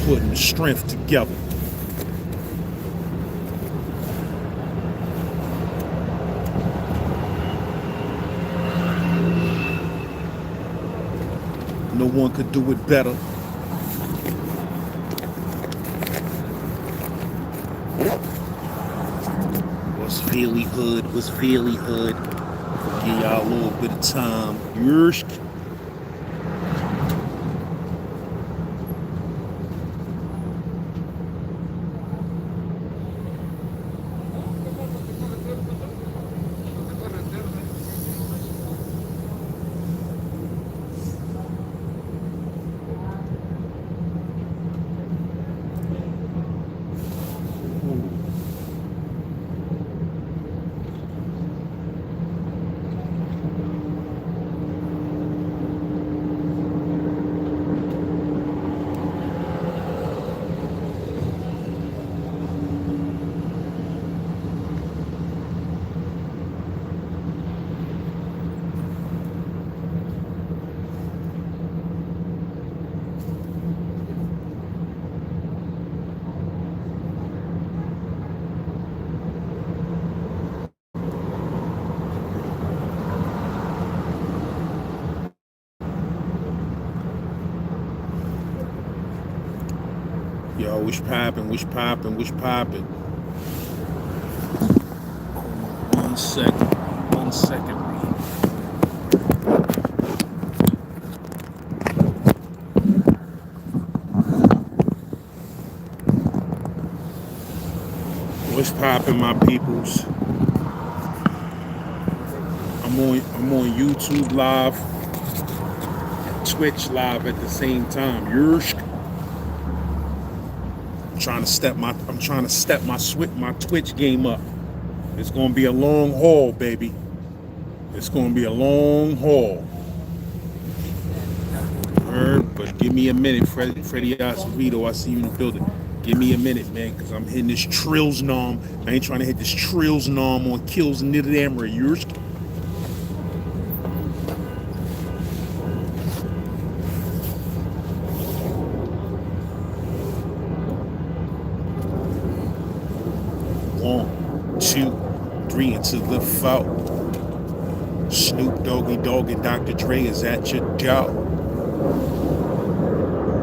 putting the strength together. No one could do it better. What's Philly Hood? What's Philly Hood? Give y'all a little bit of time. Uursh. Yo, what's poppin', what's poppin', what's poppin'? One second, one second. What's poppin', my peoples? I'm on YouTube live, Twitch live at the same time. Uursh. I'm trying to step my Twitch game up. It's gonna be a long haul, baby. It's gonna be a long haul. But give me a minute, Freddie Acevedo. I see you in the building. Give me a minute, man, because I'm hitting this Trills nom. I ain't trying to hit this Trills nom on Kills and Knitted Amber. Yours. One, two, three into the foul. Snoop Doggy Dogg and Dr. Dre is at your door.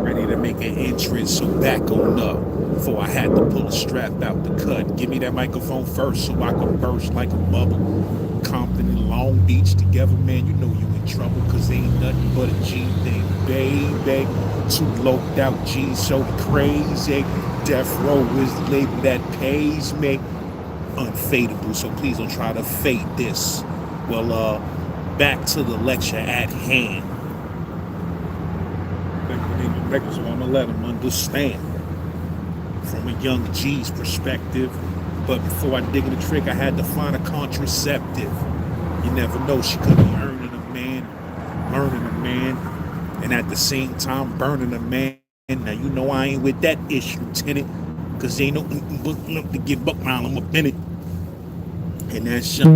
Ready to make an entrance, so back on up. Before I had to pull a strap out the cut. Give me that microphone first so I can burst like a bubble. Compton and Long Beach together, man, you know you in trouble, cause ain't nothing but a G thing, baby. Too loped out G's so crazy. Death Row is the label that pays me. Unfadable, so please don't try to fade this. Well, back to the lecture at hand. So I'm gonna let them understand from a young G's perspective. But before I dig in the trick, I had to find a contraceptive. You never know, she could be earning a man, learning a man, and at the same time burning a man. Now you know I ain't with that ish, Lieutenant, cause ain't no to get buck round, I'm up in it. And that shit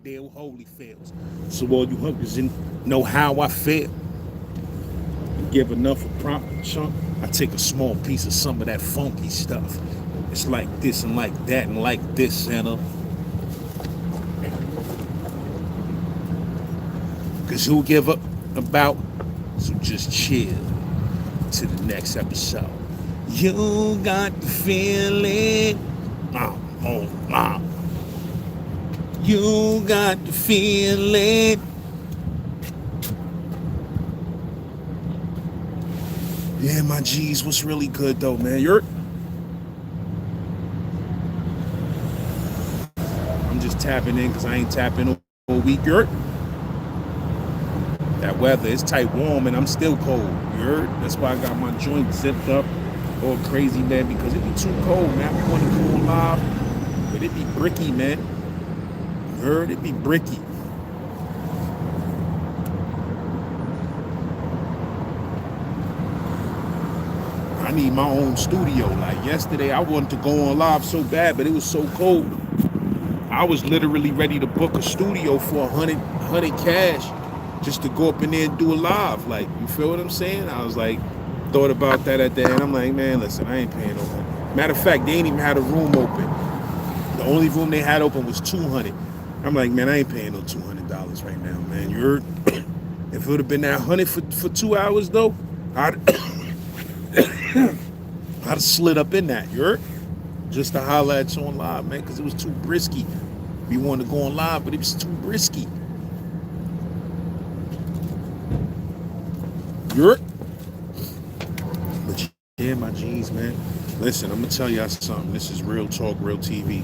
Dale Holy fails. So all you hookers know how I feel. Give enough a prompt chunk, I take a small piece of some of that funky stuff. It's like this and like that and like this, Santa. Cause who give up about? So just chill to the next episode. You got the feeling. You got the feeling. Yeah, my G's, what's really good though, man? I'm just tapping in because I ain't tapping all week. That weather is tight warm and I'm still cold. That's why I got my joint zipped up all crazy, man, because it be too cold, man. We want to go live, but it be bricky, man. It be bricky. I need my own studio. Like yesterday, I wanted to go on live so bad, but it was so cold. I was literally ready to book a studio for 100 cash just to go up in there and do a live. Like, you feel what I'm saying? I was like, Thought about that at the end. I'm like, man, listen, I ain't paying no money. Matter of fact, they ain't even had a room open. The only room they had open was 200. I'm like, man, I ain't paying no $200 right now, man. You heard? If it would have been that 100 for 2 hours though, I'd I'd have slid up in that. You heard? Just to holler at you on live, man, because it was too brisky. We wanted to go on live, but it was too brisky. You heard? But yeah, my G's, man. Listen, I'm gonna tell y'all something. This is real talk, real TV.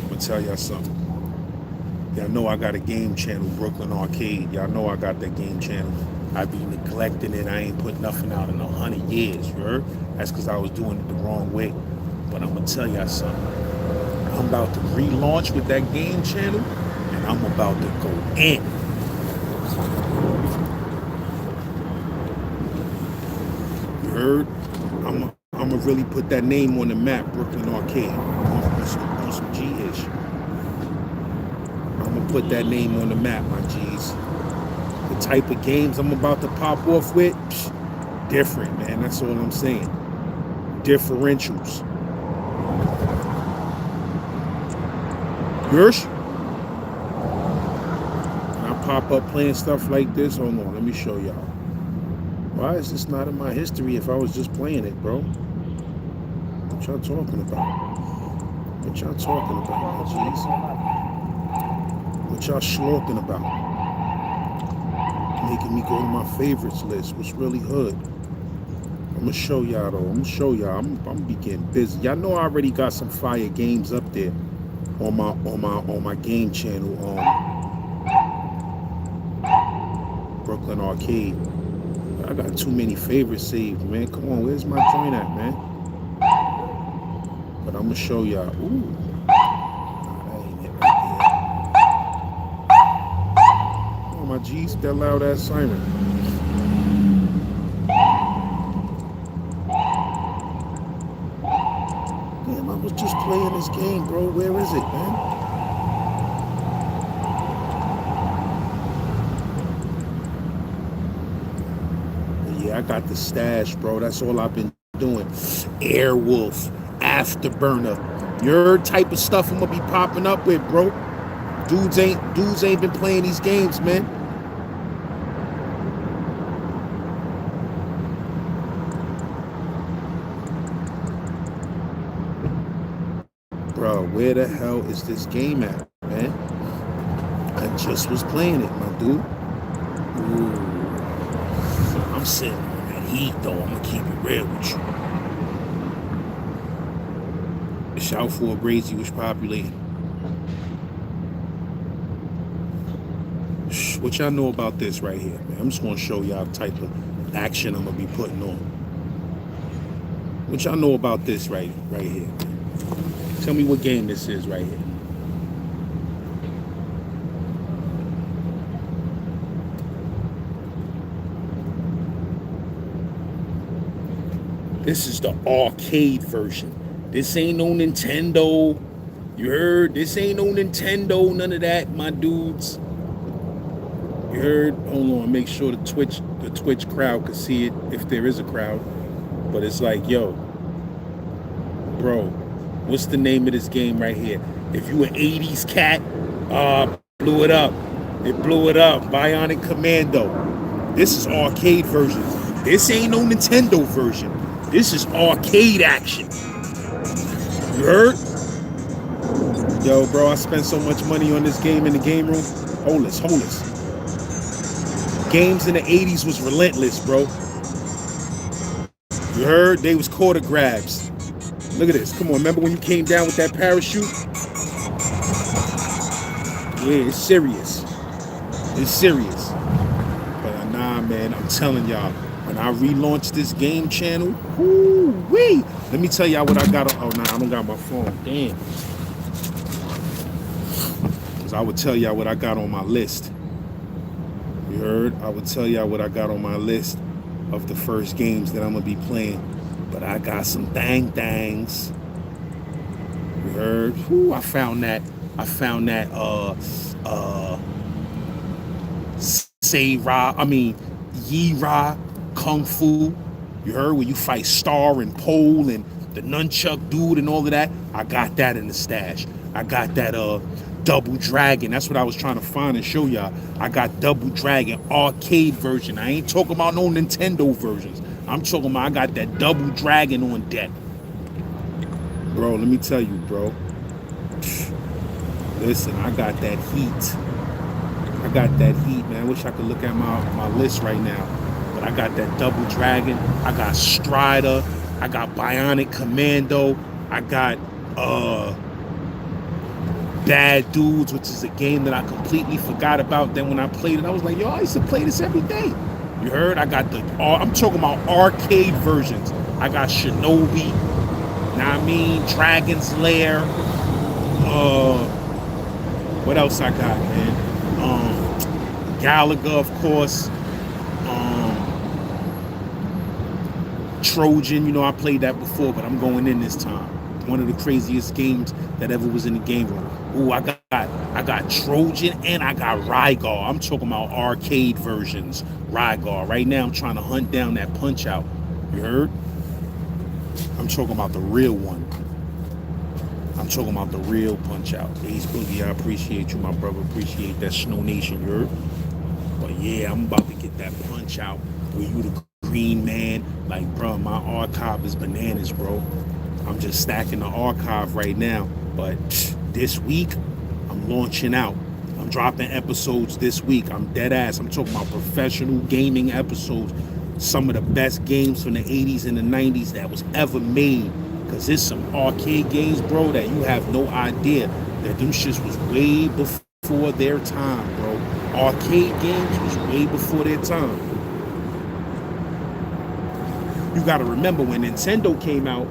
I'm gonna tell y'all something. Y'all know I got a game channel, Brooklyn Arcade. Y'all know I got that game channel. I be neglecting it. I ain't put nothing out in 100 years, you heard? That's because I was doing it the wrong way. But I'm gonna tell y'all something. I'm about to relaunch with that game channel, and I'm about to go in. You heard? I'm gonna really put that name on the map, Brooklyn Arcade, on some G-ish. I'm gonna put that name on the map, my G's. The type of games I'm about to pop off with, different, man. That's all I'm saying. Differentials. Uursh? When I pop up playing stuff like this, hold on, let me show y'all. Why is this not in my history if I was just playing it, bro? What y'all talking about? What y'all talking about, my G's? What y'all slorking about? Making me go to my favorites list. What's really hood? I'm gonna show y'all though. I'm gonna show y'all. I'm gonna be getting busy. Y'all know I already got some fire games up there on my game channel. Brooklyn Arcade. I got too many favorites saved, man. Come on, where's my joint at, man? But I'm gonna show y'all. Ooh. That ain't it right there. Oh my G's, that loud ass siren. Damn, I was just playing this game, bro. Where is it, man? I got the stash, bro. That's all I've been doing. Airwolf, Afterburner, your type of stuff I'm gonna be popping up with, bro. Dudes ain't been playing these games, man. Bro, where the hell is this game at, man? I just was playing it, my dude. Ooh. I'm sitting on that heat, though. I'm gonna keep it real with you. Shout for Brazy was populated. What y'all know about this right here, man? I'm just gonna show y'all the type of action I'm gonna be putting on. What y'all know about this right here? Tell me what game this is right here. This is the arcade version. This ain't no Nintendo. You heard? This ain't no Nintendo. None of that, my dudes. You heard? Hold on, make sure the Twitch crowd can see it if there is a crowd. But it's like, yo, bro, what's the name of this game right here? If you an 80s cat, blew it up. It blew it up. Bionic Commando. This is arcade version. This ain't no Nintendo version. This is arcade action. You heard? Yo, bro, I spent so much money on this game in the game room. Hold this. Games in the 80s was relentless, bro. You heard? They was quarter grabs. Look at this. Come on, remember when you came down with that parachute? Yeah, it's serious. It's serious. But nah, man, I'm telling y'all, when I relaunch this game channel, whoo-wee. Let me tell y'all what I got on. Oh, nah, I don't got my phone. Damn. Because I would tell y'all what I got on my list. You heard? I would tell y'all what I got on my list of the first games that I'm going to be playing. But I got some things. You heard? Whoo, I found that. Ye-Ra kung fu. You heard, where you fight Star and Pole and the nunchuck dude and all of that. I got that in the stash. I got that Double Dragon. That's what I was trying to find and show y'all. I got Double Dragon arcade version. I ain't talking about no Nintendo versions. I'm talking about I got that Double Dragon on deck. Bro, let me tell you, bro. Listen, I got that heat. I got that heat, man. I wish I could look at my list right now. But I got that Double Dragon. I got Strider. I got Bionic Commando. I got Bad Dudes, which is a game that I completely forgot about. Then when I played it, I was like, yo, I used to play this every day. You heard? I got I'm talking about arcade versions. I got Shinobi, know what I mean? Dragon's Lair. What else I got, man? Galaga, of course. Trojan, you know, I played that before, but I'm going in this time. One of the craziest games that ever was in the game room. Ooh, I got Trojan and I got Rygar. I'm talking about arcade versions. Rygar. Right now I'm trying to hunt down that Punch Out. You heard? I'm talking about the real one. I'm talking about the real Punch Out. Ace Boogie, I appreciate you, my brother. Appreciate that Snow Nation, you heard? But yeah, I'm about to get that Punch Out where you the Green Man. Like, bro, my archive is bananas, bro. I'm just stacking the archive right now. But this week, I'm launching out. I'm dropping episodes this week. I'm dead ass. I'm talking about professional gaming episodes. Some of the best games from the 80s and the 90s that was ever made. Because there's some arcade games, bro, that you have no idea that them shits was way before their time, bro. Arcade games was way before their time. You got to remember when Nintendo came out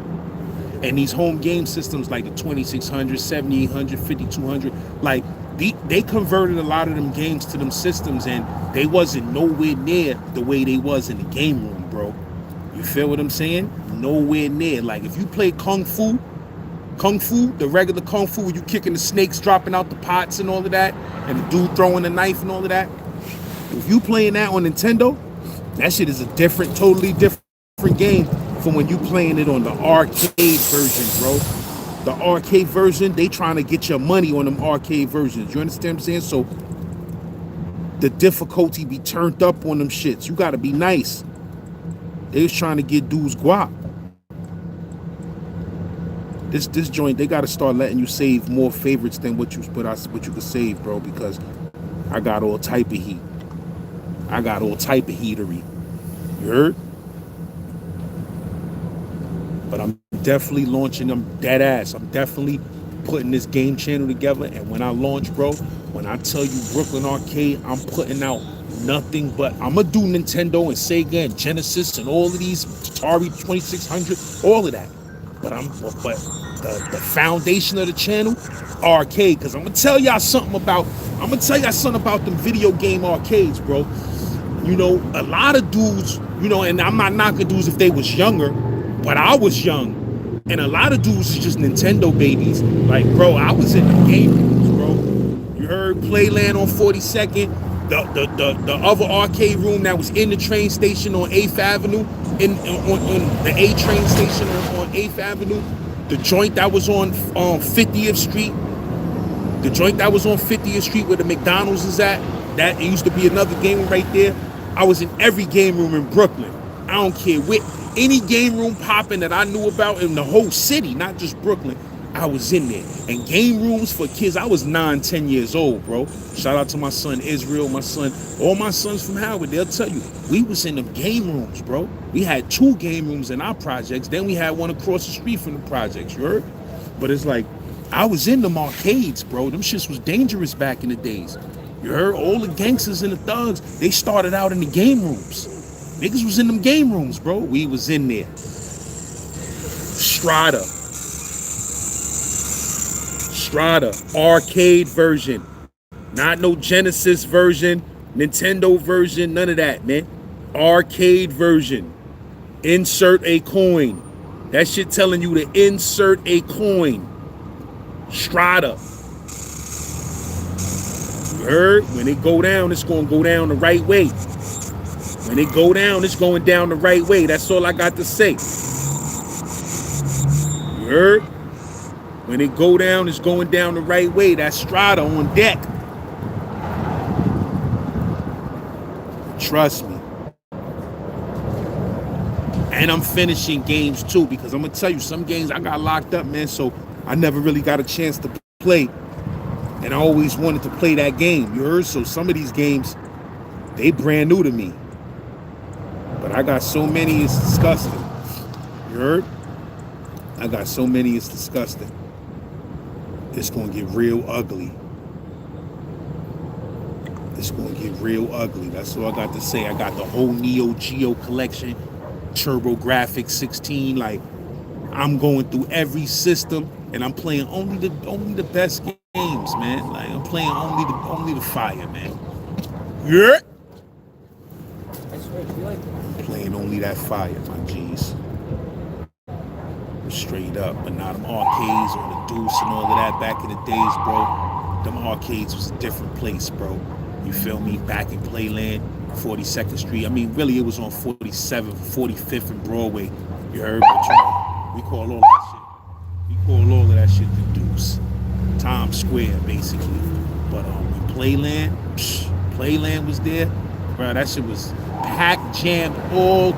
and these home game systems like the 2600, 7800, 5200, like they converted a lot of them games to them systems and they wasn't nowhere near the way they was in the game room, bro. You feel what I'm saying? Nowhere near. Like if you play Kung Fu, the regular Kung Fu where you kicking the snakes, dropping out the pots and all of that, and the dude throwing the knife and all of that, if you playing that on Nintendo, that shit is a totally different game from when you playing it on the arcade version, bro. The arcade version, they trying to get your money on them arcade versions. You understand what I'm saying? So the difficulty be turned up on them shits. You gotta be nice. They was trying to get dudes guap. This joint, they gotta start letting you save more favorites than what you could save, bro, because I got all type of heat. I got all type of heatery. You heard? But I'm definitely launching them dead ass. I'm definitely putting this game channel together. And when I launch, bro, when I tell you Brooklyn Arcade, I'm putting out nothing but I'm gonna do Nintendo and Sega and Genesis and all of these, Atari 2600, all of that. But the foundation of the channel, arcade. Cause I'm gonna tell y'all something about them video game arcades, bro. You know, a lot of dudes, you know, and I'm not knocking dudes if they was younger, but I was young. And a lot of dudes is just Nintendo babies. Like, bro, I was in the game rooms, bro. You heard Playland on 42nd. The other arcade room that was in the train station on 8th Avenue, on the A train station on 8th Avenue, the joint that was on 50th Street, the joint that was on 50th Street where the McDonald's is at, that used to be another game room right there. I was in every game room in Brooklyn. I don't care what, any game room popping that I knew about in the whole city, not just Brooklyn, I was in there. And game rooms for kids, I was 9, 10 years old, bro. Shout out to my son Israel, my son, all my sons from Howard. They'll tell you, we was in them game rooms, bro. We had 2 game rooms in our projects. Then we had one across the street from the projects, you heard? But it's like, I was in them arcades, bro. Them shits was dangerous back in the days. You heard? All the gangsters and the thugs, they started out in the game rooms. Niggas was in them game rooms, bro. We was in there. Strata, arcade version. Not no Genesis version, Nintendo version, none of that, man. Arcade version. Insert a coin. That shit telling you to insert a coin. Strata. You heard? When it go down, it's gonna go down the right way. When When it go down, it's going down the right way. That's all I got to say. You heard? When it go down, it's going down the right way. That's Strata on deck. Trust me. And I'm finishing games too, because I'm gonna tell you, some games I got locked up, man, so I never really got a chance to play. And I always wanted to play that game, you heard? So some of these games, they brand new to me. But I got so many, it's disgusting. You heard? I got so many, it's disgusting. It's gonna get real ugly. It's gonna get real ugly. That's all I got to say. I got the whole Neo Geo collection, TurboGrafx 16. Like, I'm going through every system, and I'm playing only the best games, man. Like, I'm playing only the fire, man. Yeah. I'm playing only that fire, my G's. Straight up, but now them arcades on the Deuce and all of that back in the days, bro. Them arcades was a different place, bro. You feel me? Back in Playland, 42nd Street. I mean, really, it was on 47th, 45th and Broadway. You heard? But you know, we call all that shit. We call all of that shit the Deuce, Times Square, basically. But when Playland was there, bro. That shit was packed, jammed all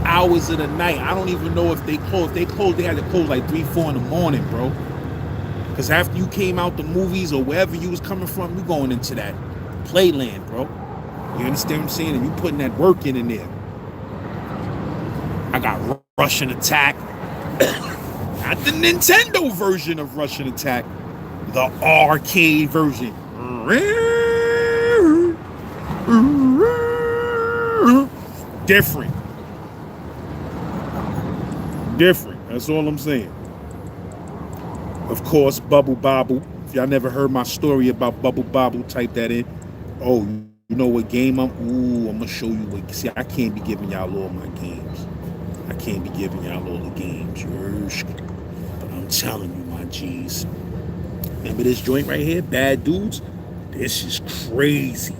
hours of the night. I don't even know if they closed. If they closed, they had to close like 3, 4 in the morning, bro. Because after you came out the movies or wherever you was coming from, we going into that Playland, bro. You understand what I'm saying? And you putting that work in there. I got Russian Attack. Not the Nintendo version of Russian Attack. The arcade version. Different. That's all I'm saying. Of course, Bubble Bobble. If y'all never heard my story about Bubble Bobble, type that in. Oh, you know what game I'm gonna show you what. See, I can't be giving y'all all my games. I can't be giving y'all all the games. But I'm telling you, my G's. Remember this joint right here? Bad Dudes? This is crazy.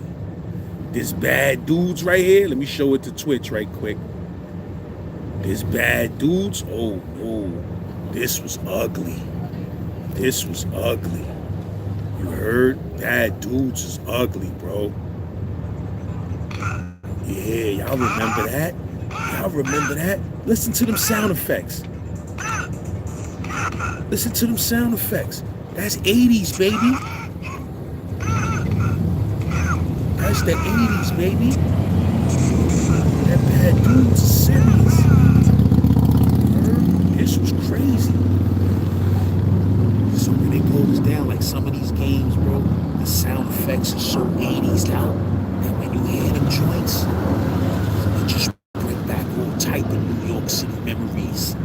This Bad Dudes right here. Let me show it to Twitch right quick. This Bad Dudes. Oh, no. This was ugly. This was ugly. You heard? Bad Dudes is ugly, bro. Yeah, y'all remember that? Y'all remember that? Listen to them sound effects. Listen to them sound effects. That's 80s, baby. That's the 80s, baby. That Bad Dudes is serious. This was crazy. So when it goes down, like some of these games, bro, the sound effects are so 80s now that when you hear them joints, it just bring back all type of New York City memories.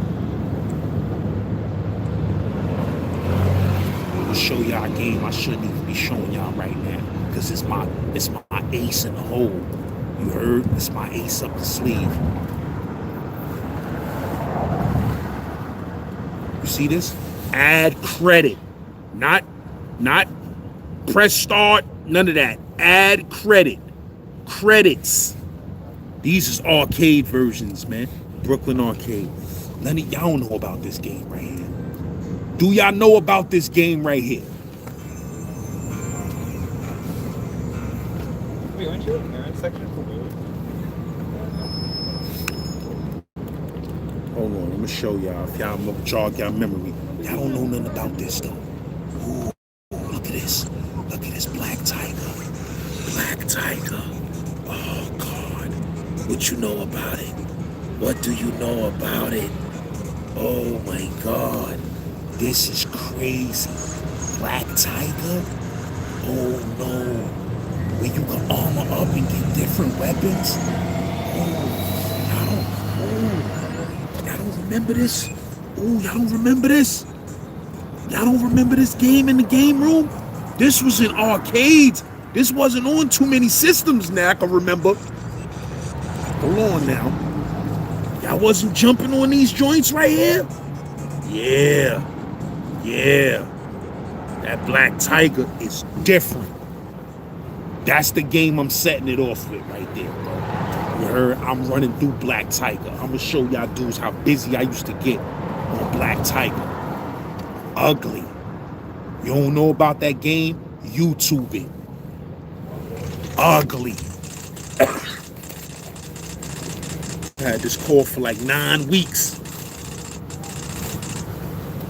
I'm gonna show y'all a game I shouldn't even be showing y'all right now, because it's my ace in the hole. You heard? It's my ace up the sleeve. You see this? Add credit. Not press start, none of that. Add credit. Credits. These is arcade versions, man. Brooklyn Arcade. None of y'all know about this game right here. Do y'all know about this game right here? Wait, aren't you in the parent section for Wii? Hold on, I'm gonna show y'all. If y'all jog y'all memory. Y'all don't know nothing about this though. Ooh, look at this. Look at this Black Tiger. Black Tiger. Oh God. What you know about it? What do you know about it? Oh my God. This is crazy. Black Tiger? Oh no. Where you can armor up and get different weapons? Y'all don't remember this? Oh, y'all don't remember this? Y'all don't remember this game in the game room? This was in arcades. This wasn't on too many systems now I can remember. Hold on now. Y'all wasn't jumping on these joints right here? Yeah. That Black Tiger is different. That's the game I'm setting it off with right there, bro. You heard? I'm running through Black Tiger. I'm gonna show y'all dudes how busy I used to get on Black Tiger. Ugly. You don't know about that game? YouTube it. Ugly. I had this cough for like 9 weeks.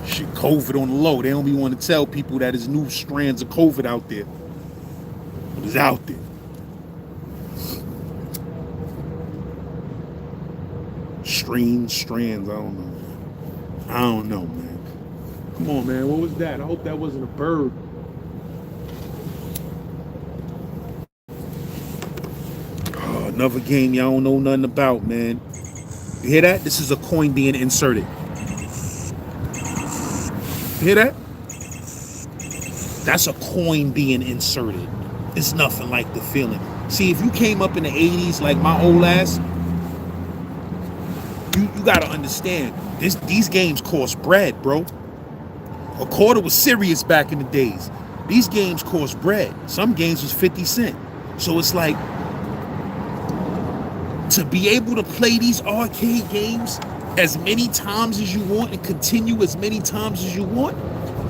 Shit, COVID on the low. They don't be want to tell people that there's new strands of COVID out there. But it's out there. Strands, I don't know. I don't know, man. Come on, man. What was that? I hope that wasn't a bird. Oh, another game y'all don't know nothing about, man. You hear that? This is a coin being inserted. You hear that? That's a coin being inserted. It's nothing like the feeling. See, if you came up in the 80s like my old ass, you gotta understand, these games cost bread, bro. A quarter was serious back in the days. These games cost bread. Some games was 50 cents. So it's like, to be able to play these arcade games as many times as you want and continue as many times as you want,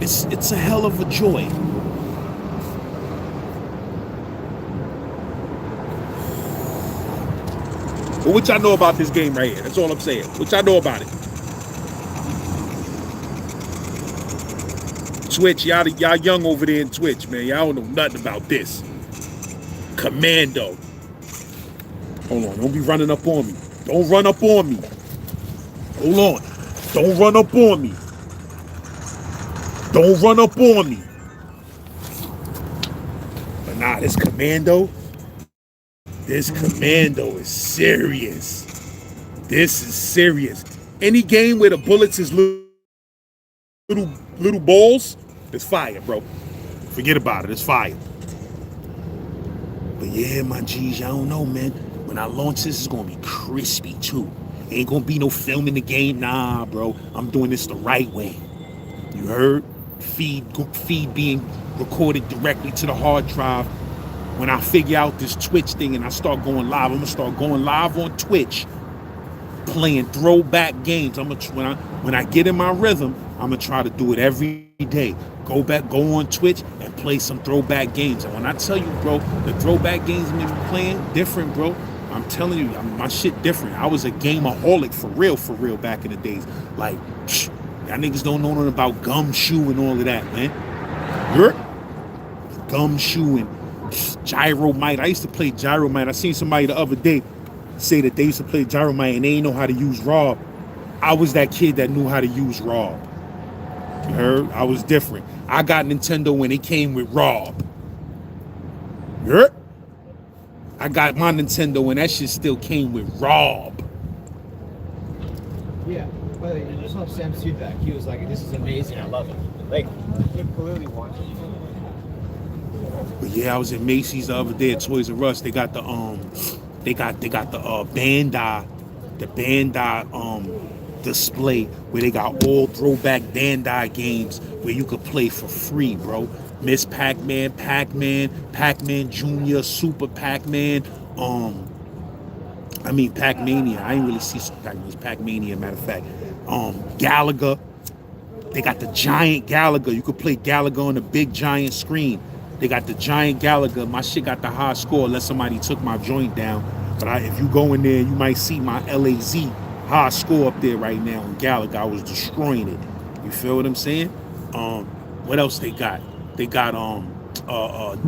it's a hell of a joy. But what y'all know about this game right here? That's all I'm saying. What y'all know about it? Twitch, y'all young over there in Twitch, man. Y'all don't know nothing about this. Commando. Hold on, don't be running up on me. Don't run up on me. Hold on. Don't run up on me. Don't run up on me. But nah, this Commando. This Commando is serious. This is serious. Any game where the bullets is little balls, it's fire, bro. Forget about it, it's fire. But yeah, my G's, y'all don't know, man. When I launch this, it's gonna be crispy too. Ain't gonna be no film in the game, nah, bro. I'm doing this the right way. You heard? Feed being recorded directly to the hard drive. When I figure out this Twitch thing and I start going live, I'm gonna start going live on Twitch, playing throwback games. When I get in my rhythm, I'm gonna try to do it every day. Go on Twitch and play some throwback games. And when I tell you, bro, the throwback games I'm gonna be playing different, bro. I'm telling you, my shit different. I was a gameaholic for real back in the days. Like, y'all niggas don't know nothing about Gumshoe and all of that, man. You're Gumshoe and Gyromite. I used to play Gyromite. I seen somebody the other day say that they used to play Gyromite and they didn't know how to use Rob. I was that kid that knew how to use Rob. You heard? I was different. I got Nintendo when it came with Rob. You heard? I got my Nintendo when that shit still came with Rob. Yeah, but you saw Sam's feedback. He was like, "This is amazing. I love it." Like, he clearly watched it. But yeah, I was in Macy's the other day at Toys R Us. They got the Bandai display where they got all throwback Bandai games where you could play for free, bro. Miss Pac-Man, Pac-Man Jr., Super Pac-Man, Pac-Mania. I ain't really see Super Pac-Man, it was Pac-Mania, matter of fact. Galaga. They got the giant Galaga. You could play Galaga on the big giant screen. They got the giant Galaga. My shit got the high score unless somebody took my joint down. But if you go in there, you might see my LAZ high score up there right now on Galaga. I was destroying it. You feel what I'm saying? What else they got? They got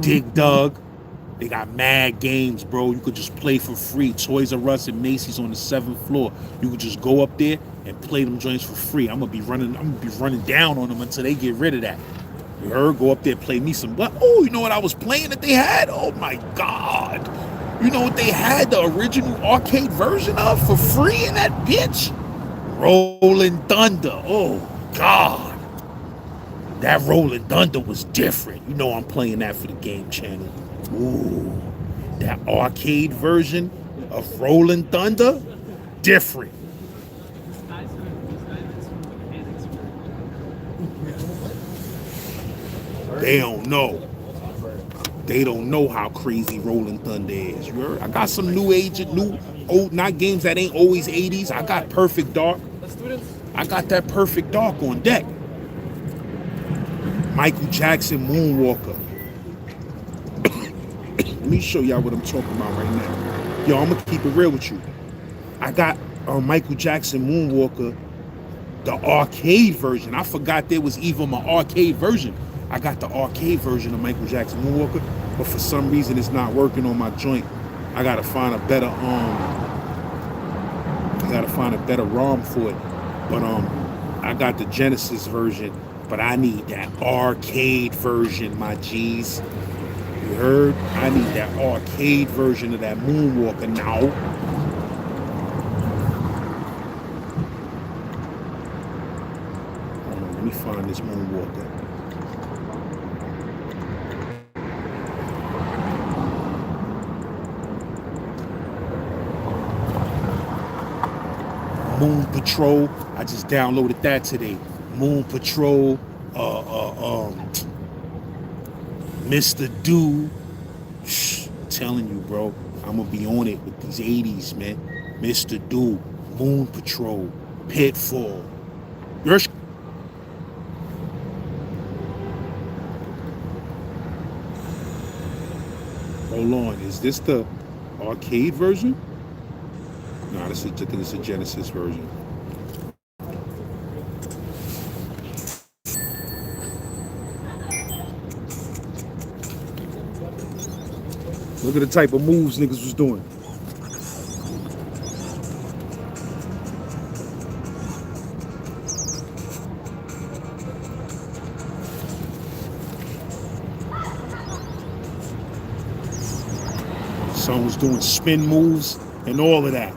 Dig Dug. They got mad games, bro. You could just play for free. Toys R Us and Macy's on the 7th floor. You could just go up there and play them joints for free. I'm gonna be running down on them until they get rid of that. You heard? Go up there, play me some. But oh, you know what I was playing that they had? Oh my God! You know what they had the original arcade version of for free in that bitch? Rolling Thunder. Oh God! That Rolling Thunder was different. You know I'm playing that for the game channel. Ooh, that arcade version of Rolling Thunder, different. They don't know. They don't know how crazy Rolling Thunder is. You heard? I got some new not games that ain't always 80s. I got Perfect Dark. I got that Perfect Dark on deck. Michael Jackson Moonwalker. Let me show y'all what I'm talking about right now. Yo, I'm gonna keep it real with you. I got Michael Jackson Moonwalker, the arcade version. I forgot there was even an arcade version. I got the arcade version of Michael Jackson Moonwalker, but for some reason it's not working on my joint. I gotta find a better ROM for it. But I got the Genesis version, but I need that arcade version, my G's. You heard? I need that arcade version of that Moonwalker now. Hold on, let me find this Moonwalker. Moon Patrol, I just downloaded that today. Moon Patrol, Mr. Do. I'm telling you, bro, I'm gonna be on it with these 80s, man. Mr. Do, Moon Patrol, Pitfall. Ursh. Hold on, is this the arcade version? No, I think it's a Genesis version. Look at the type of moves niggas was doing. Son was doing spin moves and all of that.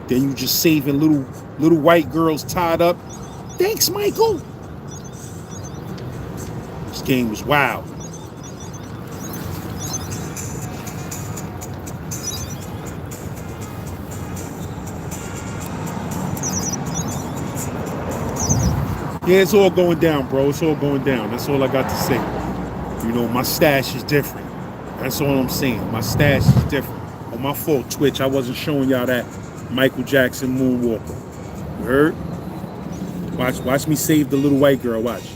Then you just saving little white girls tied up. Thanks, Michael. This game was wild. Yeah, it's all going down, bro. It's all going down. That's all I got to say. You know, my stash is different. That's all I'm saying. My stash is different. On my fault, Twitch. I wasn't showing y'all that Michael Jackson Moonwalker. You heard? Watch me save the little white girl. Watch.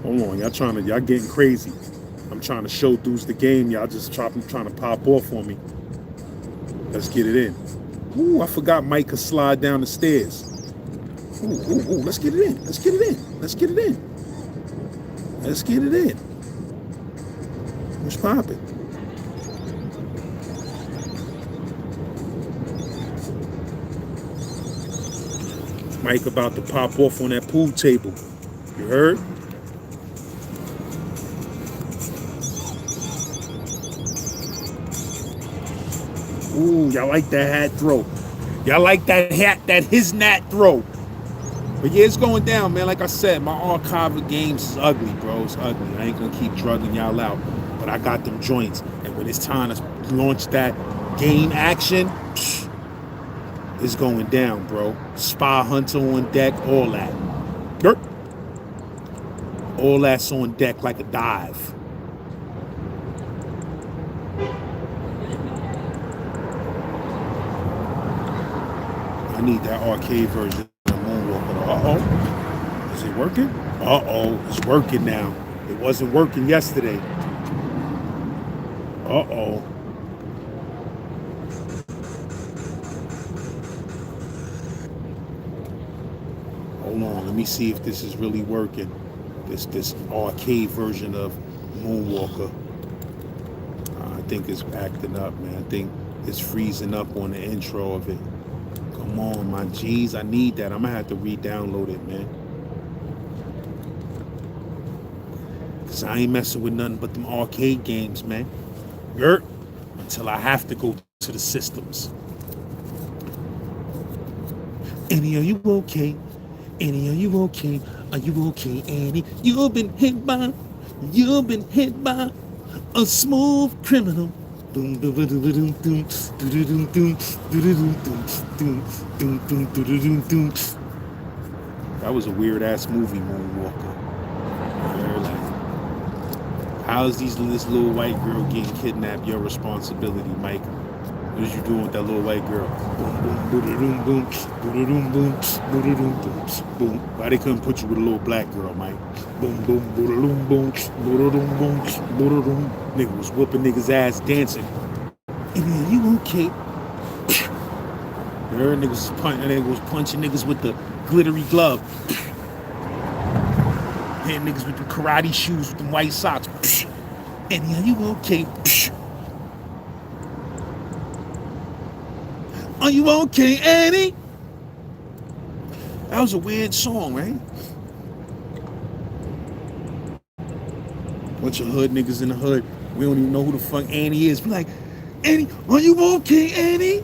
Hold on. Y'all getting crazy. I'm trying to show dudes the game. Y'all just trying to pop off on me. Let's get it in. Ooh, I forgot Mike could slide down the stairs. Ooh, let's get it in. Let's get it in. What's poppin'? Mike about to pop off on that pool table. You heard? Ooh, y'all like that hat throw. Y'all like that his nat throw. But yeah, it's going down, man. Like I said, my archive of games is ugly, bro. It's ugly. I ain't gonna keep drugging y'all out. But I got them joints. And when it's time to launch that game action, it's going down, bro. Spy Hunter on deck, all that. All that's on deck like a dive. I need that arcade version of Moonwalker. Uh-oh. Is it working? Uh-oh. It's working now. It wasn't working yesterday. Uh-oh. Hold on. Let me see if this is really working. This arcade version of Moonwalker. I think it's acting up, man. I think it's freezing up on the intro of it. Come on, my G's. I need that. I'm going to have to re-download it, man. Because I ain't messing with nothing but them arcade games, man. Until I have to go to the systems. Annie, are you okay? Annie, are you okay? Are you okay, Annie? You've been hit by a smooth criminal. That was a weird ass movie, Moonwalker. Like, how's this little white girl getting kidnapped your responsibility, Mike? What is you doing with that little white girl? Boom, boom, boom, boom, boom, boom, boom, boom. Why they couldn't put you with a little black girl, Mike? Boom, boom, boom, boom, boom, boom. Nigga was whooping niggas' ass dancing. And then you okay? Her niggas was punching niggas with the glittery glove. Hitting niggas with the karate shoes with them white socks. And then you okay? Are you okay, Annie? That was a weird song, right? Bunch of hood niggas in the hood. We don't even know who the fuck Annie is. Be like, Annie, are you okay, Annie?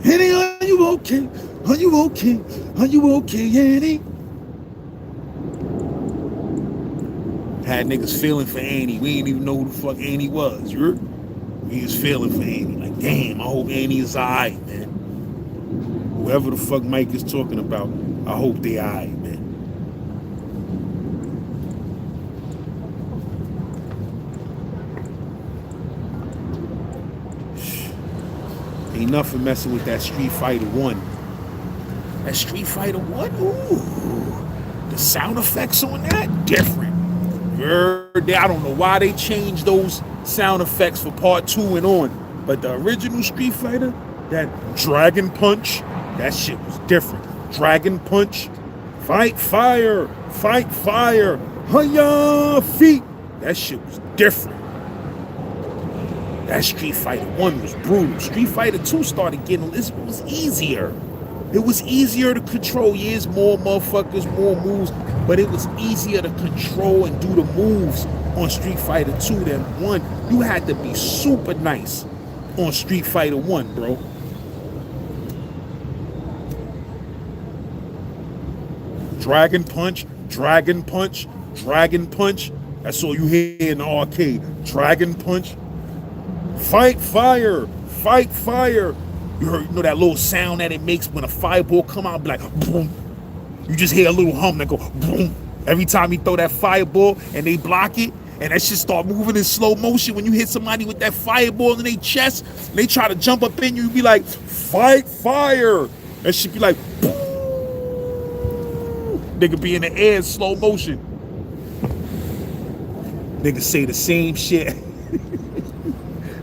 Annie, are you okay? Are you okay? Are you okay, Annie? Had niggas feeling for Annie. We didn't even know who the fuck Annie was. You heard? We was feeling for Annie. Like, damn, I hope Annie is alright, man. Whoever the fuck Mike is talking about, I hope they alright, man. Ain't nothing messing with that Street Fighter 1. That Street Fighter 1? Ooh. The sound effects on that? Different. I don't know why they changed those sound effects for part 2 and on. But the original Street Fighter, that Dragon Punch, that shit was different. Dragon Punch, fight fire, hiya, feet. That shit was different. That Street Fighter 1 was brutal. Street Fighter 2 started getting, it was easier. It was easier to control. Yes, more motherfuckers, more moves, but it was easier to control and do the moves on Street Fighter 2 than 1. You had to be super nice on Street Fighter 1, bro. Dragon Punch, Dragon Punch, Dragon Punch. That's all you hear in the arcade. Dragon Punch. Fight fire, fight fire. You know that little sound that it makes when a fireball come out, be like boom. You just hear a little hum that go boom. Every time you throw that fireball and they block it, and that shit start moving in slow motion. When you hit somebody with that fireball in their chest, and they try to jump up in you, you be like, fight fire. That shit be like boom. Nigga be in the air in slow motion. Niggas say the same shit.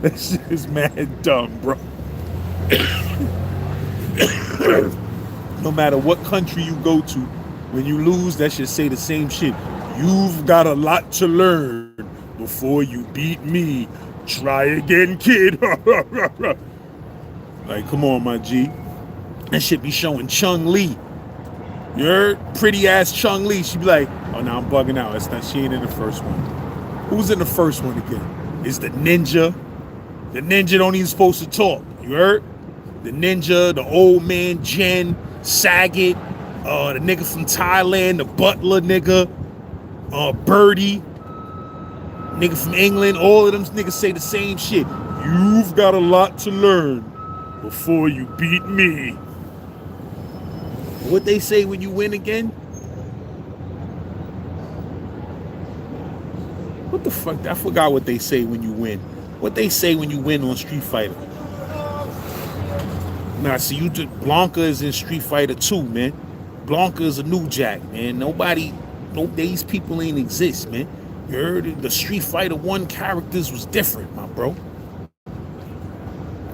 That shit is mad dumb, bro. No matter what country you go to, when you lose, that shit say the same shit. You've got a lot to learn before you beat me. Try again, kid. Like, come on, my G. That shit be showing Chung-Li. You heard? Pretty ass Chung-Li. She be like, oh, now I'm bugging out. That's not, she ain't in the first one. Who's in the first one again? It's the ninja. The ninja don't even supposed to talk. You heard? The ninja, the old man, Jen, Saget, the nigga from Thailand, the butler nigga, Birdie, nigga from England. All of them niggas say the same shit. You've got a lot to learn before you beat me. What they say when you win again? What the fuck? I forgot what they say when you win. What they say when you win on Street Fighter. Nah, see, Blanca is in Street Fighter 2, man. Blanca is a new jack, man. These people ain't exist, man. You heard it? The Street Fighter 1 characters was different, my bro.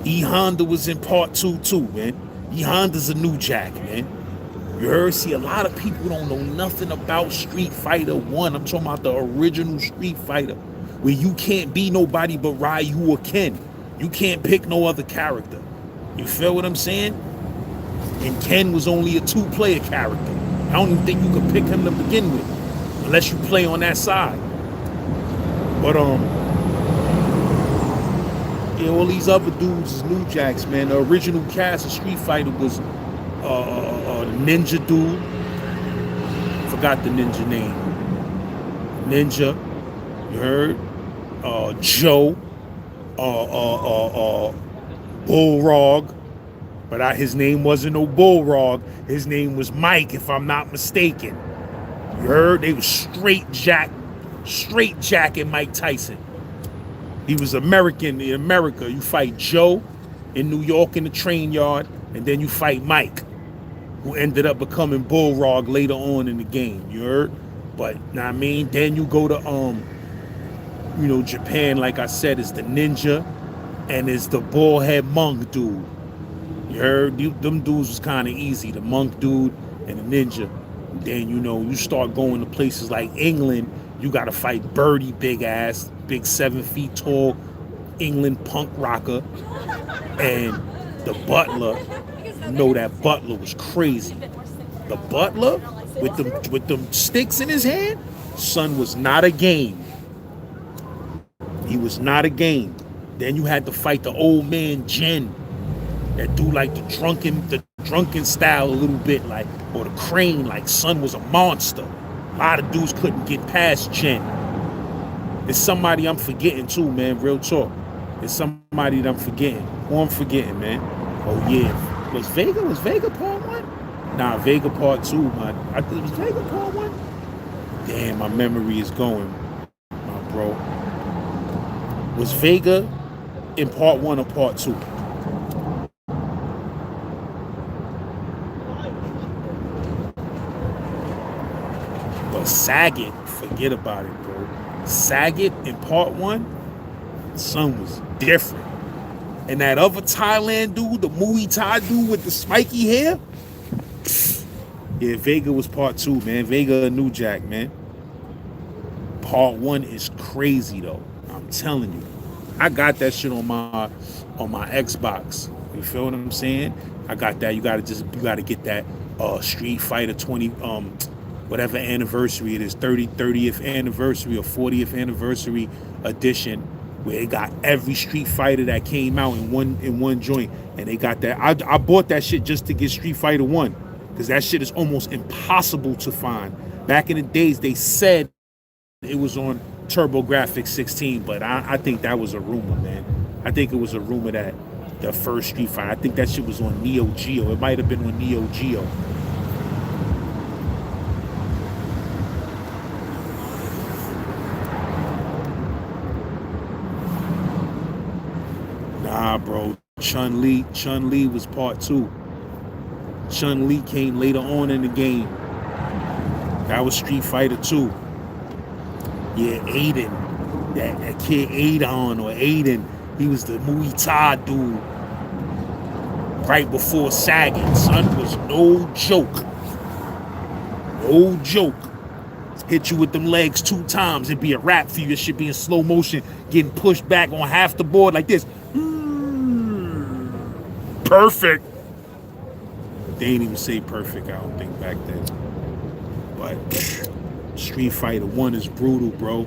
E Honda was in part 2 too, man. E Honda's a new jack, man. You heard? See, a lot of people don't know nothing about Street Fighter 1. I'm talking about the original Street Fighter, where you can't be nobody but Ryu or Ken. You can't pick no other character. You feel what I'm saying? And Ken was only a 2-player character. I don't even think you could pick him to begin with, unless you play on that side. But yeah, all these other dudes is new jacks, man. The original cast of Street Fighter was ninja dude. Forgot the ninja name. Ninja, you heard? Joe, Bullrog, But his name wasn't no Bullrog. His name was Mike, if I'm not mistaken. You heard? They was straight jacking Mike Tyson. He was American in America. You fight Joe in New York in the train yard, and then you fight Mike, who ended up becoming Bullrog later on in the game. You heard? But know what I mean, then you go to Japan, like I said, is the ninja and is the bullhead monk dude. You heard? Them dudes was kind of easy, the monk dude and the ninja. Then you start going to places like England, you gotta fight Birdie, big 7 feet tall England punk rocker, and the butler. That butler was crazy. The butler with them sticks in his hand, son, was not a game. He was not a game. Then you had to fight the old man Jen, that do like the drunken style a little bit, like, or the crane, like son was a monster. A lot of dudes couldn't get past Jen. It's somebody I'm forgetting too, man. Real talk. It's somebody that I'm forgetting. Who I'm forgetting, man? Oh yeah, was Vega part 1? Nah, Vega part 2, man. I think it was Vega part 1. Damn, my memory is going, my bro. Was Vega in part 1 or part 2? But Saget, forget about it, bro. Saget in part 1, son was different. And that other Thailand dude, the Muay Thai dude with the spiky hair, yeah, Vega was part 2, man. Vega a New Jack, man. Part 1 is crazy though. I'm telling you. I got that shit on my Xbox. You feel what I'm saying? I got that. You gotta get that Street Fighter 20 whatever anniversary it is, 30th anniversary or 40th anniversary edition, where it got every Street Fighter that came out in one joint, and they got that. I bought that shit just to get Street Fighter 1, because that shit is almost impossible to find. Back in the days, they said it was on TurboGrafx 16, but I think that was a rumor, man. I think it was a rumor that the first Street Fighter, I think that shit was on Neo Geo. It might have been on Neo Geo. Nah, bro. Chun-Li was part 2. Chun-Li came later on in the game. That was Street Fighter 2. Yeah, Aiden. That kid Aiden, he was the Muay Thai dude. Right before Saget. Son was no joke. No joke. Hit you with them legs 2 times, it'd be a wrap for you. It should be in slow motion, getting pushed back on half the board like this. Perfect. They didn't even say perfect, I don't think, back then. But Street Fighter 1 is brutal, bro.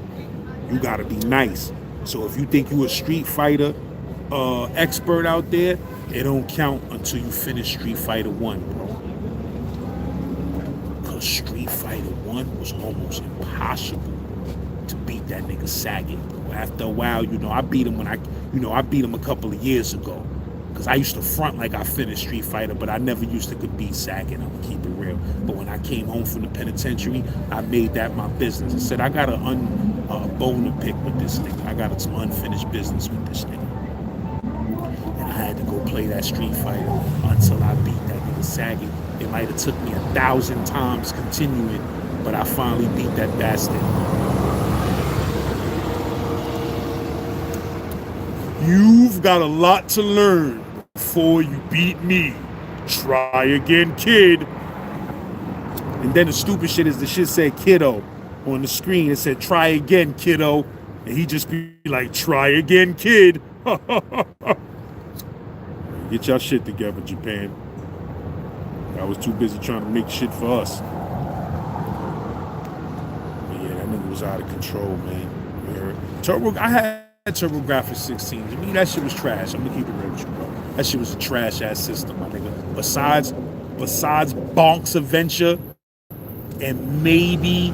You gotta be nice. So if you think you a Street Fighter expert out there, it don't count until you finish Street Fighter 1, bro. Cause Street Fighter 1 was almost impossible to beat that nigga Saget, bro. After a while, I beat him I beat him a couple of years ago. Cause I used to front like I finished Street Fighter, but I never used to could beat Saget. I'm gonna keep it real. But when I came home from the penitentiary, I made that my business. I said I got a bone to pick with this nigga. I got some unfinished business with this nigga. And I had to go play that Street Fighter until I beat that nigga Saget. It might have took me 1,000 times continuing, but I finally beat that bastard. You've got a lot to learn before you beat me. Try again, kid. And then the stupid shit is the shit said kiddo. On the screen it said try again, kiddo. And he just be like, try again, kid. Get y'all shit together, Japan. I was too busy trying to make shit for us. But yeah, that nigga was out of control, man. I had TurboGrafx 16. To me, that shit was trash. I'm gonna keep it real with you, bro. That shit was a trash ass system, my nigga. Besides Bonk's Adventure and maybe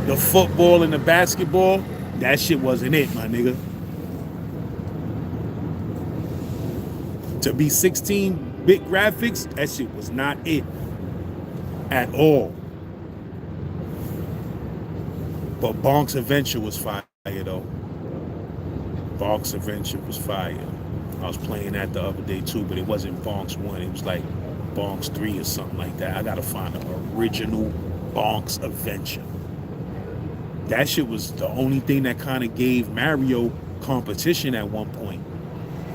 the football and the basketball, that shit wasn't it, my nigga. To be 16 8-bit graphics, that shit was not it at all. But Bonk's Adventure was fire though. Bonk's Adventure was fire. I was playing that the other day too, but it wasn't Bonk's 1. It was like Bonk's 3 or something like that. I gotta find the original Bonk's Adventure. That shit was the only thing that kind of gave Mario competition at one point.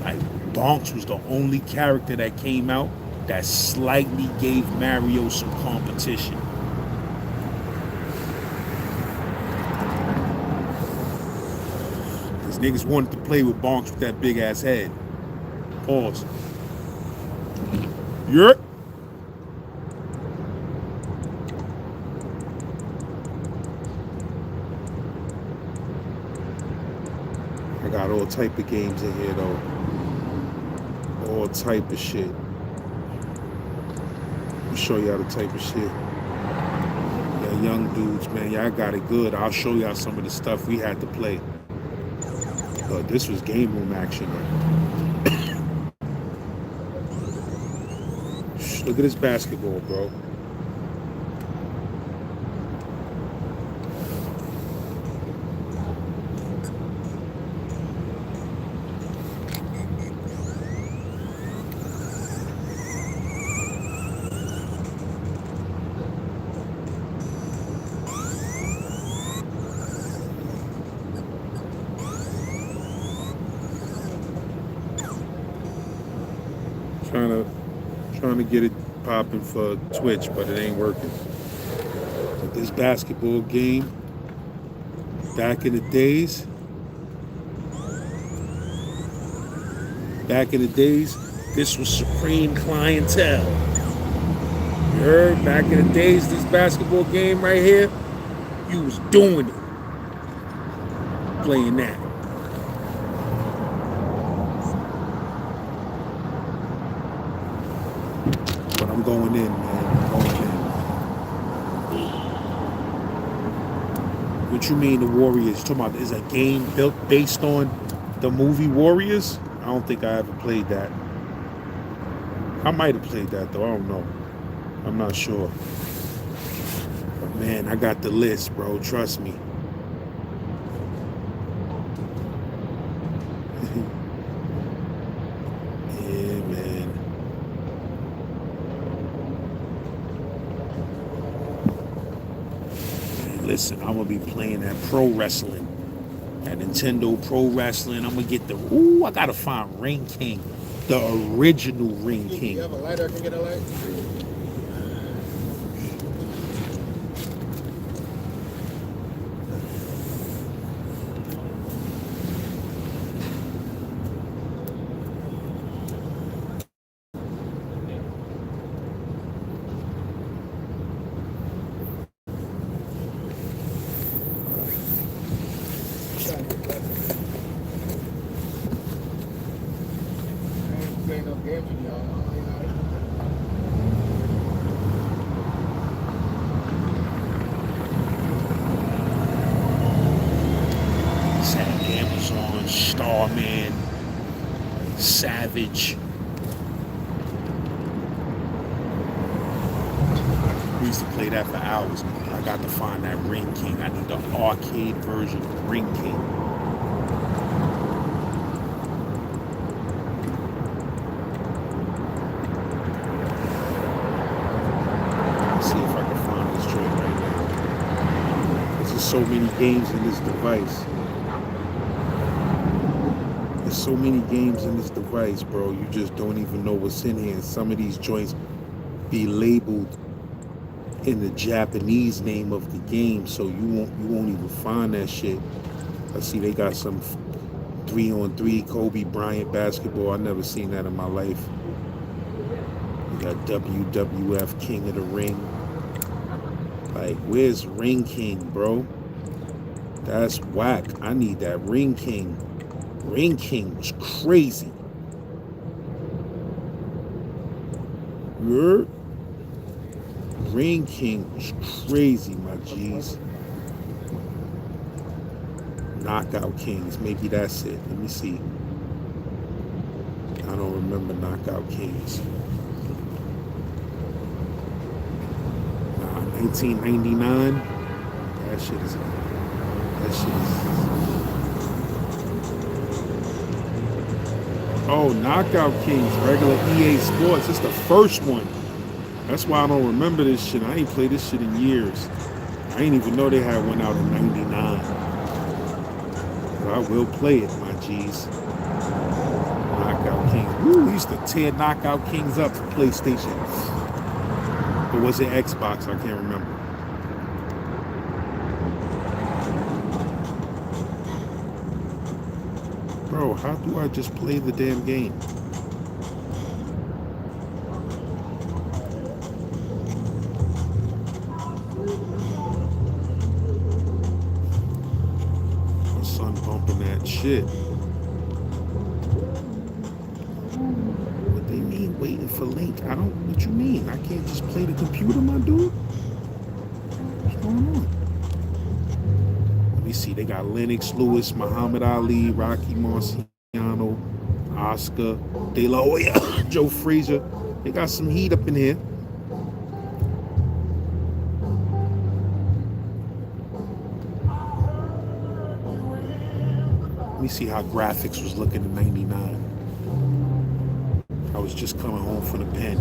Like, Bonk's was the only character that came out that slightly gave Mario some competition. Because niggas wanted to play with Bonk's with that big ass head. Pause. Yep. I got all type of games in here though. All type of shit. I'll show y'all the type of shit. Yeah, young dudes, man, y'all got it good. I'll show y'all some of the stuff we had to play. But this was game room action though. Look at this basketball, bro. Trying to get it popping for Twitch, but it ain't working. But this basketball game, back in the days, this was supreme clientele. You heard? Back in the days, this basketball game right here, you was doing it. Playing that. But I'm going in, man. I'm going in. What you mean the Warriors? Talking about is a game built based on the movie Warriors? I don't think I ever played that. I might have played that though. I don't know. I'm not sure. But man, I got the list, bro. Trust me. Yeah, man. Listen, I'm gonna be playing that pro wrestling, that Nintendo Pro Wrestling. I'm gonna get the. Ooh, I gotta find Ring King, the original Ring King. You have a lighter? I can get a light. Amazon, Starman, Savage. We used to play that for hours. I got to find that Ring King. I need the arcade version of Ring King. Let's see if I can find this joint right now. There's just so many games in this device. There's so many games in this device, bro. You just don't even know what's in here. And some of these joints be labeled in the Japanese name of the game, so you won't even find that shit. I see they got some 3-on-3 Kobe Bryant basketball. I never seen that in my life. You got WWF King of the Ring. Like, where's Ring King, bro? That's whack. I need that Ring King. Ring King was crazy. Yeah. Ring King was crazy, my G's. Knockout Kings, maybe that's it. Let me see. I don't remember Knockout Kings. 1999. That shit is. Oh, Knockout Kings, regular EA Sports. It's the first one. That's why I don't remember this shit. I ain't played this shit in years. I ain't even know they had one out in 99. But I will play it, my G's. Knockout Kings. Woo, we used to tear Knockout Kings up for PlayStation. Or was it Xbox? I can't remember. Bro, how do I just play the damn game? My son bumping that shit. What they mean waiting for Link? I don't, what you mean? I can't just play the computer, my dude? What's going on? Let me see, they got Lennox Lewis, Muhammad Ali, Rocky Marciano, Oscar, De La Hoya, Joe Frazier. They got some heat up in here. Let me see how graphics was looking in 99. I was just coming home from the pen.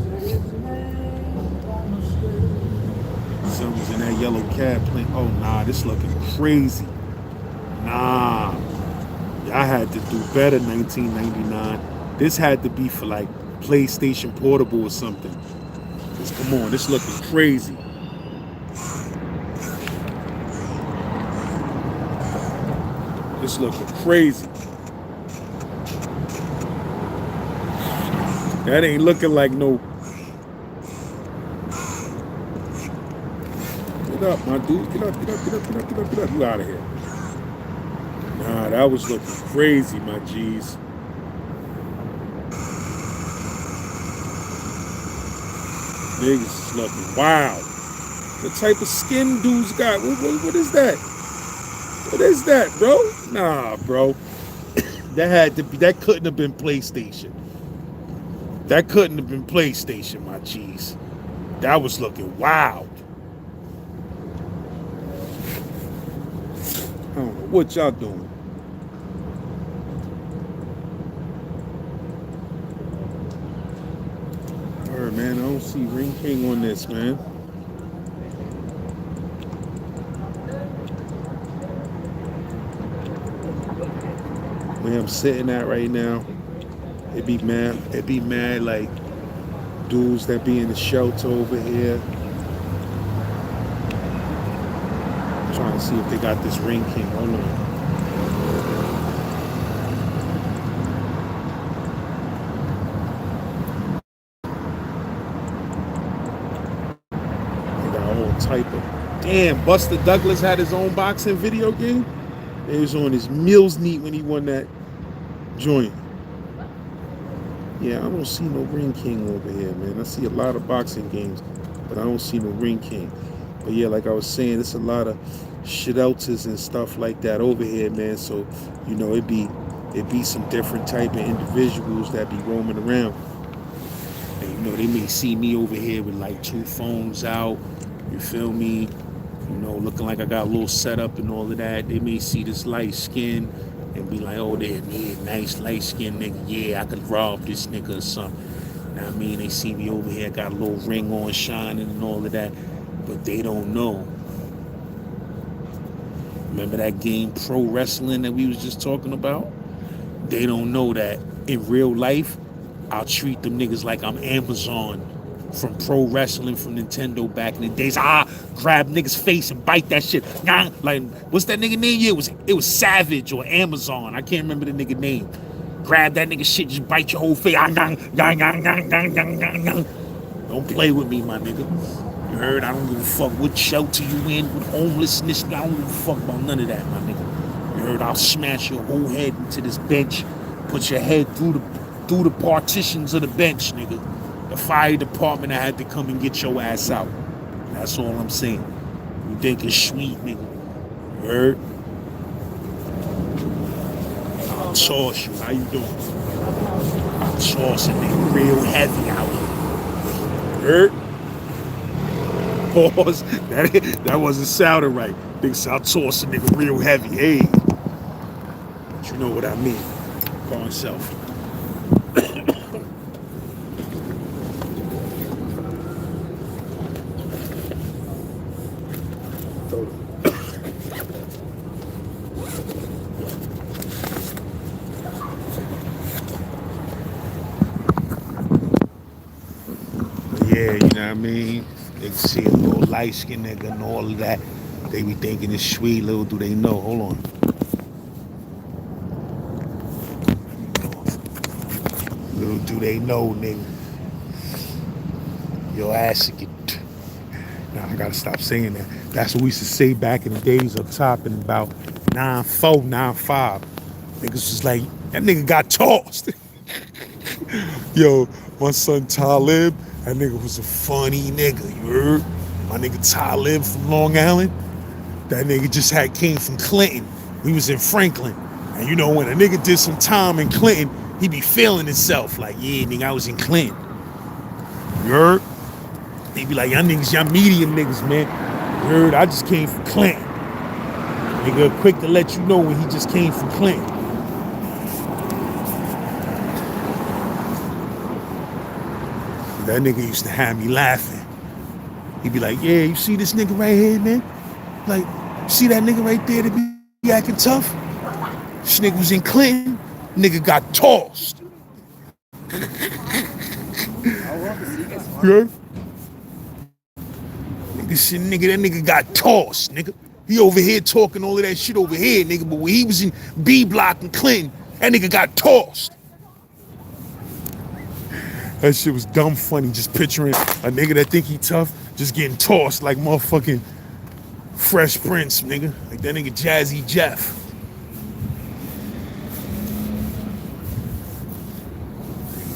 Son was in that yellow cab playing. Oh, nah, this looking crazy. Nah. I had to do better 1999. This had to be for like PlayStation Portable or something. Cause come on, this looking crazy. This looking crazy. That ain't looking like no. Get up, my dude. Get up, get up, get up, get up, get up, get up. You out of here. Nah, that was looking crazy, my G's. Niggas is looking wild. The type of skin dudes got. What is that? What is that, bro? Nah, bro. That had to be. That couldn't have been PlayStation. That couldn't have been PlayStation, my G's. That was looking wild. I don't know what y'all doing. Alright, man, I don't see Ring King on this, man. Where I'm sitting at right now, it'd be mad like dudes that be in the shelter over here. I'm trying to see if they got this Ring King. Hold on. Type of damn. Buster Douglas had his own boxing video game. He was on his Mills Neat when he won that joint. Yeah, I don't see no Ring King over here, man. I see a lot of boxing games, but I don't see no Ring King. But yeah, like I was saying, it's a lot of shelters and stuff like that over here, man. So you know, it'd be some different type of individuals that be roaming around. And you know, they may see me over here with like 2 phones out. You feel me? You know, looking like I got a little setup and all of that. They may see this light skin and be like, oh, yeah, nice light skin nigga. Yeah, I could rob this nigga or something. You know what I mean? They see me over here, got a little ring on shining and all of that. But they don't know. Remember that game Pro Wrestling that we was just talking about? They don't know that in real life, I'll treat them niggas like I'm Amazon from Pro Wrestling from Nintendo back in the days. Grab niggas' face and bite that shit. Like, what's that nigga name? Yeah, it was Savage or Amazon. I can't remember the nigga name. Grab that nigga shit, just bite your whole face. Don't play with me, my nigga. You heard? I don't give a fuck what shelter you in, what homelessness. I don't give a fuck about none of that, my nigga. You heard? I'll smash your whole head into this bench, put your head through the partitions of the bench, nigga. The fire department had to come and get your ass out. That's all I'm saying. You think it's sweet, nigga. You heard? I'll toss you. How you doing? I'll toss a nigga real heavy out here. You heard? Pause. That wasn't sounding right. Nigga, I'll toss a nigga real heavy. Hey. But you know what I mean. Call himself. Yeah, you know what I mean? They see a little light skinned nigga and all of that. They be thinking it's sweet, little do they know. Hold on. Little do they know, nigga. Your ass will get. Nah, I gotta stop saying that. That's what we used to say back in the days up top in about 9-4, 9-5. Niggas was like, that nigga got tossed. Yo, my son Talib, that nigga was a funny nigga, you heard? My nigga Talib from Long Island, that nigga just came from Clinton. We was in Franklin. And you know, when a nigga did some time in Clinton, he be feeling himself like, yeah, nigga, I was in Clinton. You heard? They be like, y'all niggas, y'all medium niggas, man. You heard? I just came from Clinton. Nigga, quick to let you know when he just came from Clinton. That nigga used to have me laughing. He'd be like, yeah, you see this nigga right here, man? Like, you see that nigga right there that be acting tough? This nigga was in Clinton. Nigga got tossed. Yeah? Nigga, that nigga got tossed, nigga. He over here talking all of that shit over here, nigga. But when he was in B Block and Clinton, that nigga got tossed. That shit was dumb funny, just picturing a nigga that think he tough, just getting tossed like motherfucking Fresh Prince, nigga. Like that nigga Jazzy Jeff.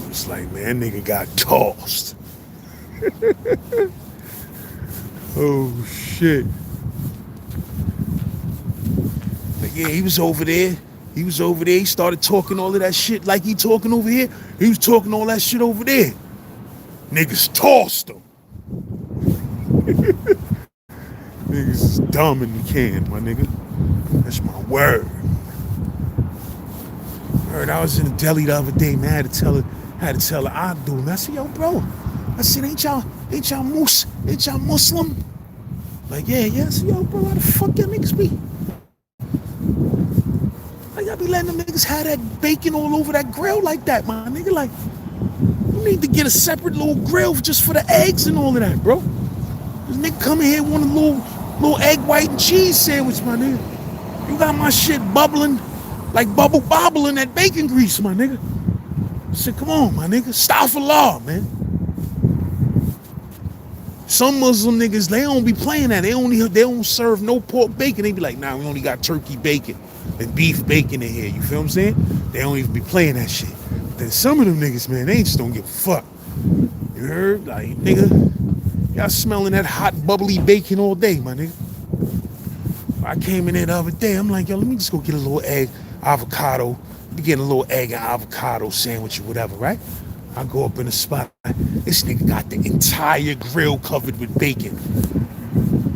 It's like, man, that nigga got tossed. Oh, shit. But yeah, he was over there. He started talking all of that shit like he talking over here. He was talking all that shit over there. Niggas tossed him. Niggas is dumb in the can, my nigga. That's my word. I was in the deli the other day, man. I had to tell her Abdul, man. I said, yo, bro. I said, ain't y'all Muslim? Like, yeah. I said, yo, bro, how the fuck y'all niggas be? Like, y'all be letting them niggas have that bacon all over that grill like that, my nigga. Like, you need to get a separate little grill just for the eggs and all of that, bro. This nigga come in here want a little egg white and cheese sandwich, my nigga. You got my shit bubbling, like bubble bobbling that bacon grease, my nigga. I said, come on, my nigga. Astaghfirullah, man. Some Muslim niggas, they don't be playing that. They don't serve no pork bacon. They be like, nah, we only got turkey bacon and beef bacon in here. You feel what I'm saying? They don't even be playing that shit. But then some of them niggas, man, they just don't give a fuck. You heard? Like, nigga, y'all smelling that hot, bubbly bacon all day, my nigga. I came in there the other day. I'm like, yo, let me just go get a little egg, avocado. Be getting a little egg and avocado sandwich or whatever, right? I go up in the spot. This nigga got the entire grill covered with bacon.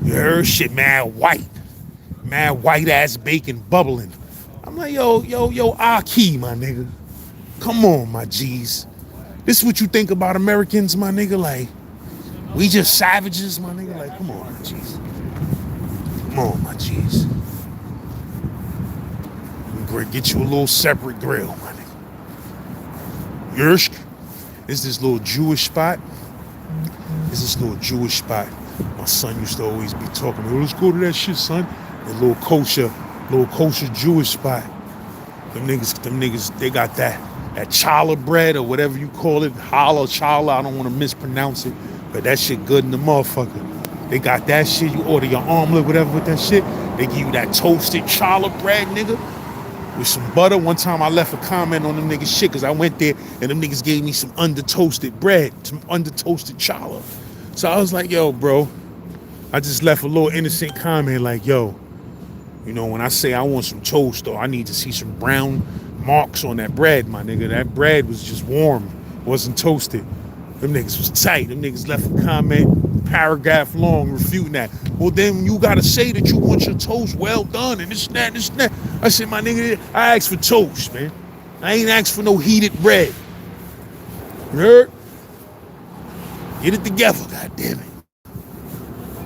You heard? Shit, mad white ass bacon bubbling. I'm like, yo, Aki, my nigga. Come on, my G's. This is what you think about Americans, my nigga? Like, we just savages, my nigga? Like, come on, my G's. Come on, my G's. Get you a little separate grill, my nigga. Uursh. It's this little Jewish spot. My son used to always be talking, let's go to that shit, son. The little kosher Jewish spot. Them niggas, they got that challah bread or whatever you call it. Challah, I don't want to mispronounce it. But that shit good in the motherfucker. They got that shit. You order your omelet, whatever with that shit. They give you that toasted challah bread, nigga. With some butter. One time I left a comment on them niggas shit because I went there and them niggas gave me some under-toasted bread, some under-toasted challah. So I was like, yo, bro, I just left a little innocent comment like, yo, you know, when I say I want some toast, though, I need to see some brown marks on that bread, my nigga. That bread was just warm, wasn't toasted. Them niggas was tight. Them niggas left a comment. paragraph long refuting that. Well, then you gotta say that you want your toast well done and this and that and this and that. I said, my nigga, I asked for toast, man. I ain't asked for no heated bread. You heard? Get it together, goddamn it.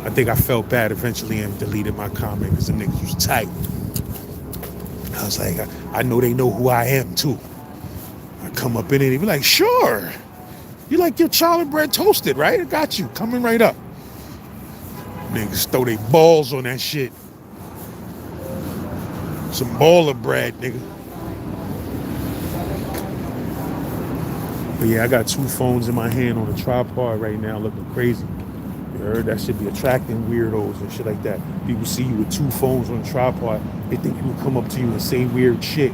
I think I felt bad eventually and deleted my comment because the niggas was tight. I was like, I know they know who I am too. I come up in it and they be like, sure. You like your chocolate bread toasted, right? I got you. Coming right up. Niggas throw their balls on that shit. Some baller bread, nigga. But yeah, I got 2 phones in my hand on a tripod right now looking crazy. You heard? That should be attracting weirdos and shit like that. People see you with 2 phones on a tripod, they think you will come up to you and say weird shit.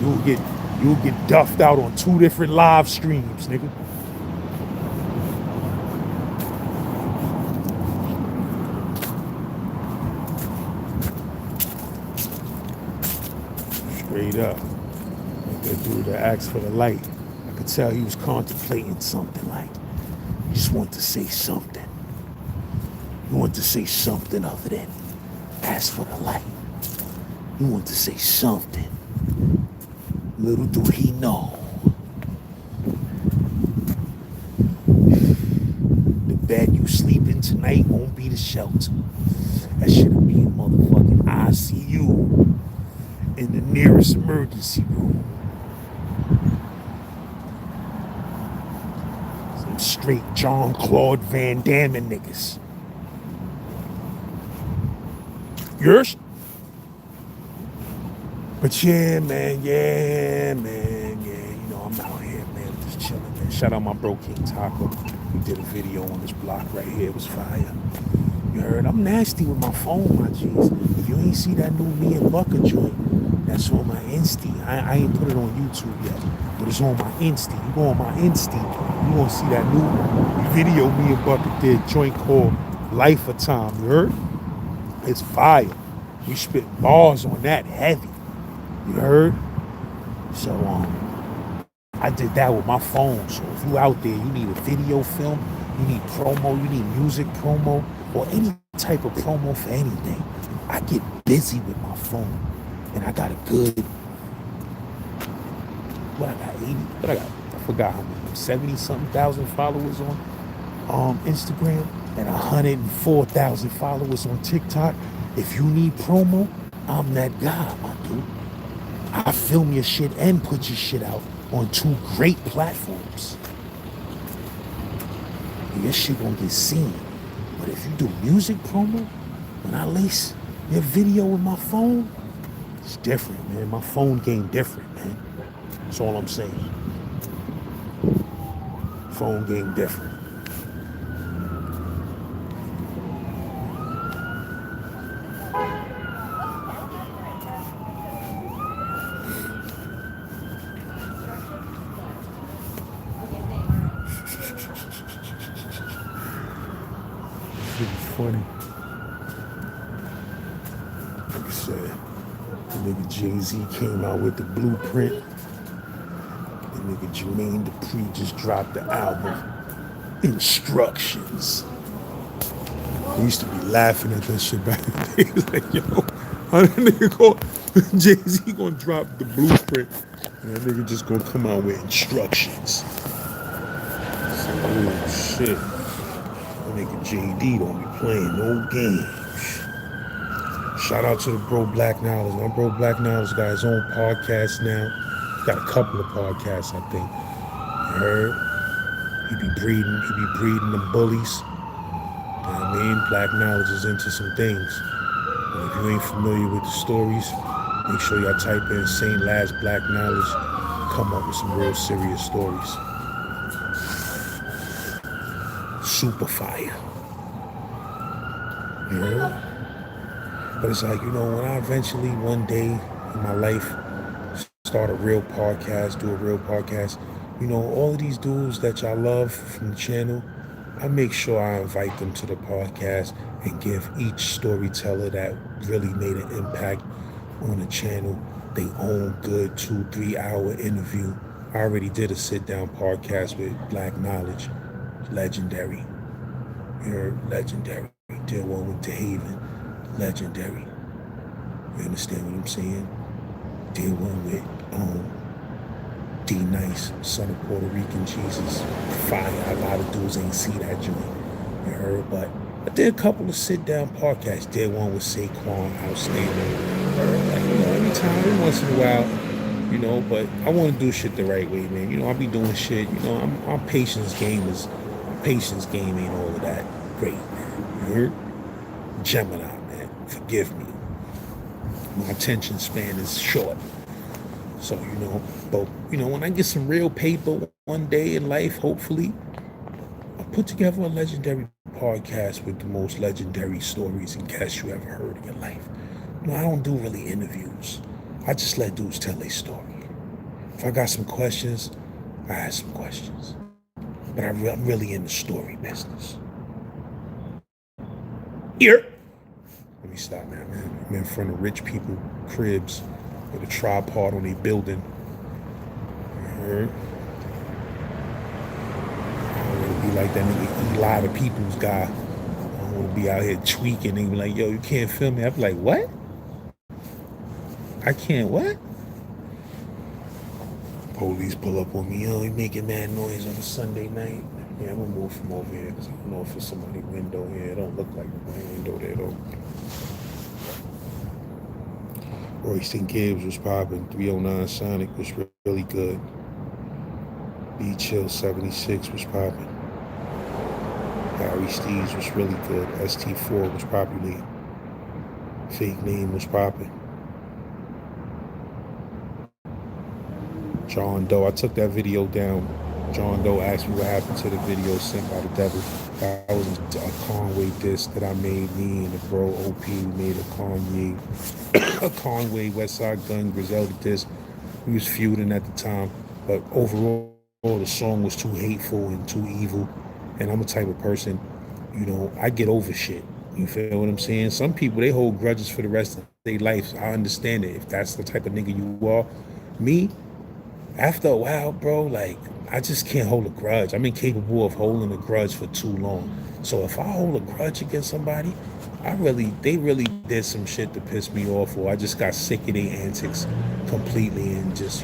You'll get duffed out on 2 different live streams, nigga. Straight up. That dude that asked for the light, I could tell he was contemplating something like, he just wanted to say something. He wanted to say something other than ask for the light. He wanted to say something. Little do he know. The bed you sleep in tonight won't be the shelter. That shit'll be a motherfucking ICU in the nearest emergency room. Some straight Jean-Claude Van Damme niggas. Yours? But yeah, man. You know, I'm out here, man, just chilling, man. Shout out my bro King Taco. He did a video on this block right here. It was fire. You heard? I'm nasty with my phone, my G's. If you ain't see that new Me and Bucker joint, that's on my Insta. I ain't put it on YouTube yet, but it's on my Insta. You go on my Insta, you gonna see that new video me and Bucker did, joint called Life of Time. You heard? It's fire. We spit bars on that heavy. You heard? So I did that with my phone. So if you out there, you need a video film, you need promo, you need music promo, or any type of promo for anything, I get busy with my phone. And I got a good, I forgot how many, 70-something thousand followers on Instagram and 104,000 followers on TikTok. If you need promo, I'm that guy, my dude. I film your shit and put your shit out on 2 great platforms. Your shit gonna get seen. But if you do music promo, when I lace your video with my phone, it's different, man. My phone game different, man. That's all I'm saying. Phone game different. Funny. Like I said, the nigga Jay-Z came out with the blueprint. The nigga Jermaine Dupri just dropped the album Instructions. I used to be laughing at that shit back in the day. Like, yo, how that nigga Jay-Z gonna drop the blueprint and that nigga just gonna come out with Instructions. So, oh shit. Nigga JD don't be playing no games. Shout out to the bro Black Knowledge. My bro Black Knowledge got his own podcast now. Got a couple of podcasts, I think. You heard? He be breeding them bullies. You know what I mean? Black Knowledge is into some things. But if you ain't familiar with the stories, make sure y'all type in St. Laz Black Knowledge. Come up with some real serious stories. Super fire. You know? But it's like, you know, when I eventually one day in my life start a real podcast, do a real podcast, you know, all of these dudes that y'all love from the channel, I make sure I invite them to the podcast and give each storyteller that really made an impact on the channel their own good 2-3 hour interview. I already did a sit down podcast with Black Knowledge. Legendary. You're legendary. Did one with DeHaven, legendary. You understand what I'm saying? Did one with D Nice, son of Puerto Rican Jesus. Fire. A lot of dudes ain't see that joint. You heard? But I did a couple of sit-down podcasts. Did one with Saquon, outstanding. Like, every time, every once in a while, but I want to do shit the right way, man. I'll be doing shit. I'm patience game ain't all of that great, man. You heard? Gemini, man. Forgive me. My attention span is short. So, but, when I get some real paper one day in life, hopefully, I'll put together a legendary podcast with the most legendary stories and guests you ever heard in your life. I don't do really interviews. I just let dudes tell their story. If I got some questions, I ask some questions. But I'm really in the story business. Here. Let me stop, man. I'm in front of rich people cribs with a tripod on their building. You heard? I don't want to be like that nigga Eli the People's guy. I don't want to be out here tweaking and be like, yo, you can't film me. I'd be like, what? I can't what? Police pull up on me, yo, you making mad noise on a Sunday night. Yeah, I'm gonna move from over here because I don't know if it's somebody's window here. It don't look like my window there though. Royston Gibbs was popping. 309 Sonic was really good. B Chill 76 was popping. Harry Steves was really good. ST4 was popular. Fake Name was popping. John Doe, I took that video down. John Doe asked me what happened to the video sent by the devil. That was a Conway diss that I made. Me and the bro OP made a Conway Westside Gun Griselda diss. We was feuding at the time, but overall the song was too hateful and too evil. And I'm a type of person, I get over shit. You feel what I'm saying? Some people, they hold grudges for the rest of their life. I understand it. If that's the type of nigga you are, me, after a while, bro, like, I just can't hold a grudge. I'm incapable of holding a grudge for too long. So if I hold a grudge against somebody, they really did some shit to piss me off, or I just got sick of their antics completely and just,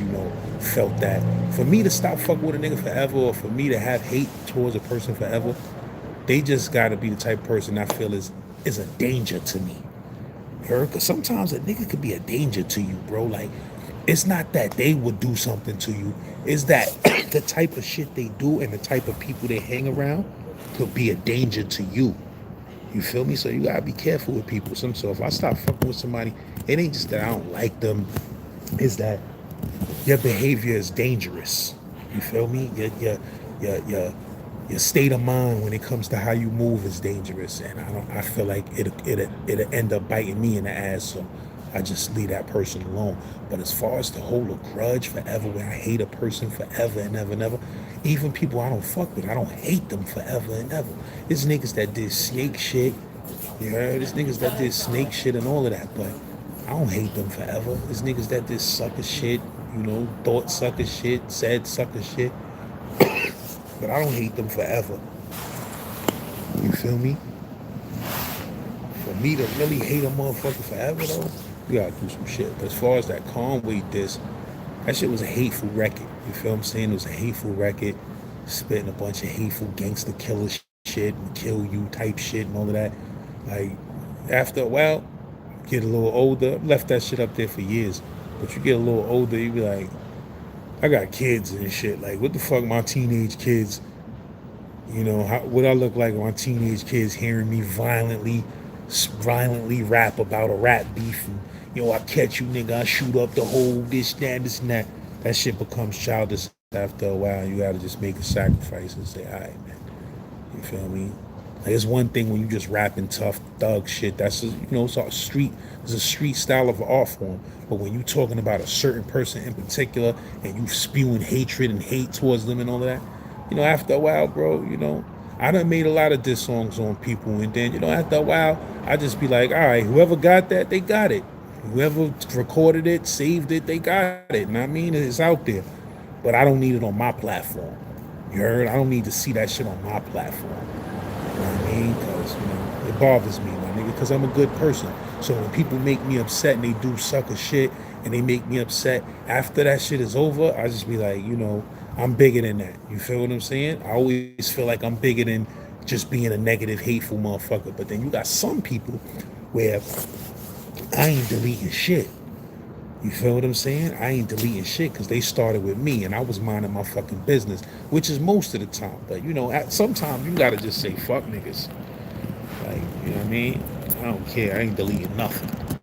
felt that. For me to stop fucking with a nigga forever, or for me to have hate towards a person forever, they just gotta be the type of person I feel is a danger to me. Because sometimes a nigga could be a danger to you, bro. Like, it's not that they would do something to you. It's that the type of shit they do and the type of people they hang around could be a danger to you. You feel me? So you gotta be careful with people. So if I stop fucking with somebody, it ain't just that I don't like them. It's that your behavior is dangerous. You feel me? Your state of mind when it comes to how you move is dangerous, and I feel like it'll end up biting me in the ass. So I just leave that person alone. But as far as to hold a grudge forever, where I hate a person forever and ever and ever, even people I don't fuck with, I don't hate them forever and ever. There's niggas that did snake shit. You heard? There's niggas that did snake shit and all of that, but I don't hate them forever. There's niggas that did sucker shit, thought sucker shit, said sucker shit. But I don't hate them forever. You feel me? For me to really hate a motherfucker forever, though, you gotta do some shit. But as far as that Conway diss, that shit was a hateful record. You feel what I'm saying? It was a hateful record, spitting a bunch of hateful gangster killer shit, and kill you type shit and all of that. Like, after a while, get a little older. I've left that shit up there for years. But you get a little older, you be like, I got kids and shit. Like, what the fuck my teenage kids, what I look like my teenage kids hearing me violently rap about a rap beef and, I catch you, nigga, I shoot up the whole this, that. That shit becomes childish after a while. You gotta just make a sacrifice and say, all right, man. You feel me? Like, it's one thing when you just rapping tough thug shit. That's it's a street style of art form. But when you talking about a certain person in particular and you spewing hatred and hate towards them and all of that, after a while, bro, I done made a lot of diss songs on people, and then, after a while, I just be like, all right, whoever got that, they got it. Whoever recorded it, saved it, they got it. And I mean, it's out there. But I don't need it on my platform. You heard? I don't need to see that shit on my platform. You know what I mean? Because, it bothers me, my nigga, because I'm a good person. So when people make me upset and they do sucker shit and they make me upset, after that shit is over, I just be like, I'm bigger than that. You feel what I'm saying? I always feel like I'm bigger than just being a negative, hateful motherfucker. But then you got some people where I ain't deleting shit. You feel what I'm saying? I ain't deleting shit because they started with me and I was minding my fucking business, which is most of the time. But sometimes you gotta just say fuck niggas. Like, you know what I mean? I don't care. I ain't deleting nothing.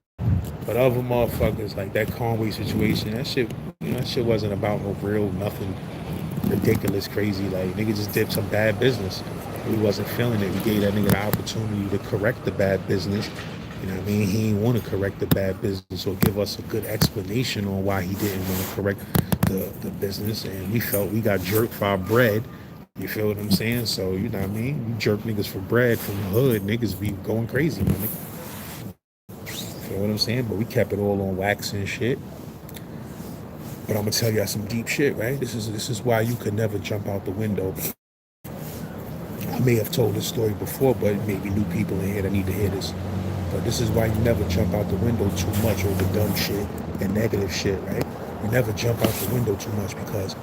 But other motherfuckers, like that Conway situation, that shit wasn't about no real nothing ridiculous, crazy. Like, nigga just did some bad business. We wasn't feeling it. We gave that nigga the opportunity to correct the bad business. You know what I mean? He didn't want to correct the bad business or give us a good explanation on why he didn't want to correct the business. And we felt we got jerked for our bread. You feel what I'm saying? So, you know what I mean? You jerk niggas for bread from the hood, niggas be going crazy, man. Feel what I'm saying? But we kept it all on wax and shit. But I'm gonna tell y'all some deep shit, right? This is why you could never jump out the window. I may have told this story before, but maybe new people in here that need to hear this. But this is why you never jump out the window too much over dumb shit and negative shit, right? You never jump out the window too much because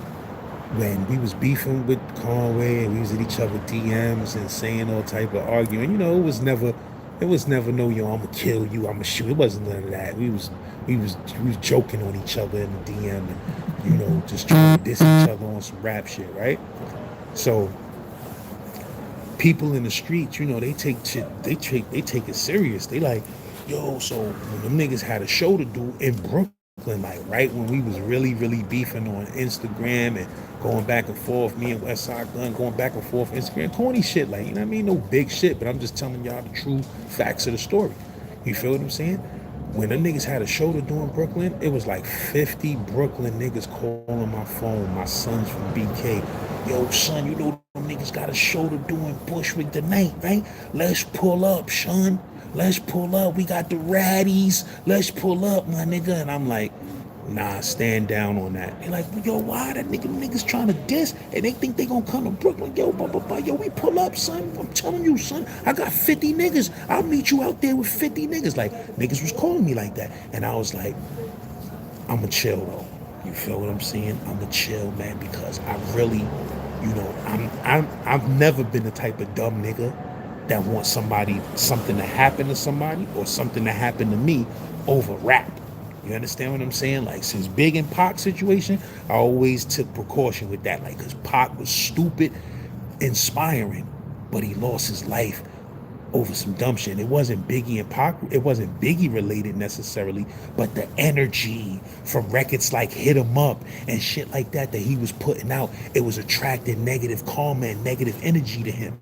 when we was beefing with Conway and we was at each other DMs and saying all type of arguing, it was never no, I'ma kill you, I'ma shoot. It wasn't none of that. We was joking on each other in the DM and, just trying to diss each other on some rap shit, right? So people in the streets, they take shit, they take it serious. They like, yo, so when them niggas had a show to do in Brooklyn, like right when we was really, really beefing on Instagram and going back and forth, me and Westside Gun going back and forth Instagram, corny shit, like, you know what I mean? No big shit, but I'm just telling y'all the true facts of the story. You feel what I'm saying? When them niggas had a show to do in Brooklyn, it was like 50 Brooklyn niggas calling my phone, my sons from BK. Yo, son, them niggas got a show to do in Bushwick tonight, right? Let's pull up, son. Let's pull up. We got the raddies. Let's pull up, my nigga. And I'm like, nah, stand down on that. They're like, yo, why that niggas trying to diss and they think they gonna come to Brooklyn? Yo, yo, we pull up, son. I'm telling you, son, I got 50 niggas. I'll meet you out there with 50 niggas. Like, niggas was calling me like that. And I was like, I'ma chill though. You feel what I'm saying? I'ma chill, man, because I really, I've never been the type of dumb nigga that wants something to happen to somebody or something to happen to me over rap. You understand what I'm saying? Like, since Big and Pac situation, I always took precaution with that. Like, because Pac was stupid, inspiring, but he lost his life over some dumb shit. It wasn't Biggie and Pac, it wasn't Biggie related necessarily, but the energy from records like Hit 'Em Up and shit like that he was putting out, it was attracting negative karma and negative energy to him.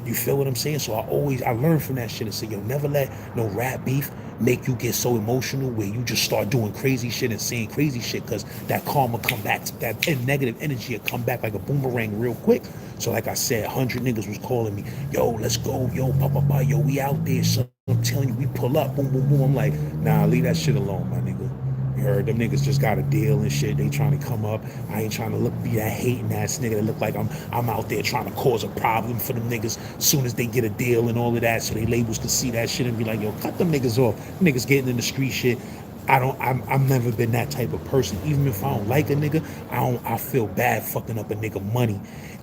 You feel what I'm saying? So I learned from that shit and say, yo, never let no rap beef make you get so emotional where you just start doing crazy shit and saying crazy shit, because that karma come back, that negative energy will come back like a boomerang real quick. So like I said, 100 niggas was calling me, yo, let's go, yo, yo, we out there, son. I'm telling you, we pull up, boom, boom, boom. I'm like, nah, leave that shit alone, my nigga. You heard? Them niggas just got a deal and shit. They trying to come up. I ain't trying to be that hating ass nigga that look like I'm out there trying to cause a problem for them niggas as soon as they get a deal and all of that, so they labels can see that shit and be like, yo, cut them niggas off. Them niggas getting in the street shit. I've never been that type of person. Even if I don't like a nigga, I feel bad fucking up a nigga money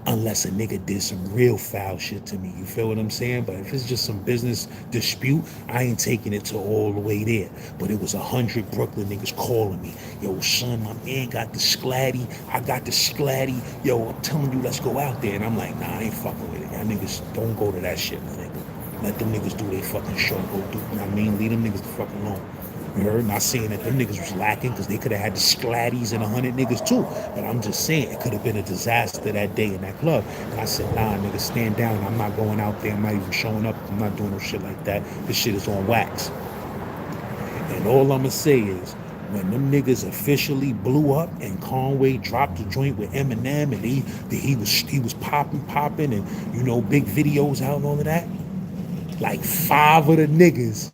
unless a nigga did some real foul shit to me. You feel what I'm saying? But if it's just some business dispute, I ain't taking it to all the way there. But it was 100 Brooklyn niggas calling me. Yo, son, my man got the sklatty. I got the sklatty. Yo, I'm telling you, let's go out there. And I'm like, nah, I ain't fucking with it. Y'all niggas don't go to that shit, my nigga. Let them niggas do their fucking show. Go do, you know what I mean? Leave them niggas the fuck alone. You heard? Not saying that them niggas was lacking, because they could have had the sklatties and 100 niggas too. But I'm just saying it could have been a disaster that day in that club. And I said, nah, niggas, stand down. I'm not going out there. I'm not even showing up. I'm not doing no shit like that. This shit is on wax. And all I'm gonna say is, when them niggas officially blew up and Conway dropped the joint with Eminem and he was popping and big videos out and all of that, like 5 of the niggas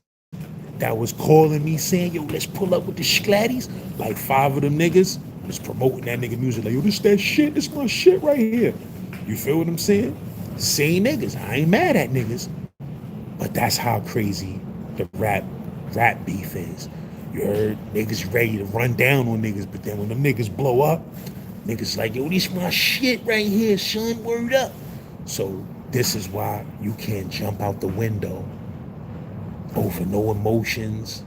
that was calling me saying, yo, let's pull up with the sklatties, like 5 of them niggas was promoting that nigga music, like, yo, this that shit, this my shit right here. You feel what I'm saying? Same niggas. I ain't mad at niggas. But that's how crazy the rap beef is. You heard niggas ready to run down on niggas, but then when them niggas blow up, niggas like, yo, this my shit right here, son, word up. So this is why you can't jump out the window over no emotions,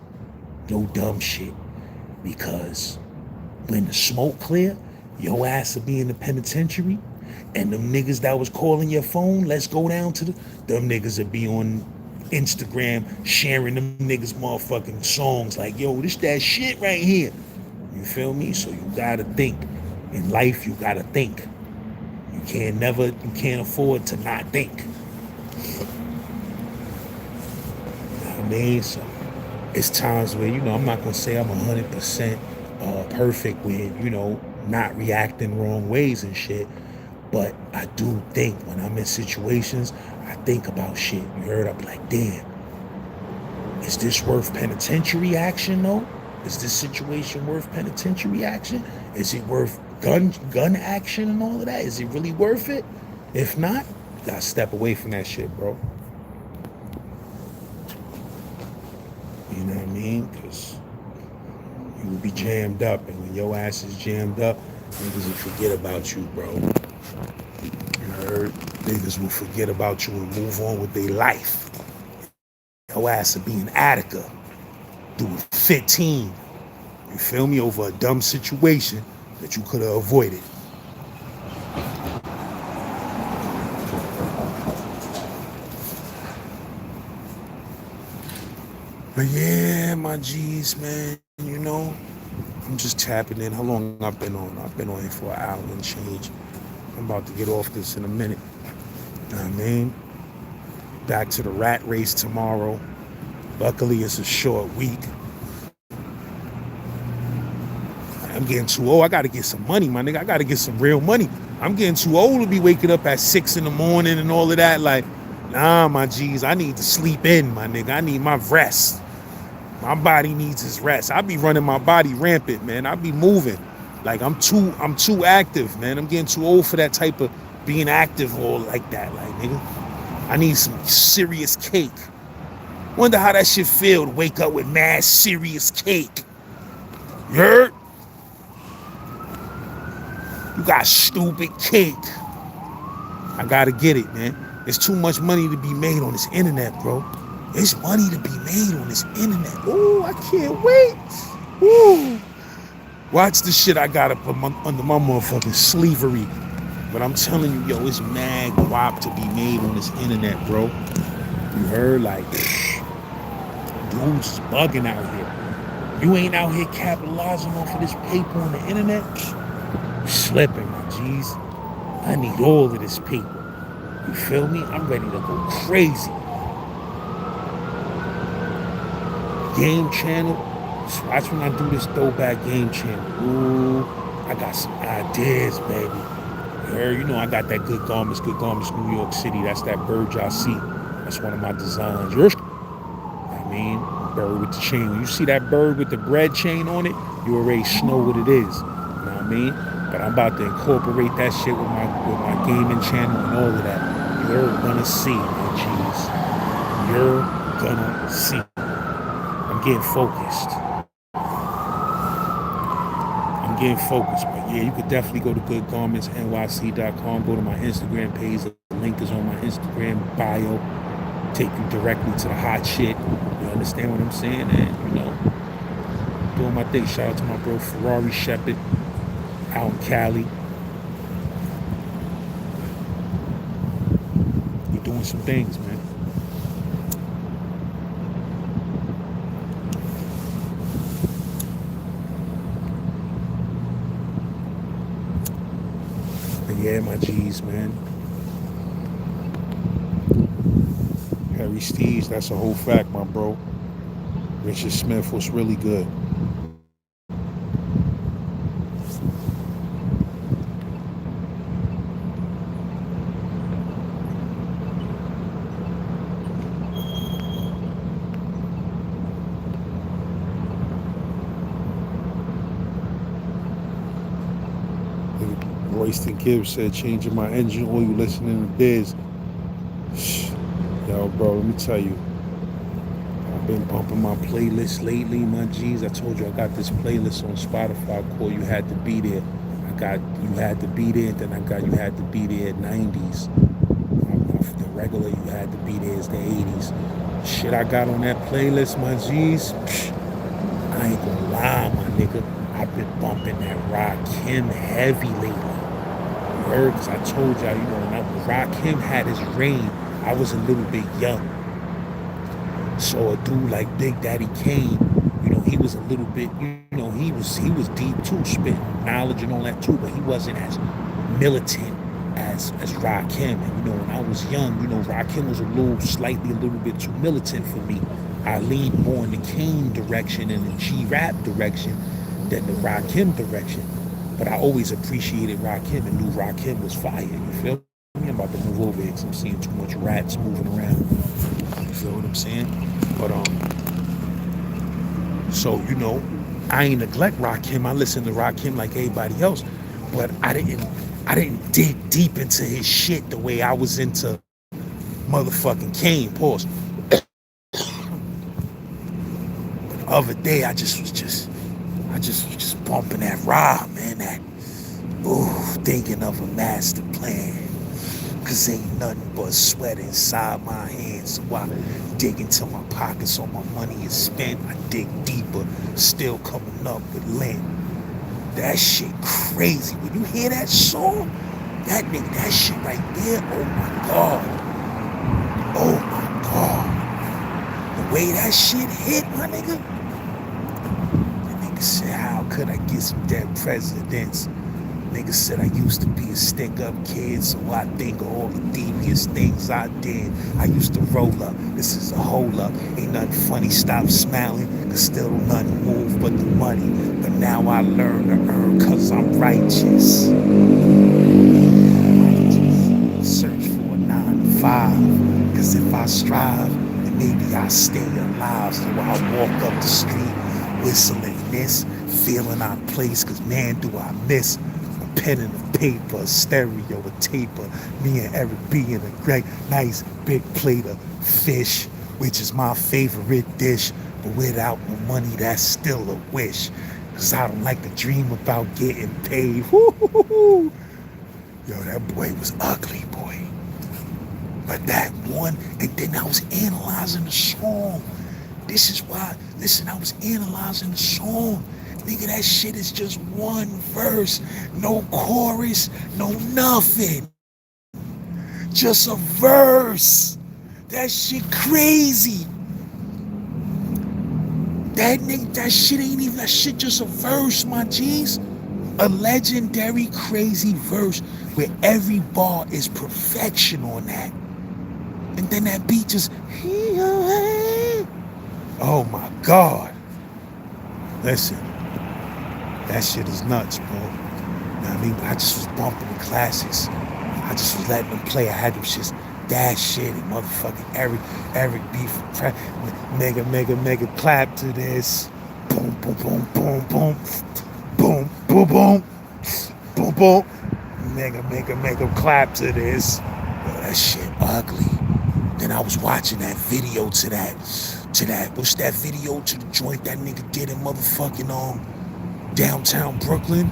no dumb shit. Because when the smoke clear, your ass will be in the penitentiary, and them niggas that was calling your phone, let's go down to them niggas will be on Instagram sharing them niggas motherfucking songs like, yo, this that shit right here. You feel me? So you gotta think. In life, you gotta think. You can't afford to not think. You know what I mean? So it's times where, I'm not gonna say I'm 100% perfect with, not reacting wrong ways and shit. But I do think when I'm in situations, I think about shit. You heard? I'm like, damn, is this worth penitentiary action though? Is this situation worth penitentiary action? Is it worth gun action and all of that? Is it really worth it? If not, you gotta step away from that shit, bro. You know what I mean? Because you will be jammed up, and when your ass is jammed up, niggas will forget about you, bro. You heard? Niggas will forget about you and move on with their life. Your ass will be in Attica doing 15. You feel me? Over a dumb situation that you could have avoided. But yeah, my G's, man, I'm just tapping in. How long I've been on? I've been on here for an hour and change. I'm about to get off this in a minute. You know what I mean? Back to the rat race tomorrow. Luckily, it's a short week. I'm getting too old. I got to get some money, my nigga. I got to get some real money. I'm getting too old to be waking up at 6 in the morning and all of that. Like, nah, my G's, I need to sleep in, my nigga. I need my rest. My body needs its rest. I be running my body rampant, man. I be moving. Like, I'm too active, man. I'm getting too old for that type of being active or like that. Like, nigga, I need some serious cake. Wonder how that shit feel to wake up with mad serious cake. You heard? You got stupid cake. I gotta get it, man. There's too much money to be made on this internet, bro. There's money to be made on this internet. Ooh, I can't wait. Ooh. Watch the shit I got up under my motherfucking sleevery. But I'm telling you, yo, it's mad guap to be made on this internet, bro. You heard? Like, dudes is bugging out here. You ain't out here capitalizing off of this paper on the internet? You slipping, my G's. I need all of this paper. You feel me? I'm ready to go crazy. Game channel. Just watch when I do this throwback game channel. Ooh, I got some ideas, baby. I got that Good Garments, New York City. That's that bird y'all see. That's one of my designs. I mean, bird with the chain. When you see that bird with the bread chain on it, you already know what it is. You know what I mean? But I'm about to incorporate that shit with my gaming channel and all of that. You're gonna see, my G's. You're gonna see. I'm getting focused. But yeah, you could definitely go to goodgarmentsnyc.com. Go to my Instagram page. The link is on my Instagram bio. Take you directly to the hot shit. You understand what I'm saying? And, doing my thing. Shout out to my bro Ferrari Shepherd out in Cali. We're doing some things, man. And yeah, my G's, man. Harry Steves, that's a whole fact, my bro. Richard Smith was really good. Royston Gibbs said, changing my engine oil, listening to Diz. Yo, bro, let me tell you, I've been bumping my playlist lately, my G's. I told you I got this playlist on Spotify called You Had to Be There. I got You Had to Be There, then I got You Had to Be There 90s. The regular You Had to Be There is the 80s. Shit I got on that playlist, my G's, I ain't gonna lie, my nigga. I've been bumping that Rakim heavy lately. You heard? Cause I told y'all, when Rakim had his reign, I was a little bit young. So a dude like Big Daddy Kane, he was a little bit, he was deep too, spitting knowledge and all that too, but he wasn't as militant as Rakim. And when I was young, Rakim was slightly a little bit too militant for me. I leaned more in the Kane direction and the G-Rap direction than the Rakim direction. But I always appreciated Rakim and knew Rakim was fire. You feel me? I'm about to move over here because I'm seeing too much rats moving around. You feel what I'm saying? But so I ain't neglect Rakim. I listen to Rakim like everybody else, but I didn't dig deep into his shit the way I was into motherfucking Kane. Pause. The other day I just was bumping that Rob, man. That thinking of a master plan. Cause ain't nothing but sweat inside my hands. So I dig into my pockets, all my money is spent. I dig deeper, still coming up with lint. That shit crazy. When you hear that song, that nigga, that shit right there, oh my God. Oh my God. The way that shit hit, my nigga. The nigga said, how could I get some dead presidents? Nigga said I used to be a stick-up kid, so I think of all the devious things I did. I used to roll up, this is a hole up. Ain't nothing funny, stop smiling, cause still nothing move but the money. But now I learn to earn cause I'm righteous. Search for a 9 to 5, cause if I strive, then maybe I stay alive. So I walk up the street, whistling this, feeling out of place, cause man do I miss pen and a paper, a stereo, a taper. Me and Eric B in a great, nice big plate of fish, which is my favorite dish. But without no money, that's still a wish. Cause I don't like to dream about getting paid. Woo-hoo-hoo-hoo. Yo, that boy was ugly, boy. But that one, and then I was analyzing the song. This is why, listen, I was analyzing the song. Nigga, that shit is just one verse. No chorus, no nothing. Just a verse. That shit crazy. That shit ain't even, that shit just a verse, my G's. A legendary, crazy verse where every bar is perfection on that. And then that beat just, oh my God. Listen. That shit is nuts, bro. You know what I mean? I just was bumping the classics. I just was letting them play. I had them shits, that shit, and motherfucking Eric B. Mega clap to this. Boom, boom, boom, boom, boom. Boom, boom, boom. Boom, boom. Mega clap to this. Yo, that shit ugly. Then I was watching that video to that, what's that video to the joint that nigga did in motherfucking, downtown Brooklyn.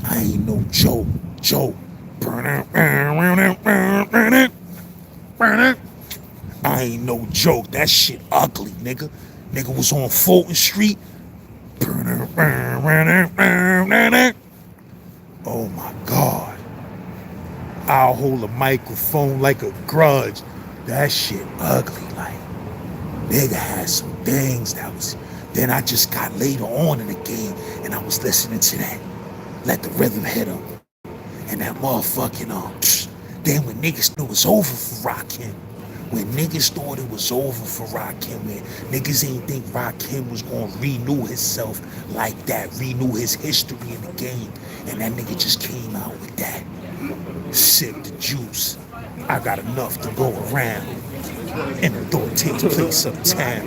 I ain't no Joe. I ain't no joke. That shit ugly, nigga. Nigga was on Fulton Street. Oh my God. I'll hold a microphone like a grudge. That shit ugly, like. Nigga had some things that was. Then I just got later on in the game and I was listening to that. Let the rhythm hit him. And that motherfucking, then when niggas knew it was over for Rakim, when niggas thought it was over for Rakim, when niggas ain't think Rakim was gonna renew himself like that, renew his history in the game, and that nigga just came out with that. Sip the juice. I got enough to go around. And the thought takes place uptown.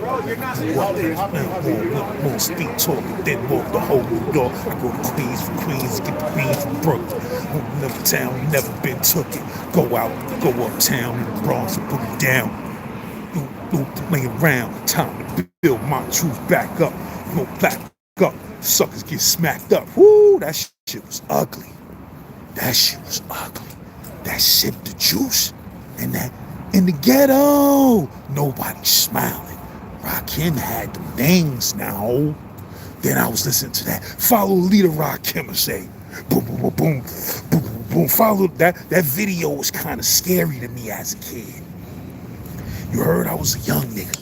More speak talking, then walk the whole New York. I go to Queens from Queens, get the beans from Brooklyn. Another town, never been took it. Go out, go uptown in the Bronx and put it down. Playing around, time to build my truth back up. No back up, suckers get smacked up. Woo, that shit was ugly. That shit was ugly. That sipped the juice and that in the ghetto, nobody smiling. Rakim had them things now. Then I was listening to that. Follow the leader, Rakim, and say, boom, boom, boom, boom, boom, boom, boom. Follow that. That video was kind of scary to me as a kid. You heard I was a young nigga,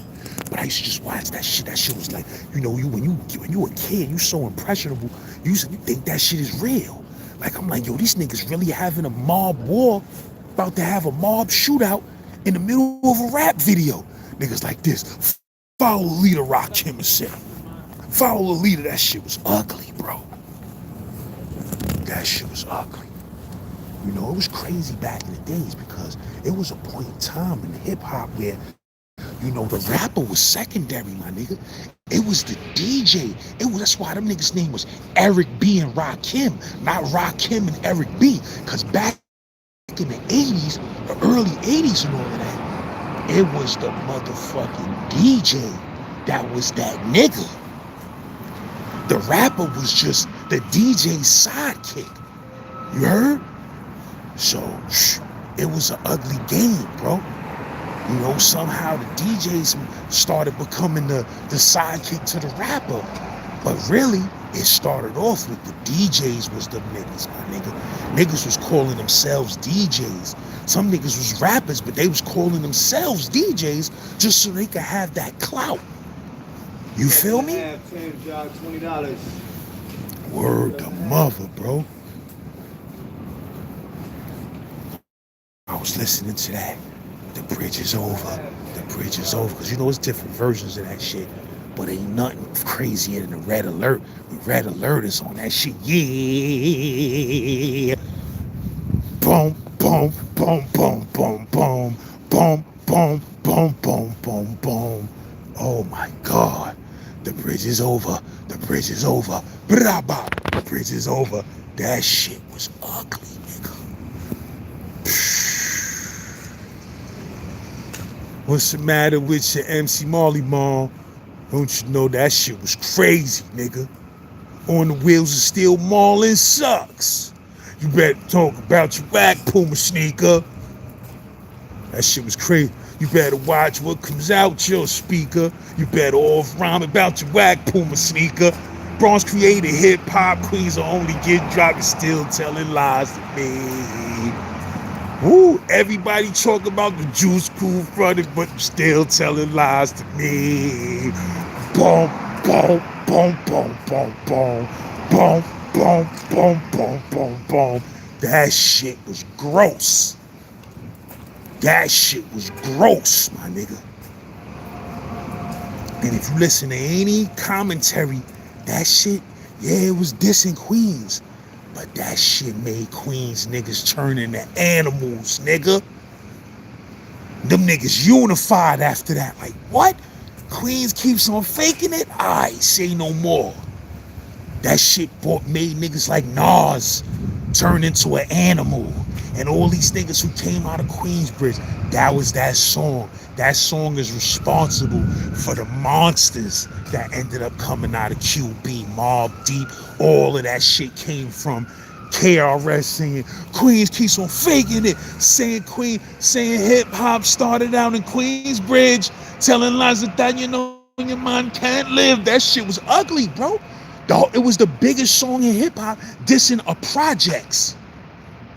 but I used to just watch that shit. That shit was like, you know, when you a kid, you so impressionable. You think that shit is real. Like I'm like, yo, these niggas really having a mob war, about to have a mob shootout in the middle of a rap video. Niggas like this. Follow the leader, Rakim, and say, follow the leader. That shit was ugly, bro. That shit was ugly. You know, it was crazy back in the days because it was a point in time in hip hop where, you know, the rapper was secondary, my nigga. It was the DJ. That's why them niggas' name was Eric B and Rakim, not Rakim and Eric B. Because back in the 80s, the early 80s and all of that, it was the motherfucking DJ that was that nigga. The rapper was just the DJ's sidekick. You heard? So, it was an ugly game, bro. You know, somehow the DJs started becoming the sidekick to the rapper. But really, it started off with the DJs was the niggas, my nigga. Niggas was calling themselves DJs. Some niggas was rappers, but they was calling themselves DJs just so they could have that clout. You feel me? $20. Word to mother, bro. I was listening to that. The bridge is over. The bridge is over. Because you know, it's different versions of that shit. But ain't nothing crazier than the Red Alert. The Red Alert is on that shit. Yeah. Boom, boom, boom, boom, boom, boom. Boom, boom, boom, boom, boom, boom. Oh my God. The bridge is over. The bridge is over. Braba. The bridge is over. That shit was ugly, nigga. What's the matter with your MC Marley Mall? Don't you know that shit was crazy, nigga? On the wheels of steel mauling sucks. You better talk about your whack Puma sneaker. That shit was crazy. You better watch what comes out your speaker. You better off rhyme about your whack Puma sneaker. Bronx created hip hop, Queens will only get dropped and still telling lies to me. Woo, everybody talk about the juice crew fronted, but still telling lies to me. Boom, boom, boom, boom, boom, boom, boom, boom, boom, boom, boom, boom. That shit was gross. That shit was gross, my nigga. And if you listen to any commentary, that shit, yeah, it was dissing Queens. But that shit made Queens niggas turn into animals, nigga. Them niggas unified after that. Like, what? Queens keeps on faking it? Alright, say no more. That shit made niggas like Nas turn into an animal. And all these niggas who came out of Queensbridge, that was that song. That song is responsible for the monsters that ended up coming out of QB, Mobb Deep. All of that shit came from KRS singing, Queens keeps on faking it, saying hip hop started out in Queensbridge, telling lies that you know your mind can't live. That shit was ugly, bro. It was the biggest song in hip hop dissing a projects.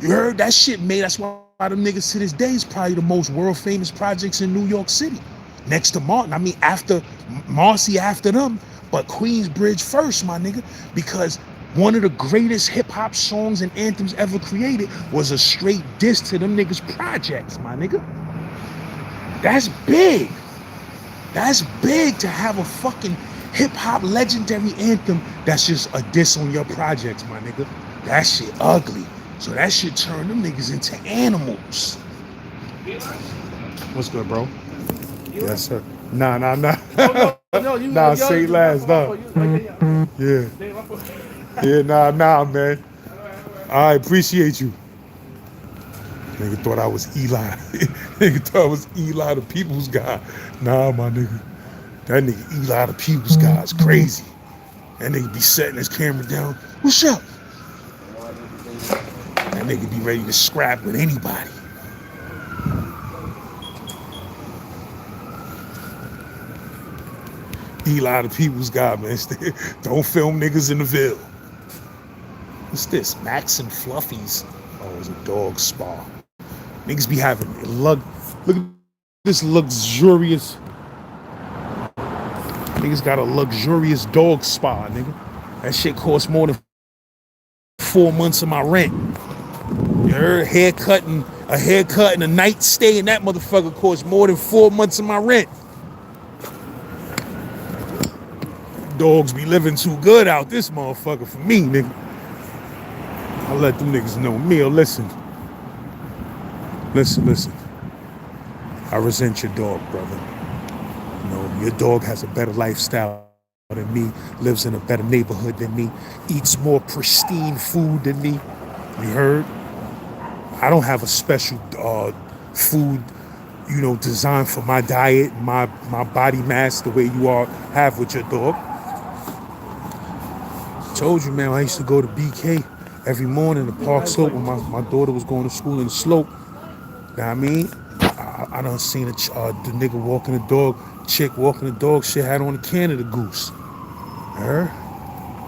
You heard that shit made, that's why them niggas to this day is probably the most world famous projects in New York City. Next to Martin, I mean after Marcy after them, but Queensbridge first, my nigga, because one of the greatest hip hop songs and anthems ever created was a straight diss to them niggas projects, my nigga. That's big. That's big to have a fucking hip hop legendary anthem that's just a diss on your projects, my nigga. That shit ugly. So that shit turned them niggas into animals. What's good, bro? Yes, sir. Nah. You Nah, say last, nah. Yeah. Yeah, nah, man. I appreciate you. Nigga thought I was Eli. Nigga thought I was Eli the People's God. Nah, my nigga. That nigga Eli the People's God is crazy. That nigga be setting his camera down. What's up? That nigga be ready to scrap with anybody. Eli the People's God, man. Don't film niggas in the Ville. What's this? Max and Fluffies. Oh, it's a dog spa. Niggas be having look at this luxurious. Niggas got a luxurious dog spa, nigga. That shit costs more than 4 months of my rent. You heard? A haircut and a night stay, and that motherfucker costs more than 4 months of my rent. Dogs be living too good out this motherfucker for me, nigga. I let them niggas know. Meal, listen. I resent your dog, brother. You know, your dog has a better lifestyle than me, lives in a better neighborhood than me, eats more pristine food than me. You heard? I don't have a special food, you know, designed for my diet, my body mass the way you all have with your dog. Told you, man, I used to go to BK every morning to Park Slope when my daughter was going to school in the Slope. You know what I mean? I done seen the nigga walking the dog, chick walking the dog, shit had on a Canada Goose. Her?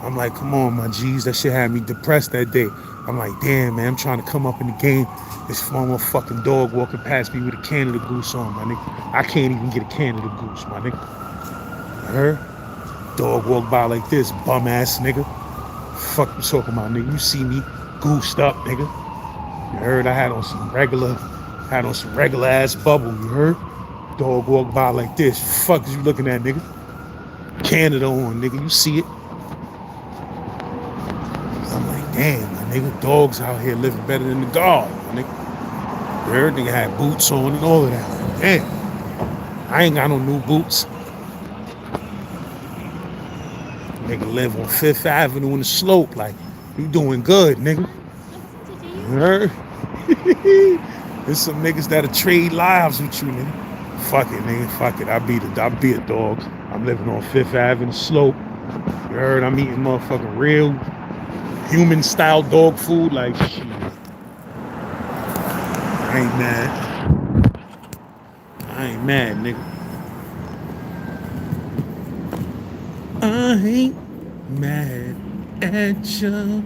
I'm like, come on, my G's, that shit had me depressed that day. I'm like, damn, man, I'm trying to come up in the game. This former fucking dog walking past me with a Canada Goose on, my nigga. I can't even get a Canada Goose, my nigga. Her? Dog walk by like this, bum ass nigga. Fuck you talking about, nigga? You see me goosed up, nigga. You heard? I had on some regular ass bubble, you heard? Dog walk by like this. Fuck is you looking at, nigga? Canada on, nigga. You see it? I'm like, damn, my nigga. Dogs out here living better than the guard, my nigga. You heard? Nigga had boots on and all of that. Like, damn. I ain't got no new boots. Nigga live on 5th Avenue in the Slope. Like, you doing good, nigga. You heard? There's some niggas that'll trade lives with you, nigga. Fuck it, nigga. Fuck it. I be a dog. I'm living on 5th Avenue Slope. You heard? I'm eating motherfucking real human style dog food. Like, shit. I ain't mad, nigga. I ain't mad at you.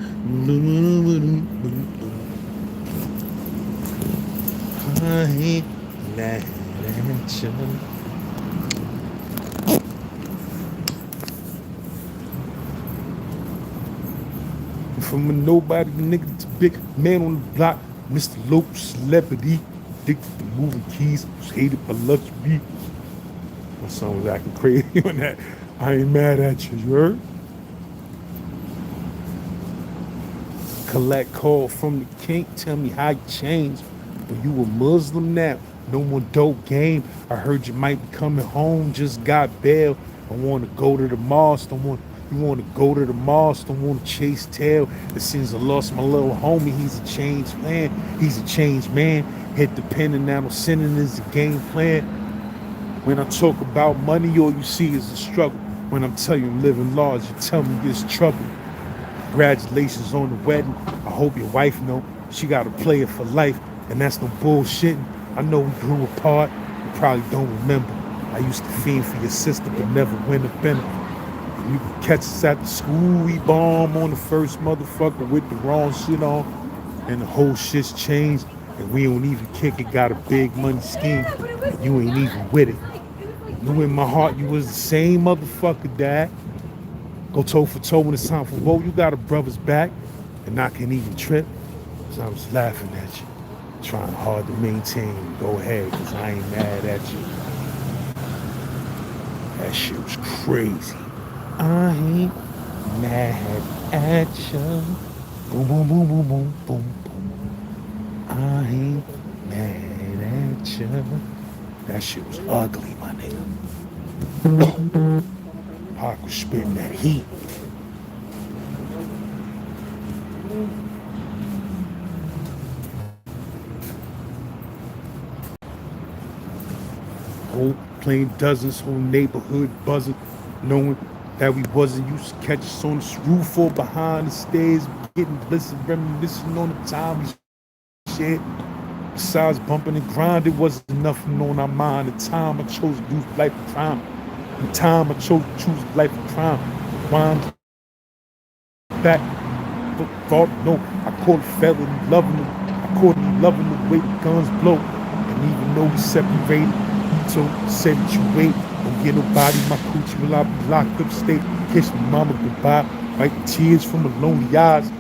I ain't mad at you. From a nobody nigga to big man on the block, Mr. Lope, celebrity, addicted to moving keys, was hated by luxury. My son was acting crazy on that. I ain't mad at you, you heard? Collect call from the king, tell me how you changed. When you a Muslim now, no more dope game. I heard you might be coming home, just got bail. I want to go to the mosque, you want to go to the mosque, don't want to chase tail. It seems I lost my little homie, he's a changed man. Hit the pen and now I'm sending is the game plan. When I talk about money, all you see is a struggle. When I'm telling you I'm living large, you tell me there's trouble. Congratulations on the wedding. I hope your wife know she got to play it for life, and that's no bullshitting. I know we grew apart, you probably don't remember. I used to fiend for your sister, but never win a dinner. You can catch us at the school, we bomb on the first motherfucker with the wrong shit on, and the whole shit's changed, and we don't even kick it, got a big money scheme, and you ain't even with it. Knew in my heart you was the same motherfucker, Dad. Go toe for toe when it's time for woe. You got a brother's back, and I can't even trip. So I'm just laughing at you, trying hard to maintain. Go ahead, cause I ain't mad at you. That shit was crazy. I ain't mad at you. Boom, boom, boom, boom, boom, boom, boom. I ain't mad at you. That shit was ugly, my nigga. Pac was spitting that heat. Whole playing dozens, whole neighborhood buzzing, knowing that we wasn't used to catch us on the roof or behind the stairs, getting blistered, reminiscing on the time we shared. Besides bumping and grinding, wasn't nothing on our mind. The time I chose to lose life of crime. The time I chose to choose life of crime. Wind back, but thought no. I caught a felony loving him. I caught him loving the way the guns blow. And even though we separated, so said that you wait. Don't get nobody my coochie will I be locked up state. Kiss my mama goodbye. Wipe tears from her lonely eyes.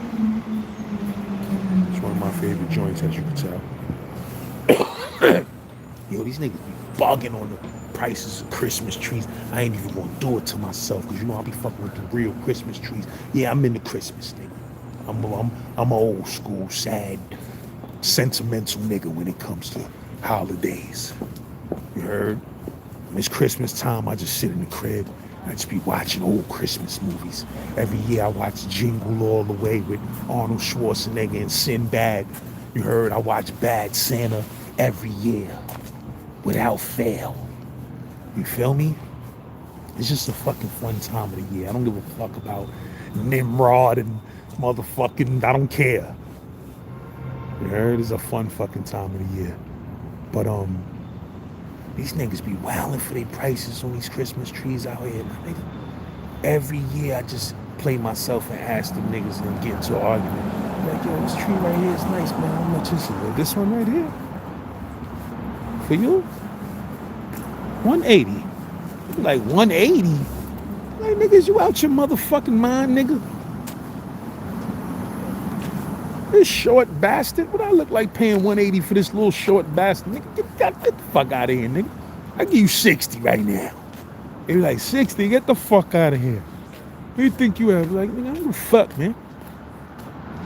It's one of my favorite joints, as you can tell. Yo, these niggas be bugging on the prices of Christmas trees. I ain't even gonna do it to myself, cause you know I be fucking with the real Christmas trees. Yeah, I'm in the Christmas thing. I'm an old school, sad, sentimental nigga when it comes to holidays. You heard? When it's Christmas time, I just sit in the crib and I just be watching old Christmas movies. Every year I watch Jingle All the Way with Arnold Schwarzenegger and Sinbad. You heard? I watch Bad Santa every year, without fail. You feel me? It's just a fucking fun time of the year. I don't give a fuck about Nimrod and motherfucking, I don't care. You heard? It's a fun fucking time of the year. But, these niggas be wilding for their prices on these Christmas trees out here. Nigga, every year I just play myself and ask them niggas and get into an argument. Like, yo, this tree right here is nice, man. How much is it? This one right here? For you? 180. Like 180? Like, niggas, you out your motherfucking mind, nigga? This short bastard? What I look like paying 180 for this little short bastard? Nigga, get the fuck out of here, nigga. I give you 60 right now. They be like, 60? Get the fuck out of here. Who you think you have? Like, nigga, I don't give a fuck, man.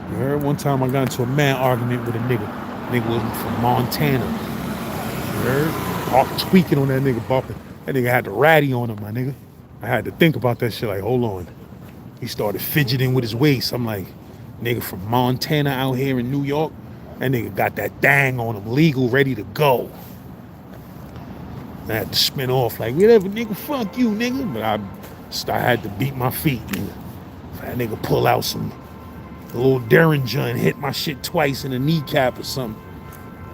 You heard? One time I got into a mad argument with a nigga. Nigga was from Montana. You heard? All tweaking on that nigga, bumping. That nigga had the ratty on him, my nigga. I had to think about that shit, like, hold on. He started fidgeting with his waist. I'm like, nigga from Montana out here in New York, that nigga got that thing on him, legal, ready to go. I had to spin off like, whatever, nigga, fuck you, nigga. But I had to beat my feet, nigga. If that nigga pull out a little derringer and hit my shit twice in the kneecap or something,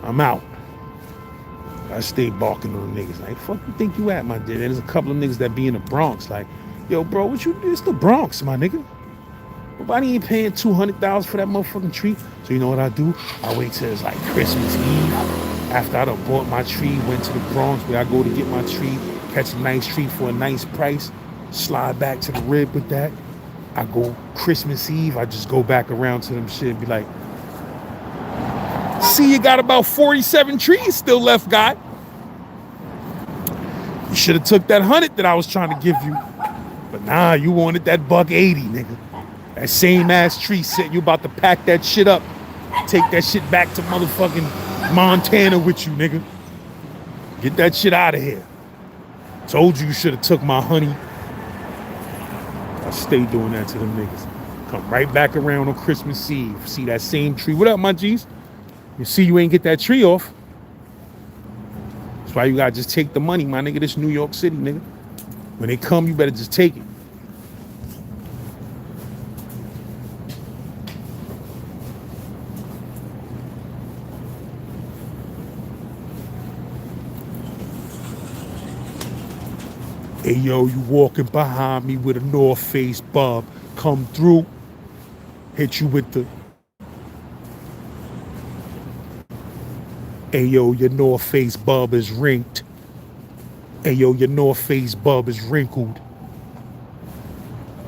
I'm out. I stayed barking on niggas. Like, fuck you think you at, my dude? There's a couple of niggas that be in the Bronx. Like, yo, bro, what you do? It's the Bronx, my nigga. Nobody ain't paying $200,000 for that motherfucking tree. So you know what I do? I wait till it's like Christmas Eve. After I done bought my tree, went to the Bronx where I go to get my tree, catch a nice tree for a nice price, slide back to the rib with that. I go Christmas Eve, I just go back around to them shit and be like, see, you got about 47 trees still left, guy. You should have took that 100 that I was trying to give you. But nah, you wanted that $180, nigga. That same ass tree set, you about to pack that shit up. Take that shit back to motherfucking Montana with you, nigga. Get that shit out of here. Told you should have took my honey. I stay doing that to them niggas. Come right back around on Christmas Eve. See that same tree. What up, my G's? You see you ain't get that tree off. That's why you gotta just take the money, my nigga. This New York City, nigga. When they come, you better just take it. Hey, yo, you walking behind me with a North Face bub. Come through. Hit you with the... Hey, yo, your North Face bub is rinked. Hey, yo, your North Face bub is wrinkled.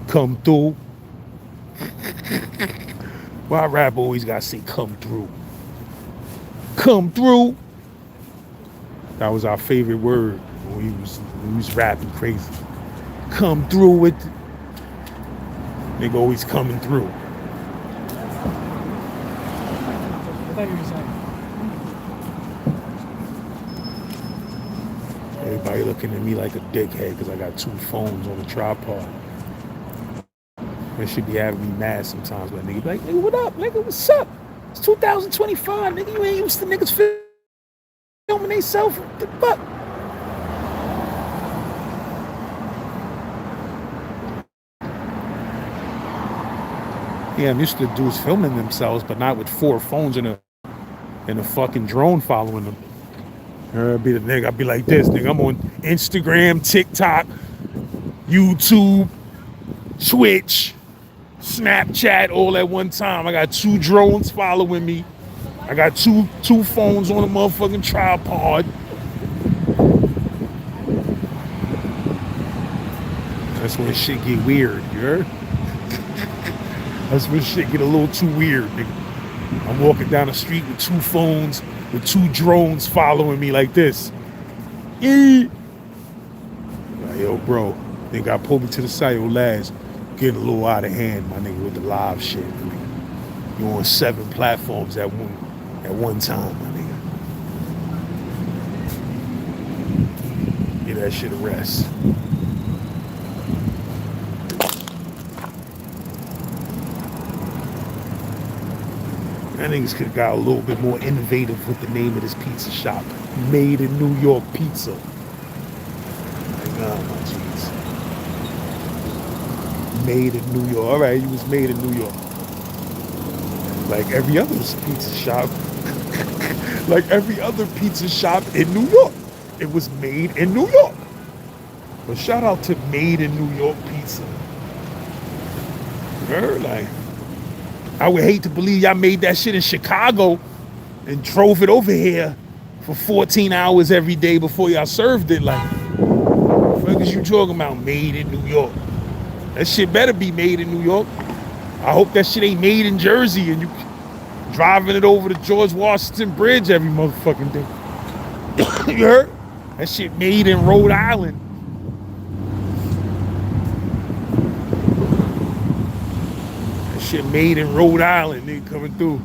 Come through. Why rap always gotta say come through? Come through. That was our favorite word when we was rapping crazy. Come through with it. Nigga always coming through. I thought you were saying. Everybody looking at me like a dickhead because I got 2 phones on a tripod. That should be having me mad sometimes when nigga be like, nigga, what up? Nigga, what's up? It's 2025, nigga. You ain't used to niggas filming themselves. What the fuck? Yeah, I'm used to dudes filming themselves, but not with 4 phones and a fucking drone following them. I'd be the nigga. I'd be like this, nigga. I'm on Instagram, TikTok, YouTube, Twitch, Snapchat, all at one time. I got 2 drones following me. I got two phones on a motherfucking tripod. That's when shit get weird, you heard? That's when shit get a little too weird, nigga. I'm walking down the street with 2 phones, with 2 drones following me like this. Like, yo, bro, they got pulled me to the side, yo, Laz, getting a little out of hand, my nigga, with the live shit, nigga. You on 7 platforms at one time, my nigga. Get that shit a rest. I niggas could have got a little bit more innovative with the name of this pizza shop. Made in New York Pizza. Like, nah, my jeez. Made in New York. All right, you was made in New York. Like every other pizza shop. Like every other pizza shop in New York. It was made in New York. But shout out to Made in New York Pizza. You heard? Like, I would hate to believe y'all made that shit in Chicago and drove it over here for 14 hours every day before y'all served it. Like, what the fuck is you talking about? Made in New York. That shit better be made in New York. I hope that shit ain't made in Jersey and you driving it over the George Washington Bridge every motherfucking day. You heard? That shit made in Rhode Island. Shit made in Rhode Island, nigga, coming through.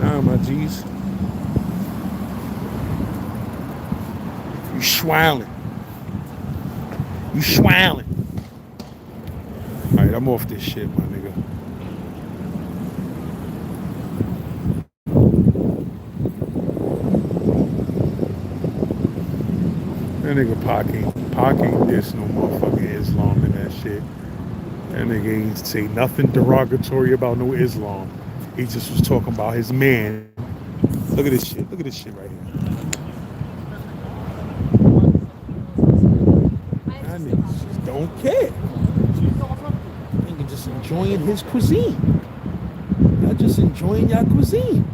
Nah, my G's. You schwalling. You schwalling. All right, I'm off this shit, my nigga. That nigga Pac ain't diss no motherfucking Islam in that shit. That nigga ain't say nothing derogatory about no Islam. He just was talking about his man. Look at this shit. Look at this shit right here. That nigga just don't care. Nigga just enjoying his cuisine. Y'all just enjoying y'all cuisine.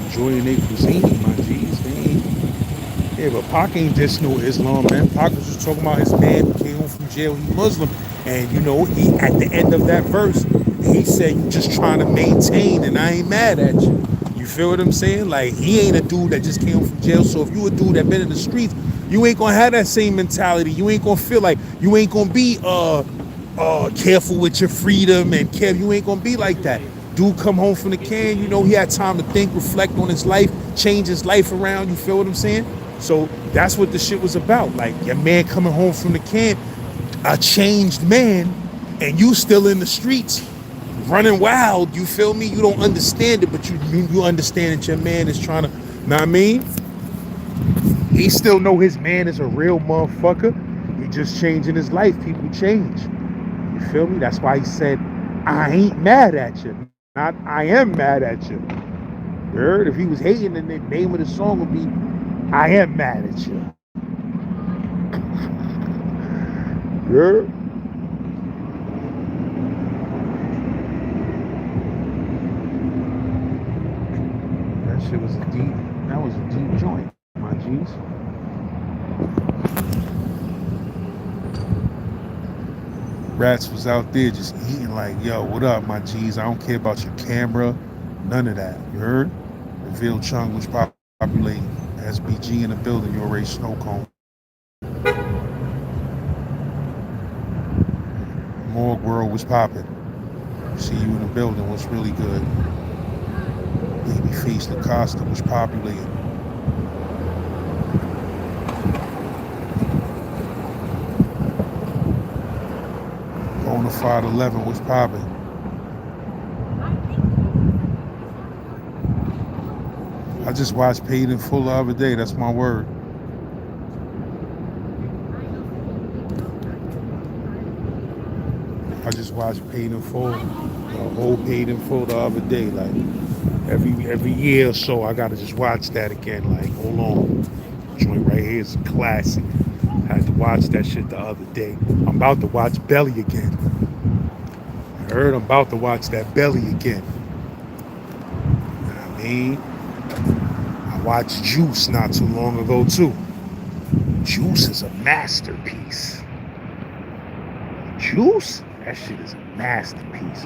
Enjoying their cuisine, my G's. Yeah, but Pac ain't just no Islam, man. Pac was just talking about his man who came home from jail. He Muslim. And, you know, he at the end of that verse, he said, you just trying to maintain and I ain't mad at you. You feel what I'm saying? Like, he ain't a dude that just came home from jail. So if you a dude that been in the streets, you ain't gonna have that same mentality. You ain't gonna feel like, you ain't gonna be careful with your freedom and you ain't gonna be like that. Dude come home from the can, you know, he had time to think, reflect on his life, change his life around, you feel what I'm saying? So that's what the shit was about. Like, your man coming home from the can, a changed man, and you still in the streets, running wild, you feel me? You don't understand it, but you understand that your man is trying to, know what I mean? He still know his man is a real motherfucker. He just changing his life. People change. You feel me? That's why he said, I ain't mad at you. Not, I am mad at you. You heard? If he was hating, then the name of the song would be, I am mad at you. You heard? That shit was a deep joint, my G's. Rats was out there just eating like, yo, what up, my G's? I don't care about your camera. None of that. You heard? The Ville Chung was populating. That's BG in the building. You already snow cone. Morgue World was popping. See you in the building. What's really good. Babyface Lacosta was populated. Bonafide 11 was popping. I just watched Paid in Full the other day. That's my word. I just watched Paid in Full, the whole Paid in Full the other day. Like every year or so, I gotta just watch that again. Like, hold on, joint right here is a classic. I had to watch that shit the other day. I'm about to watch Belly again. I heard I'm about to watch that Belly again. You know what I mean? I watched Juice not too long ago too. Juice is a masterpiece. Juice? That shit is a masterpiece.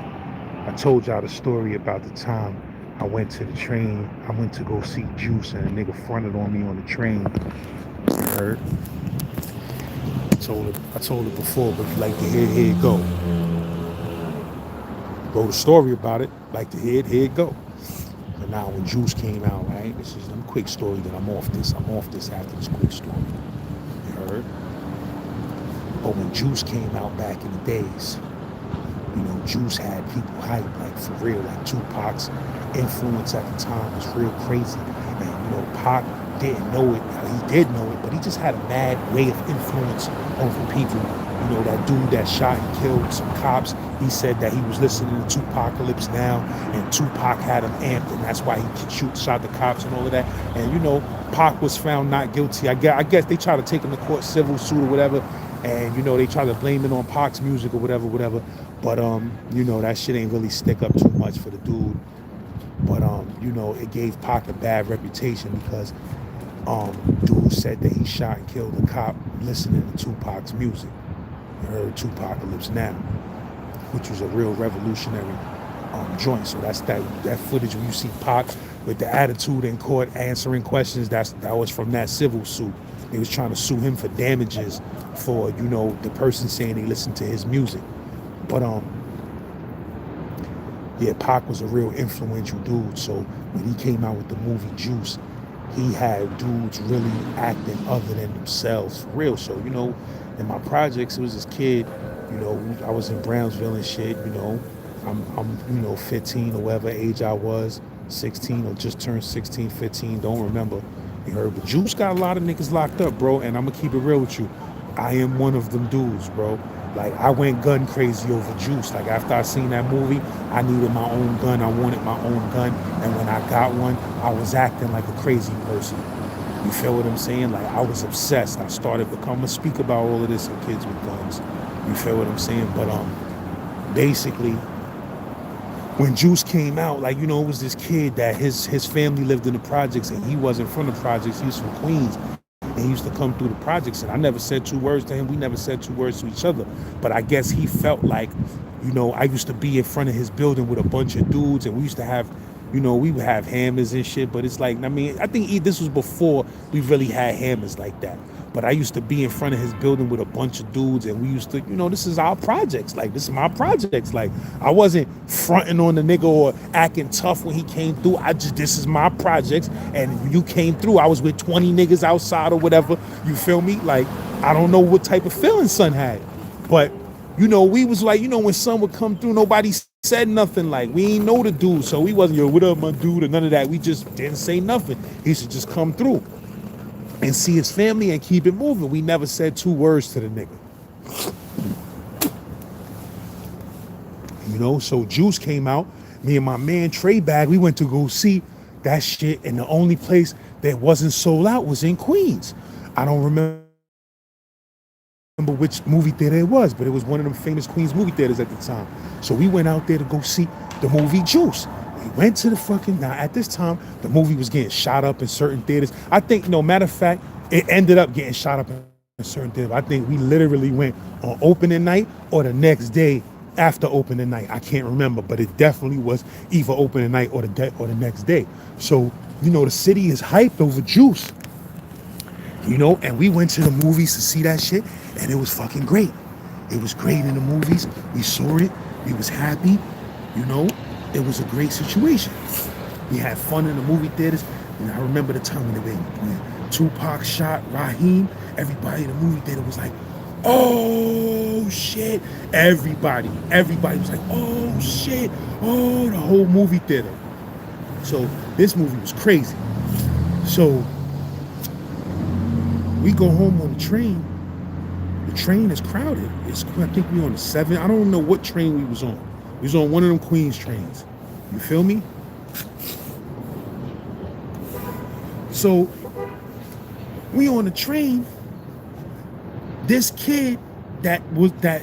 I told y'all the story about the time I went to the train. I went to go see Juice and a nigga fronted on me on the train. You heard? I told it before, but if you like to hear it, here it go. Wrote a story about it, like to hear it, here it go. But now when Juice came out, right? This is a quick story, then I'm off this. I'm off this after this quick story. You heard? But when Juice came out back in the days, you know, Juice had people hype, like for real, like Tupac's influence at the time was real crazy. And, you know, Pac didn't know it. He did know it, but he just had a mad way of influence over people. You know, that dude that shot and killed some cops, he said that he was listening to Tupacalypse Now, and Tupac had him amped, and that's why he shot the cops and all of that. And, you know, Pac was found not guilty. I guess they tried to take him to court, civil suit or whatever, and, you know, they tried to blame it on Pac's music or whatever. But, you know, that shit ain't really stick up too much for the dude. But, you know, it gave Pac a bad reputation because dude said that he shot and killed a cop listening to Tupac's music. You heard Tupacalypse Now, which was a real revolutionary joint. So that's that footage where you see Pac with the attitude in court answering questions. That was from that civil suit. They was trying to sue him for damages for, you know, the person saying they listened to his music. But yeah, Pac was a real influential dude. So when he came out with the movie Juice, he had dudes really acting other than themselves for real. So, you know, in my projects, it was this kid, you know, I was in Brownsville and shit, you know, I'm you know, 15 or whatever age I was, 16 or just turned 16, 15, don't remember. You heard, but Juice got a lot of niggas locked up, bro, and I'm gonna keep it real with you. I am one of them dudes, bro. Like, I went gun crazy over Juice. Like, after I seen that movie, I needed my own gun. I wanted my own gun. And when I got one, I was acting like a crazy person. You feel what I'm saying? Like, I was obsessed. I started I'm gonna speak about all of this in Kids with Guns. You feel what I'm saying? But basically, when Juice came out, like, you know, it was this kid that his family lived in the projects, and he wasn't from the projects. He was from Queens. And he used to come through the projects, and I never said two words to him. We never said two words to each other. But I guess he felt like, you know, I used to be in front of his building with a bunch of dudes, and we used to have, you know, we would have hammers and shit. But it's like, I mean, I think this was before we really had hammers like that. But I used to be in front of his building with a bunch of dudes, and we used to, you know, this is our projects. Like, this is my projects. Like, I wasn't fronting on the nigga or acting tough when he came through. This is my projects. And you came through, I was with 20 niggas outside or whatever. You feel me? Like, I don't know what type of feeling son had. But, you know, we was like, you know, when son would come through, nobody said nothing. Like, we ain't know the dude. So we wasn't, yo, what up, my dude, or none of that. We just didn't say nothing. He should just come through and see his family and keep it moving. We never said two words to the nigga. You know, so Juice came out. Me and my man Trey Bag, we went to go see that shit, and the only place that wasn't sold out was in Queens. I don't remember which movie theater it was, but it was one of them famous Queens movie theaters at the time. So we went out there to go see the movie Juice. We went to the now at this time, the movie was getting shot up in certain theaters. I think, no matter of fact, it ended up getting shot up in certain theaters. I think we literally went on opening night or the next day after opening night. I can't remember, but it definitely was either opening night or the next day. So, you know, the city is hyped over Juice. You know, and we went to the movies to see that shit, and it was fucking great. It was great in the movies. We saw it. We was happy. You know, it was a great situation. We had fun in the movie theaters. And I remember the time when Tupac shot Raheem. Everybody in the movie theater was like, oh shit. Everybody was like, oh shit. Oh, the whole movie theater. So this movie was crazy. So we go home on the train. The train is crowded. I think we on the 7. I don't know what train we was on. We was on one of them Queens trains. You feel me? So we on the train. This kid that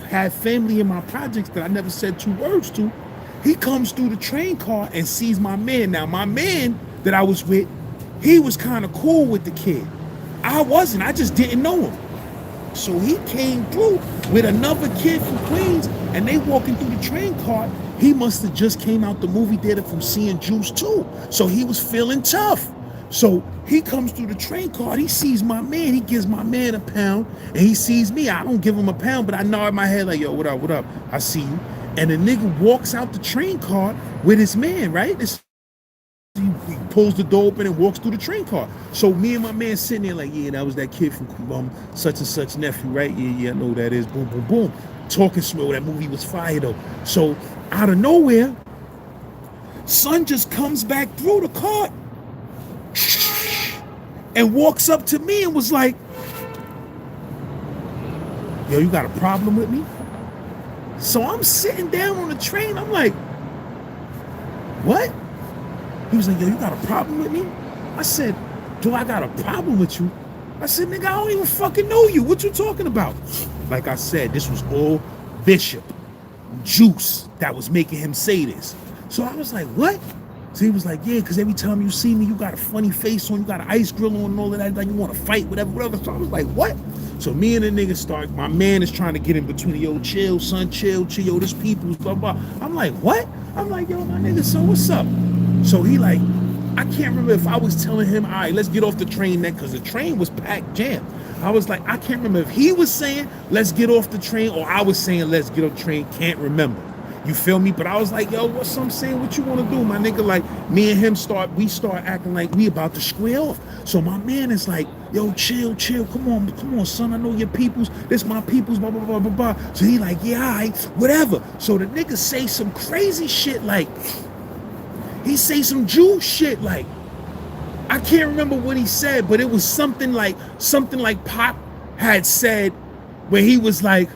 had family in my projects that I never said 2 words to, he comes through the train car and sees my man. Now my man that I was with, he was kind of cool with the kid. I wasn't. I just didn't know him. So he came through with another kid from Queens, and they walking through the train car. He must have just came out the movie theater from seeing Juice too. So he was feeling tough. So he comes through the train car. He sees my man. He gives my man a pound, and he sees me. I don't give him a pound, but I nod my head like, yo, what up, what up? I see you. And the nigga walks out the train car with his man, right? He pulls the door open and walks through the train car. So me and my man sitting there like, yeah, that was that kid from such and such nephew, right? Yeah, I know who that is. Boom, boom, boom. Talking slow. That movie was fire though. So out of nowhere, son just comes back through the car and walks up to me and was like, yo, you got a problem with me? So I'm sitting down on the train. I'm like, what? He was like, yo, you got a problem with me? I said, do I got a problem with you? I said, nigga, I don't even fucking know you. What you talking about? Like I said, this was all Bishop, Juice, that was making him say this. So I was like, what? So he was like, yeah, because every time you see me, you got a funny face on, you got an ice grill on and all of that, like you want to fight, whatever. So I was like, what? So me and the nigga start, my man is trying to get in between, yo, chill, son, chill, yo, this people's blah, blah. I'm like, what? I'm like, yo, my nigga, so what's up? So he like, I can't remember if I was telling him, all right, let's get off the train then, because the train was packed jam. I was like, I can't remember if he was saying, let's get off the train, or I was saying, let's get off the train, can't remember. You feel me? But I was like, yo, what's I'm saying? What you want to do, my nigga? Like, me and him start acting like we about to square off. So my man is like, yo, chill, come on, son, I know your peoples. This my peoples, blah, blah, blah, blah, blah. So he like, yeah, all right, whatever. So the nigga say some crazy shit like, he say some Jew shit like, I can't remember what he said, but it was something like Pop had said where he was like,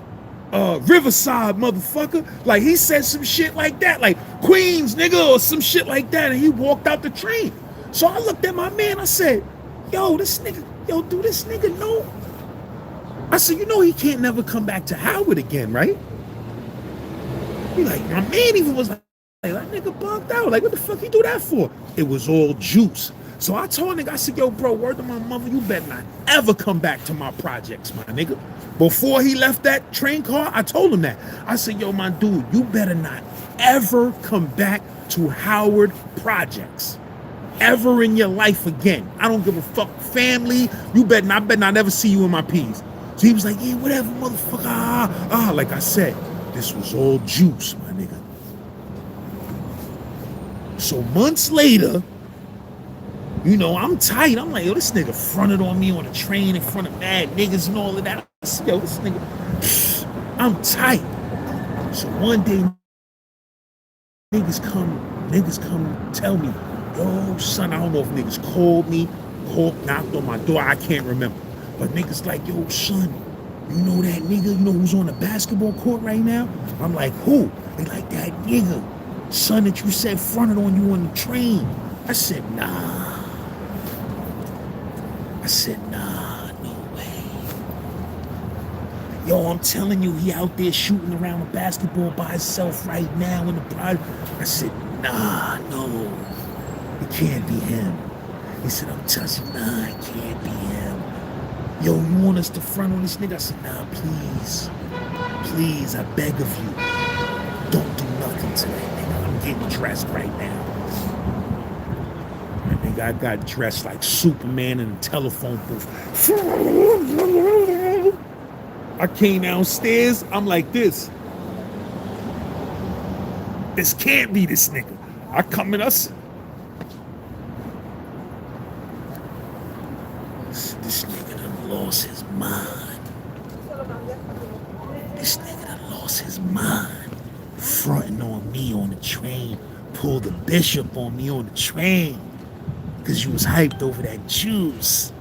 Riverside, motherfucker. Like he said some shit like that, like Queens, nigga, or some shit like that, and he walked out the train. So I looked at my man, I said, yo, do this nigga know? I said, you know he can't never come back to Howard again, right? He like, my man even was like, that nigga bugged out. Like, what the fuck he do that for? It was all Juice. So I told nigga, I said, yo, bro, word to my mother, you better not ever come back to my projects, my nigga. Before he left that train car, I told him that. I said, yo, my dude, you better not ever come back to Howard Projects. Ever in your life again. I don't give a fuck. Family, I better not ever see you in my P's. So he was like, yeah, whatever, motherfucker. Like I said, this was all Juice, my nigga. So months later, you know, I'm tight. I'm like, yo, this nigga fronted on me on a train in front of mad niggas and all of that. I said, yo, this nigga, I'm tight. So one day, niggas come tell me, yo, son, I don't know if niggas called me, knocked on my door, I can't remember. But niggas like, yo, son, you know that nigga, you know who's on the basketball court right now? I'm like, who? They like, that nigga, son that you said fronted on you on the train. I said, nah. No way. Yo, I'm telling you, he out there shooting around the basketball by himself right now in the project. I said, nah, no, it can't be him. He said, I'm touching, nah, it can't be him. Yo, you want us to front on this nigga? I said, nah, please, I beg of you, don't do nothing to that nigga. I'm getting dressed right now. Nigga, I got dressed like Superman in a telephone booth. I came downstairs, I'm like this. This can't be this nigga. I come in, us. This nigga done lost his mind. This nigga done lost his mind. Fronting on me on the train. Pulled the bishop on me on the train. Cause you was hyped over that juice.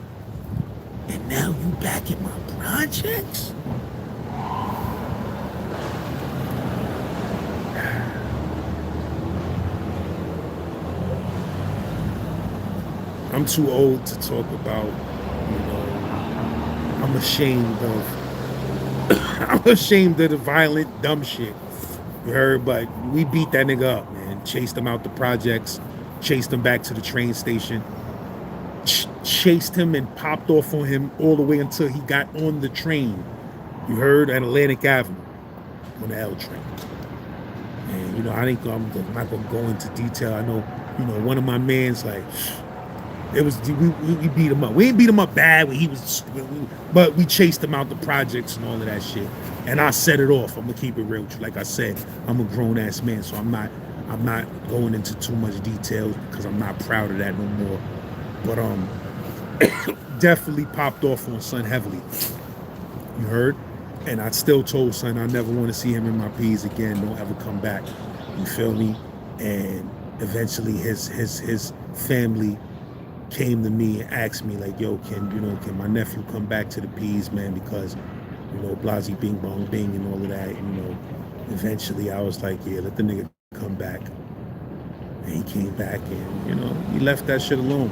And now you back in my projects? I'm too old to talk about, you know, I'm ashamed of the violent, dumb shit. You heard, but we beat that nigga up, man. Chased him out the projects, chased him back to the train station, chased him and popped off on him all the way until he got on the train. You heard, at Atlantic Avenue on the L train. And, you know, I'm not gonna go into detail. I know, you know, one of my mans, like, it was, we beat him up. We ain't beat him up bad when he was, but we chased him out the projects and all of that shit. And I set it off. I'm gonna keep it real with you. Like I said, I'm a grown ass man, so I'm not going into too much detail because I'm not proud of that no more. But definitely popped off on son heavily. You heard? And I still told son I never want to see him in my P's again. Don't ever come back. You feel me? And eventually his family came to me and asked me, like, yo, can my nephew come back to the P's, man, because, you know, Blasey Bing Bong Bing and all of that. And, you know, eventually I was like, yeah, let the nigga come back. And he came back and, you know, he left that shit alone.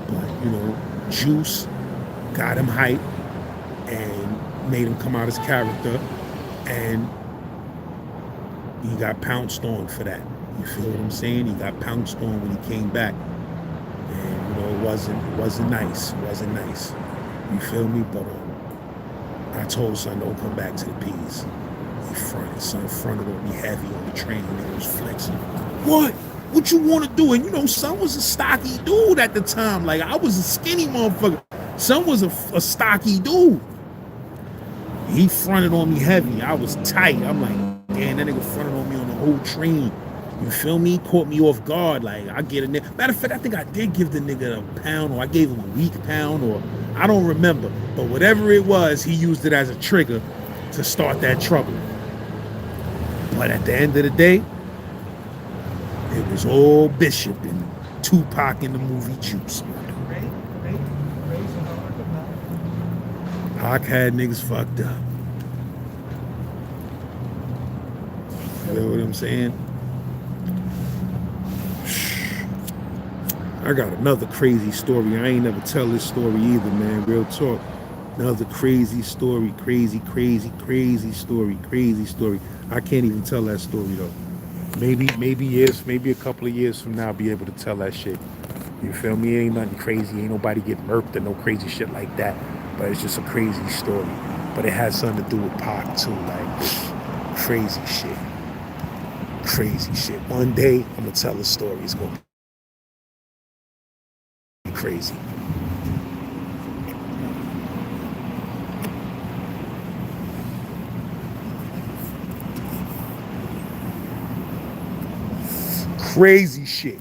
But, you know, Juice got him hype and made him come out his character, and he got pounced on for that. You feel what I'm saying? He got pounced on when he came back. And, you know, it wasn't nice. It wasn't nice. You feel me? But I told son, don't come back to the P's. He fronted. Son fronted on me heavy on the train, and he was flexing. What you want to do? And, you know, son was a stocky dude at the time. Like, I was a skinny motherfucker. Son was a stocky dude. He fronted on me heavy. I was tight. I'm like, damn, that nigga fronted on me on the whole train. You feel me? Caught me off guard. Like, I get a nigga. Matter of fact, I think I did give the nigga a pound, or I gave him a weak pound, or I don't remember. But whatever it was, he used it as a trigger to start that trouble. But at the end of the day, it was all Bishop and Tupac in the movie Juice. Pac had niggas fucked up. You know what I'm saying? I got another crazy story. I ain't never tell this story either, man. Real talk. Another crazy story. Crazy story. I can't even tell that story though. Maybe a couple of years from now I'll be able to tell that shit. You feel me? Ain't nothing crazy. Ain't nobody get murked or no crazy shit like that. But it's just a crazy story. But it has something to do with Pac too. Like, crazy shit. One day I'm gonna tell a story. It's gonna be crazy. Crazy shit.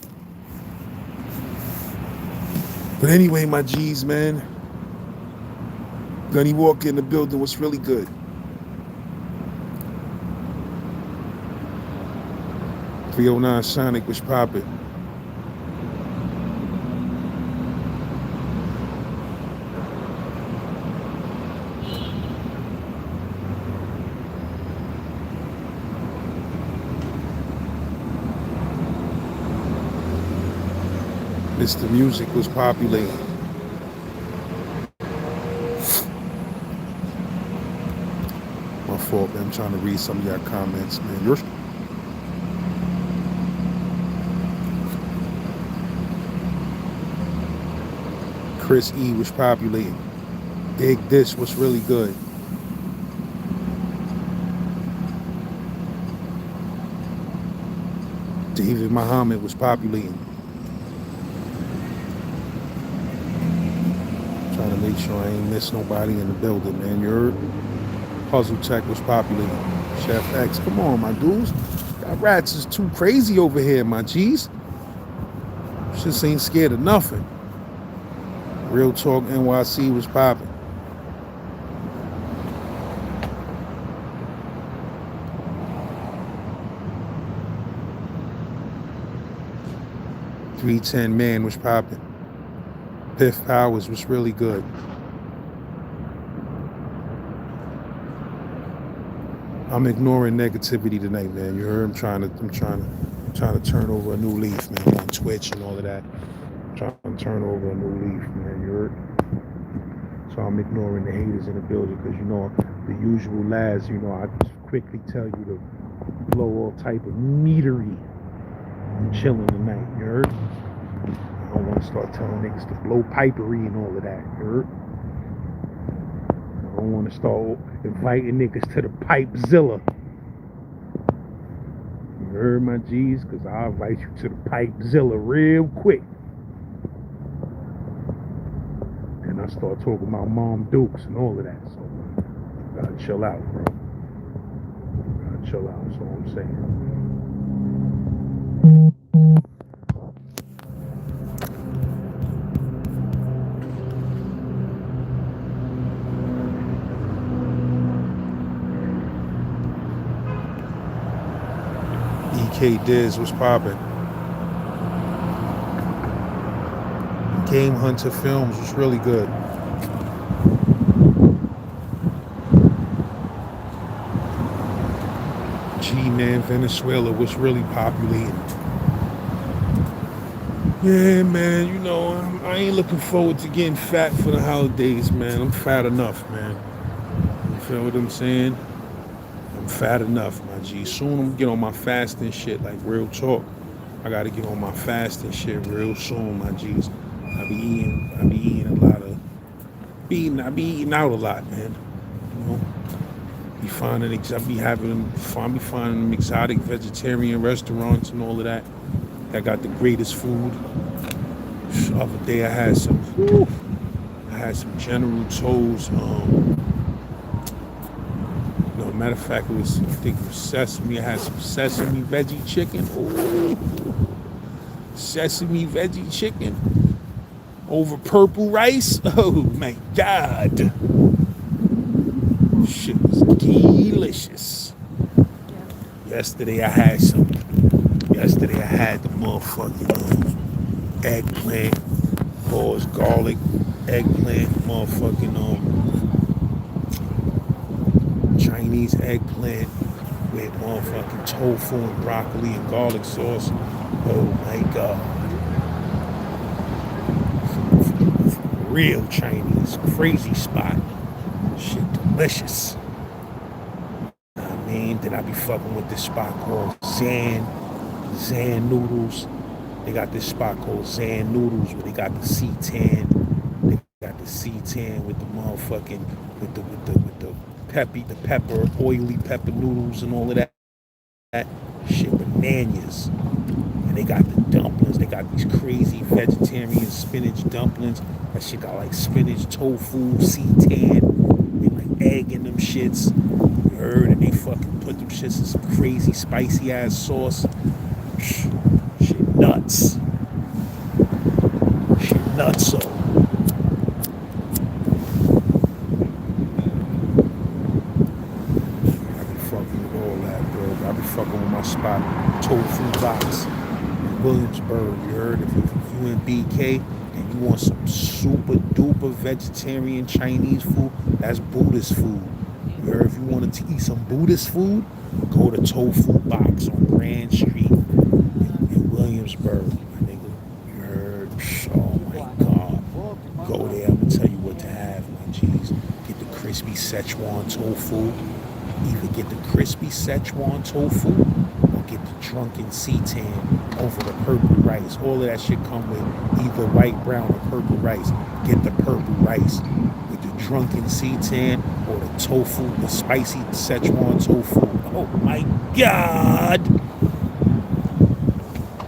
But anyway, my G's, man. Gunny Walker in the building was really good. .309 Sonic was popping. Mr. Music was populating. My fault, man. I'm trying to read some of y'all comments, man. Yours. Chris E was populating. Big Dish was really good. David Muhammad was populating. make sure I ain't miss nobody in the building, man. You heard? Puzzle Tech was popular. Chef X, come on, my dudes. Y'all rats is too crazy over here, my G's. Just ain't scared of nothing. Real Talk NYC was popping. .310 Man was popping. Piff Powers was really good. I'm ignoring negativity tonight, man. You heard? I'm trying to turn over a new leaf, man, on Twitch and all of that. I'm trying to turn over a new leaf, man. You heard? So I'm ignoring the haters in the building because, you know, the usual lads, you know, I just quickly tell you to blow all type of meatery. I'm chilling tonight, you heard? I don't want to start telling niggas to blow pipery and all of that, you heard? I don't want to start inviting niggas to the Pipezilla. You heard, my G's? Because I'll invite you to the Pipezilla real quick. And I start talking about Mom Dukes and all of that. So, gotta chill out, bro. Gotta chill out, that's all I'm saying. EK Diz was popping. Game Hunter Films was really good. G-Man Venezuela was really populating. Yeah, man, you know, I ain't looking forward to getting fat for the holidays, man. I'm fat enough, man. You feel what I'm saying? I'm fat enough, my G. Soon I'm gonna get on my fasting shit, like real talk. I gotta get on my fasting shit real soon, my G's. I be eating a lot of, I be eating out a lot, man. You know, I be finding them exotic vegetarian restaurants and all of that. I got the greatest food. The other day I had some General Tso's. No, matter of fact, I think it was sesame. I had some sesame veggie chicken. Ooh. Sesame veggie chicken over purple rice. Oh my God. Shit was delicious. Yesterday I had the motherfucking eggplant, balls, garlic, eggplant, motherfucking Chinese eggplant with motherfucking tofu and broccoli and garlic sauce. Oh my God. Real Chinese, crazy spot. Shit delicious. I mean, then I be fucking with this spot called Zan Noodles. They got this spot called Zan Noodles where they got the C-tan. They got the C-tan with the motherfucking with the pepper, oily pepper noodles and all of that shit, bananas. And they got the dumplings. They got these crazy vegetarian spinach dumplings. That shit got like spinach, tofu, C-tan, and like egg in them shits. You heard? And they fucking put them shits in some crazy spicy ass sauce. Shit nuts. Shit nutso. I be fucking with all that, bro. I be fucking with my spot, Tofu Box in Williamsburg. You heard? If you in BK and you want some super duper vegetarian Chinese food, that's Buddhist food. You heard? If you wanted to eat some Buddhist food, go to Tofu Box on Grand Street in Williamsburg, my nigga. You heard? Oh my God. Go there, I'm gonna tell you what to have, my G's. Get the crispy Szechuan tofu. Either get the crispy Szechuan tofu or get the drunken C-tan over the purple rice. All of that shit come with either white, brown, or purple rice. Get the purple rice with the drunken C-tan or the tofu, the spicy Szechuan tofu. Oh my God!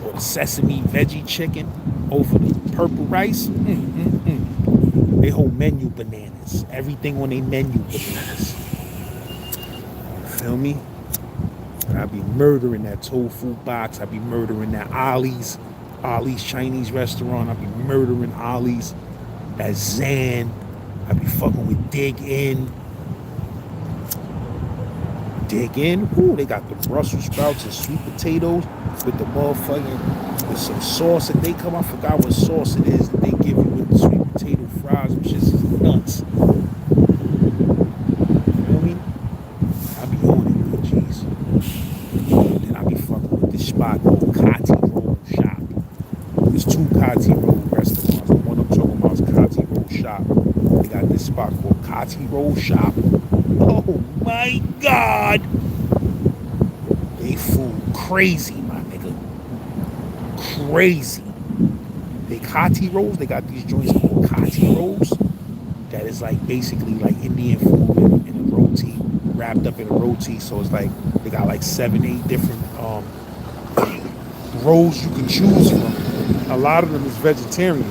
Or the sesame veggie chicken over the purple rice. They whole menu bananas. Everything on their menu bananas. Feel me? I be murdering that tofu box. I be murdering that Ollie's Chinese restaurant. I be murdering Ollie's. That Zan. I be fucking with Dig In. Dig In. Ooh, they got the Brussels sprouts and sweet potatoes with the motherfucking, with some sauce that they come. I forgot what sauce it is that they give you with the sweet potato fries, which is nuts. You feel me? I be on it, good G's. Then I be fucking with this spot called Kati Roll Shop. There's two Kati Roll restaurants. The one I'm talking about is Kati Roll Shop. They got this spot called Kati Roll Shop. Oh my God! They food crazy, my nigga. Crazy. They Kati rolls. They got these joints called Kati rolls. That is like basically like Indian food in a roti, wrapped up in a roti. So it's like they got like 7, 8 different rolls you can choose from. A lot of them is vegetarian,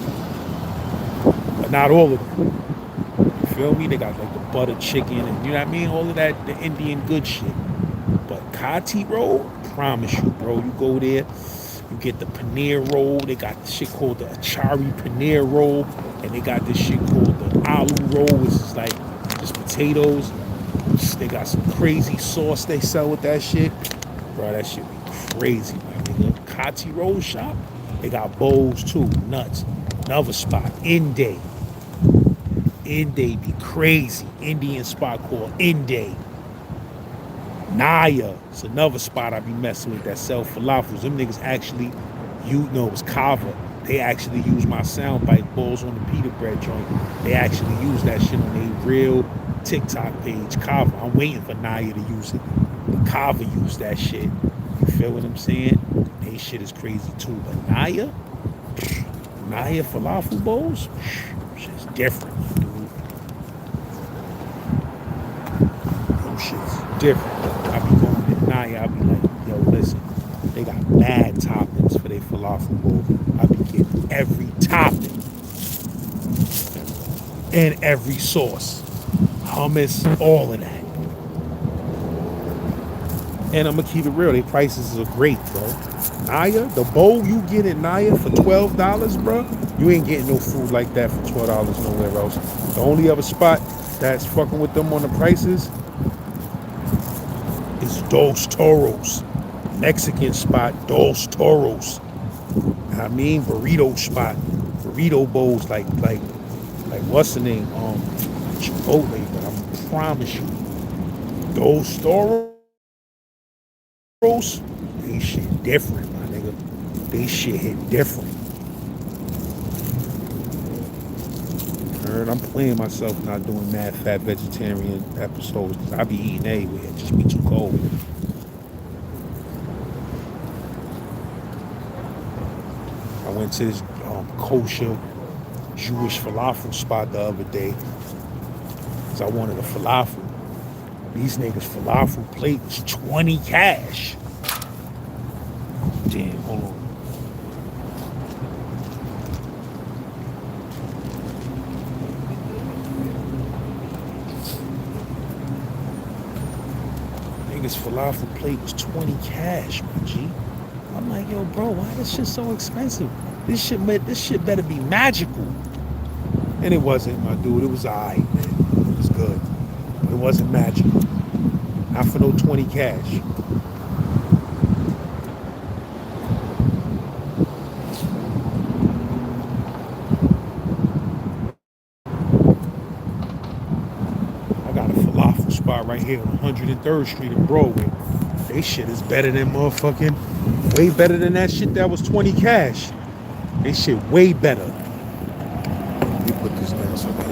but not all of them. You feel me? They got like the butter chicken and you know what I mean? All of that, the Indian good shit. But Kati roll, promise you, bro. You go there, you get the paneer roll. They got this shit called the achari paneer roll, and they got this shit called the aloo roll, which is like just potatoes. They got some crazy sauce they sell with that shit, bro. That shit be crazy, my nigga. Kati roll shop. They got bowls too, nuts. Another spot, Inde. Inde be crazy. Indian spot called Inde. Naya, it's another spot I be messing with that sell falafels. Them niggas actually, it's Kava. They actually use my soundbite balls on the pita bread joint. They actually use that shit on their real TikTok page, Kava. I'm waiting for Naya to use it. But Kava use that shit. You feel what I'm saying? They shit is crazy too. But Naya falafel bowls, shit's different, dude. Them shit's different. I be going to Naya, I be like, yo, listen, they got mad toppings for their falafel bowl. I be getting every topping and every sauce. Hummus, all of that. And I'm gonna keep it real, their prices are great, bro. Naya, the bowl you get at Naya for $12, bro, you ain't getting no food like that for $12 nowhere else. The only other spot that's fucking with them on the prices is Dos Toros. Mexican spot, Dos Toros. I mean, burrito spot, burrito bowls like what's the name? Chipotle, but I promise you, Dos Toros, they shit different, my nigga. They shit hit different. Heard, I'm playing myself not doing mad fat vegetarian episodes because I be eating anyway. It just be too cold. I went to this kosher Jewish falafel spot the other day because I wanted a falafel. These niggas falafel plate was 20 cash. Damn, hold on. Niggas falafel plate was 20 cash, my G. I'm like, yo, bro, why this shit so expensive? This shit better be magical. And it wasn't, my dude. It was alright, man. It was good. But it wasn't magical. Not for no 20 cash. I got a falafel spot right here on 103rd Street in Broadway. They shit is better than motherfucking, way better than that shit that was 20 cash. They shit way better. Let me put this down so I can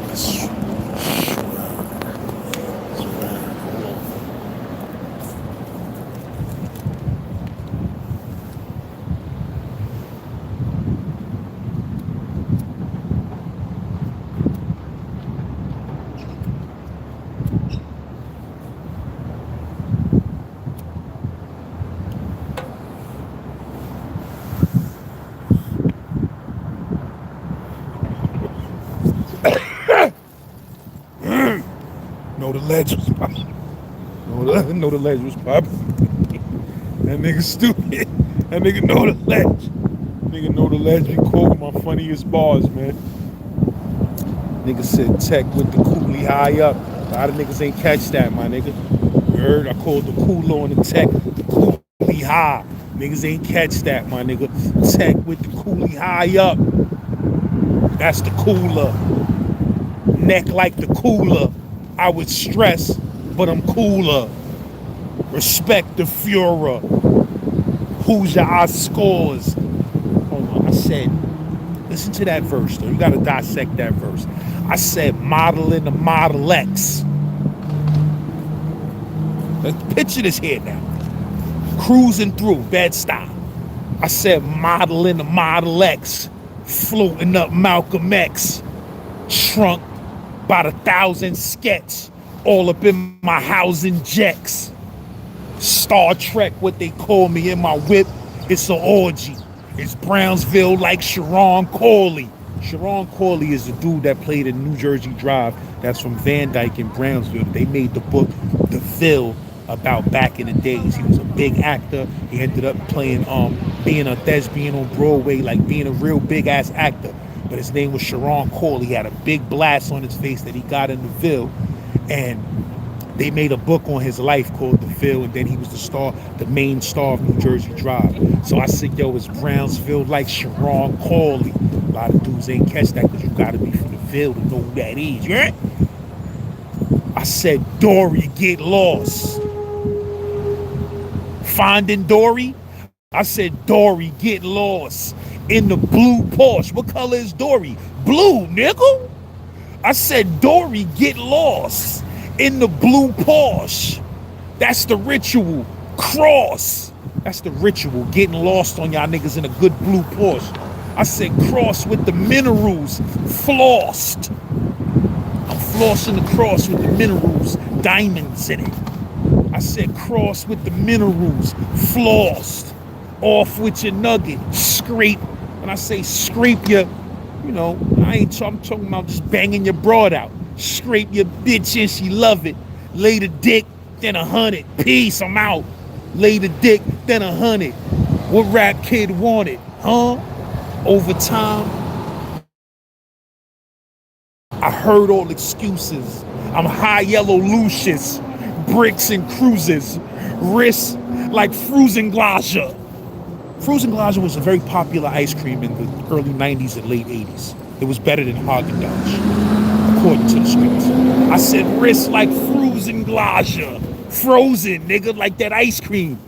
ledge was popping. Know the ledge was popping. That nigga stupid. That nigga know the ledge. Nigga know the ledge. Be quoting my funniest bars, man. Nigga said tech with the coolie high up. A lot of niggas ain't catch that, my nigga. You heard? I called the cooler on the tech the coolie high. Niggas ain't catch that, my nigga. Tech with the coolie high up. That's the cooler. Neck like the cooler. I would stress, but I'm cooler. Respect the Führer. Who's your eye scores? Hold on, I said, listen to that verse though. You gotta dissect that verse. I said modeling the Model X. Let's picture this here now. Cruising through Bed-Stuy. I said modeling the Model X. Floating up Malcolm X. Shrunk by 1,000 skets. All up in my housing jets. Star Trek, what they call me in my whip. It's an orgy. It's Brownsville like Sharon Corley. Sharon Corley is the dude that played in New Jersey Drive. That's from Van Dyke in Brownsville. They made the book The Ville about back in the days. He was a big actor. He ended up playing, being a thespian on Broadway, like being a real big ass actor. But his name was Sharon Corley. He had a big blast on his face that he got in The Ville. And they made a book on his life called The Ville, and then he was the main star of New Jersey Drive. So I said, yo, it's Brownsville like Sharon Corley. A lot of dudes ain't catch that because you gotta be from the Ville to know who that is, you heard? I said, Dory, get lost. Finding Dory? I said, Dory, get lost. In the blue Porsche. What color is Dory? Blue, nigga. I said, Dory, get lost. In the blue Porsche. That's the ritual. Cross. That's the ritual. Getting lost on y'all niggas in a good blue Porsche. I said cross with the minerals. Flossed. I'm flossing the cross with the minerals. Diamonds in it. I said cross with the minerals. Flossed. Off with your nugget. Scrape. When I say scrape your, I'm talking about just banging your broad out. Scrape your bitch and she love it. Lay the dick, then 100. Peace, I'm out. Lay the dick, then 100. What rap kid wanted, huh? Over time, I heard all excuses. I'm high yellow Lucius. Bricks and cruises. Wrists like Fruzenglasche. Fruzenglasche was a very popular ice cream in the early 90s and late 80s. It was better than Haagen-Dazs, according to the script. I said wrist like Fruzenglasche. Frozen, nigga, like that ice cream.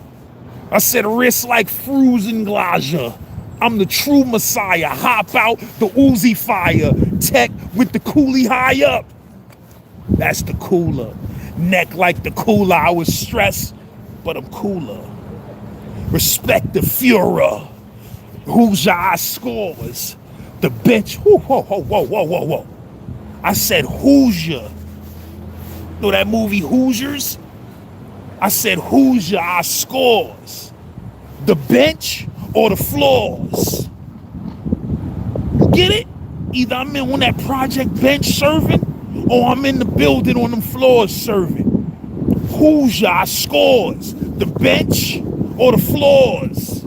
I said wrist like Fruzenglasche. I'm the true messiah. Hop out the Uzi fire. Tech with the coolie high up. That's the cooler. Neck like the cooler. I was stressed, but I'm cooler. Respect the Führer. Who's your eye scores? The bitch. Whoa. I said Hoosier. Know that movie Hoosiers? I said Hoosier, I scores. The bench or the floors? You get it? Either I'm in on that project bench serving, or I'm in the building on them floors serving. Hoosier, I scores. The bench or the floors?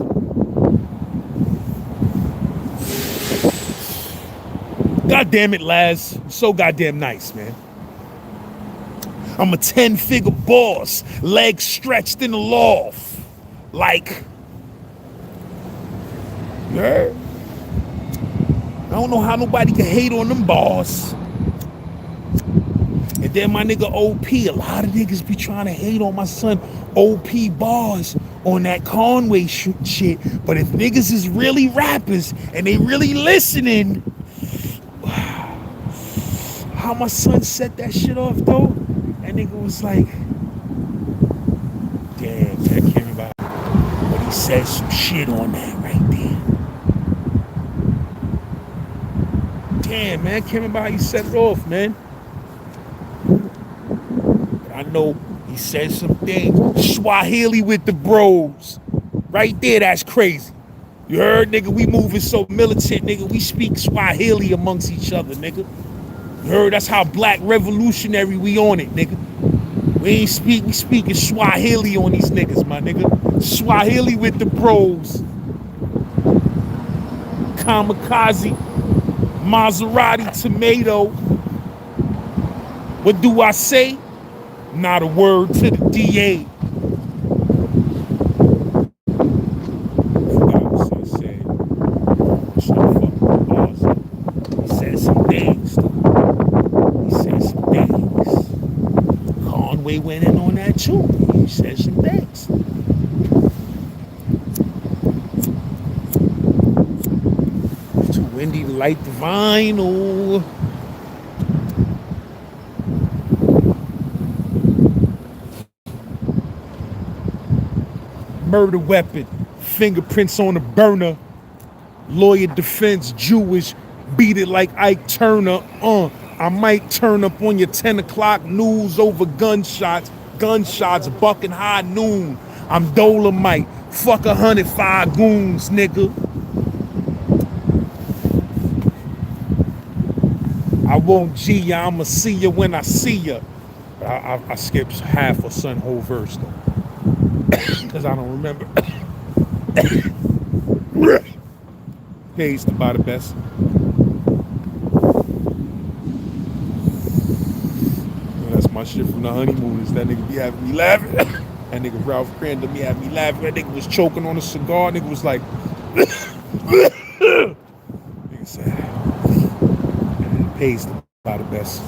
God damn it, Laz. So goddamn nice, man. I'm a 10-figure boss, legs stretched in the loft. Like, yeah. I don't know how nobody can hate on them bars. And then my nigga OP, a lot of niggas be trying to hate on my son OP bars on that Conway shit. But if niggas is really rappers and they really listening, how my son set that shit off though? That nigga was like, damn, I can't remember. But he said some shit on that right there. Damn, man, I can't remember how he set it off, man. But I know he said some things. Swahili with the bros. Right there, that's crazy. You heard, nigga? We moving so militant, nigga. We speak Swahili amongst each other, nigga. You heard? That's how black revolutionary we on it, nigga. We ain't speaking Swahili on these niggas, my nigga. Swahili with the bros. Kamikaze, Maserati, tomato. What do I say? Not a word to the DA. He said some things, though. He said some things. Conway went in on that too. He said some things. Too windy to light the vinyl. Murder weapon, fingerprints on the burner. Lawyer defense, Jewish, beat it like Ike Turner. I might turn up on your 10 o'clock news over gunshots. Gunshots, bucking high noon. I'm Dolomite, fuck 105 goons, nigga. I won't G ya, I'ma see ya when I see ya. I skipped half a son whole verse though. Cause I don't remember. Pays to buy the best. That's my shit from the honeymoon. Is that nigga be having me laughing? That nigga Ralph Crandall be having me laughing. That nigga was choking on a cigar. Nigga was like, nigga said, pays to buy the best.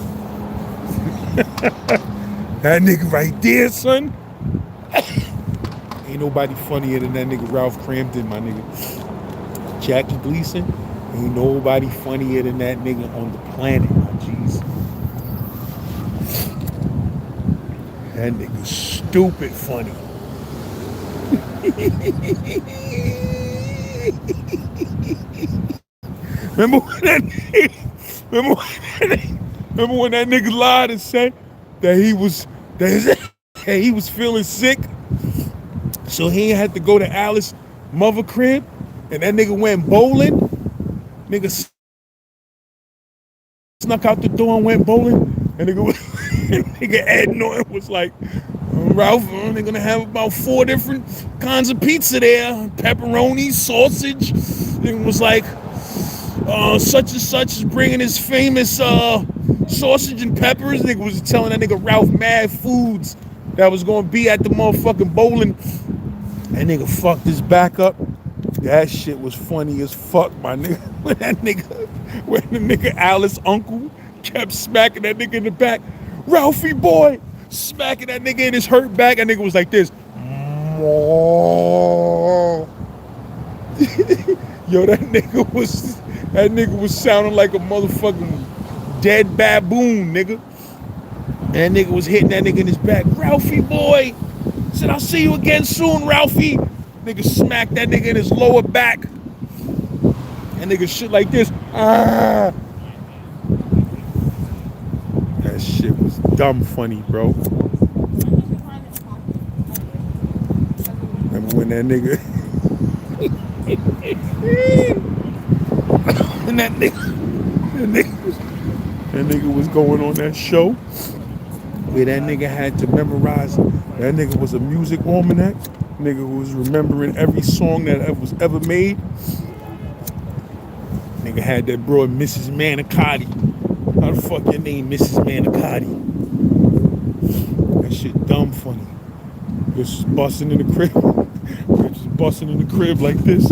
That nigga right there, son. Ain't nobody funnier than that nigga Ralph Cramden, my nigga. Jackie Gleason, ain't nobody funnier than that nigga on the planet, my G's. That nigga stupid funny. Remember when that nigga lied and said that he was feeling sick? So he had to go to Alice's mother crib, and that nigga went bowling. Nigga snuck out the door and went bowling. And nigga Ed Norton was like, Ralph, they're gonna have about 4 different kinds of pizza there. Pepperoni, sausage. Nigga was like, such and such is bringing his famous sausage and peppers. Nigga was telling that nigga Ralph mad foods that was gonna be at the motherfucking bowling. That nigga fucked his back up. That shit was funny as fuck, my nigga. When the nigga Alice's uncle kept smacking that nigga in the back. Ralphie boy, smacking that nigga in his hurt back. That nigga was like this. Yo, that nigga was sounding like a motherfucking dead baboon, nigga. That nigga was hitting that nigga in his back. Ralphie boy. Said, I'll see you again soon, Ralphie. Nigga smacked that nigga in his lower back. And nigga shit like this. Ah. That shit was dumb funny, bro. Remember when that nigga and that nigga was going on that show where that nigga had to memorize. That nigga was a music almanac. Nigga was remembering every song that was ever made. Nigga had that bro, Mrs. Manicotti. How the fuck your name, Mrs. Manicotti? That shit dumb funny. Just busting in the crib. Just busting in the crib like this.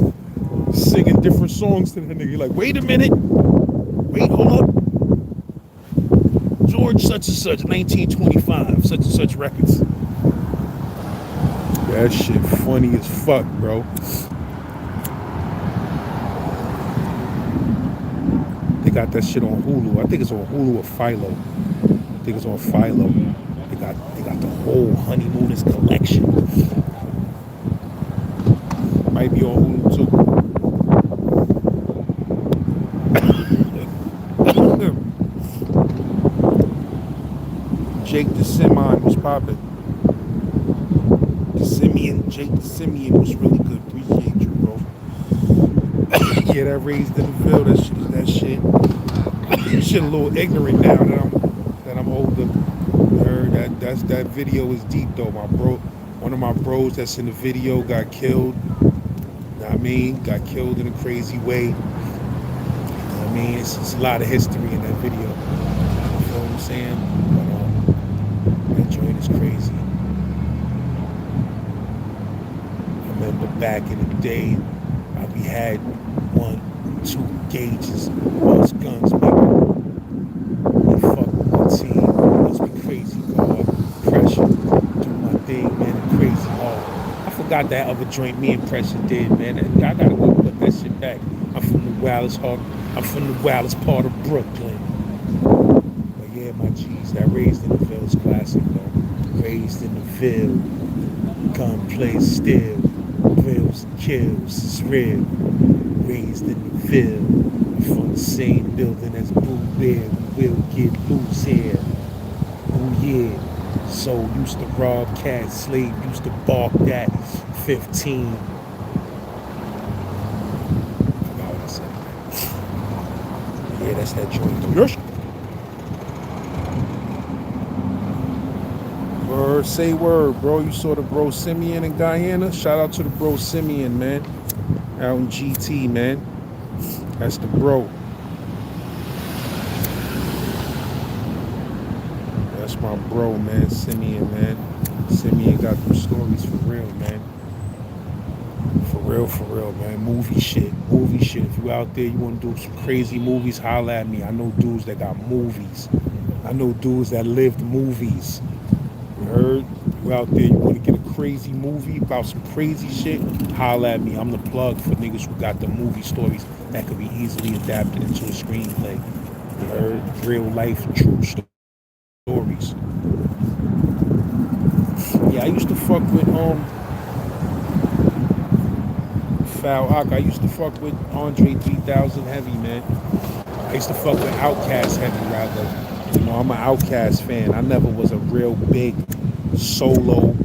Singing different songs to that nigga. You're like, wait a minute. Wait, hold up. George such and such, 1925, such and such records. That shit funny as fuck, bro. They got that shit on Hulu. I think it's on Hulu or Philo. I think it's on Philo. They got the whole Honeymooners collection. Might be on Hulu too. Jake the Simeon was popping. Jake the Simeon was really good. Appreciate you, bro. Yeah, that Raised in the Ville, that shit. Shit a little ignorant now that I'm older. Heard that video is deep though. My bro, one of my bros that's in the video got killed. Know what I mean, got killed in a crazy way. Know what I mean, it's a lot of history in that video. You know what I'm saying? But that joint is crazy. I remember back in the day, we had 1, 2 gauges, us guns, man. And fuck with my team. Must be crazy, God. Pressure. Do my thing, man. Crazy hard. I forgot that other joint me and Pressure did, man. I gotta go put that shit back. I'm from the wildest part of Brooklyn. But yeah, my G's, that Raised in the Ville is classic, though. Raised in the Ville. Gun play still. Drills and kills is real. Raised in the Ville. From the same building as Boo Bear. We will get loose here. Oh yeah. So used to rob cats. Slave used to bark that. 15. I forgot what I said. Yeah, that's that joint. Sluuuuursh. Word, say word, bro. You saw the bro Simeon in Guyana? Shout out to the bro Simeon, man. Out in GT, man. That's the bro. That's my bro, man. Simeon, man. Simeon got them stories for real, man. For real, man. Movie shit. If you out there, you want to do some crazy movies, holla at me. I know dudes that got movies. I know dudes that lived movies. You heard? You out there, you want to get a crazy movie about some crazy shit, holla at me. I'm the plug for niggas who got the movie stories that could be easily adapted into a screenplay. You heard? Real life, true stories. Yeah, I used to fuck with Foul Ock. I used to fuck with Andre 3000 heavy, man. I used to fuck with Outkast heavy, rather. You know, I'm an Outkast fan. I never was a real big solo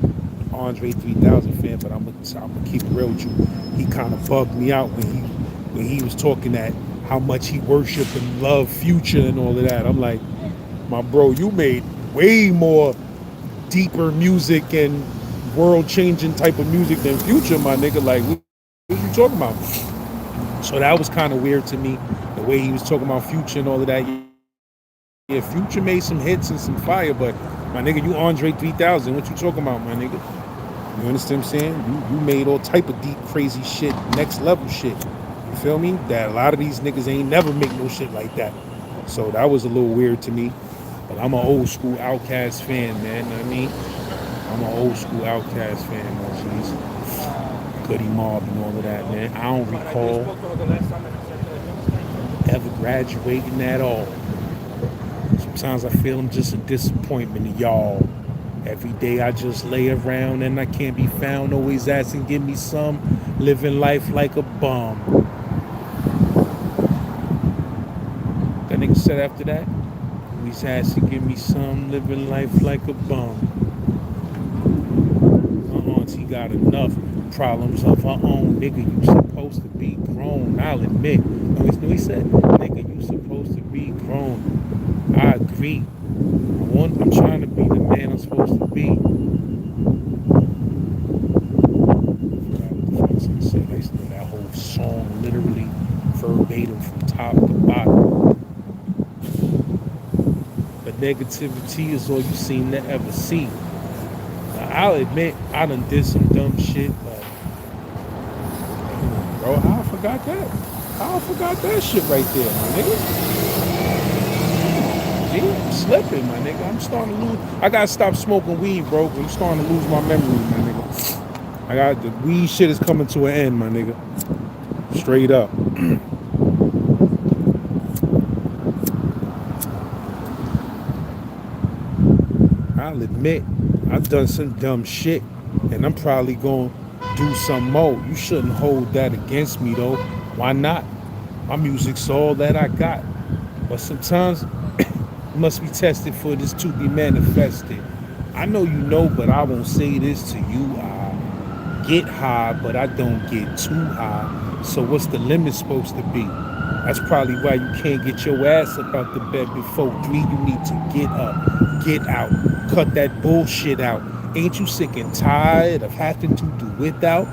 Andre 3000 fan, but I'm gonna keep it real with you. He kind of bugged me out when he was talking that how much he worshiped and loved Future and all of that. I'm like, my bro, you made way more deeper music and world-changing type of music than Future, my nigga. Like, what are you talking about? So that was kind of weird to me, the way he was talking about Future and all of that. Yeah, Future made some hits and some fire, but my nigga, you Andre 3000. What you talking about, my nigga? You understand what I'm saying? You made all type of deep, crazy shit, next level shit. You feel me? That a lot of these niggas ain't never make no shit like that. So that was a little weird to me. But I'm an old school Outkast fan, man. You know what I mean? I'm an old school Outkast fan, man. Jeez. Goody Mob and all of that, man. I don't recall ever graduating at all. Sometimes I feel I'm just a disappointment to y'all. Every day I just lay around and I can't be found. Always asking, give me some. Living life like a bum. That nigga said after that, always asking, give me some. Living life like a bum. My auntie got enough problems of her own. Nigga, you supposed to be grown. I'll admit. No, he said, nigga, you supposed to be grown. I agree. I'm trying to be the man I'm supposed to be. I used to know that whole song literally verbatim from top to bottom. But negativity is all you seem to ever see. Now, I'll admit I done did some dumb shit, but bro, I forgot that shit right there, my nigga. I'm slipping, my nigga. I'm starting to lose. I gotta stop smoking weed, bro. I'm starting to lose my memory, my nigga. The weed shit is coming to an end, my nigga. Straight up. I'll admit, I've done some dumb shit, and I'm probably gonna do some more. You shouldn't hold that against me, though. Why not? My music's all that I got. But sometimes must be tested for this to be manifested. I know you know, but I won't say this to you. I get high, but I don't get too high. So what's the limit supposed to be? That's probably why you can't get your ass up out the bed before 3. You need to get up, get out, cut that bullshit out. Ain't you sick and tired of having to do without?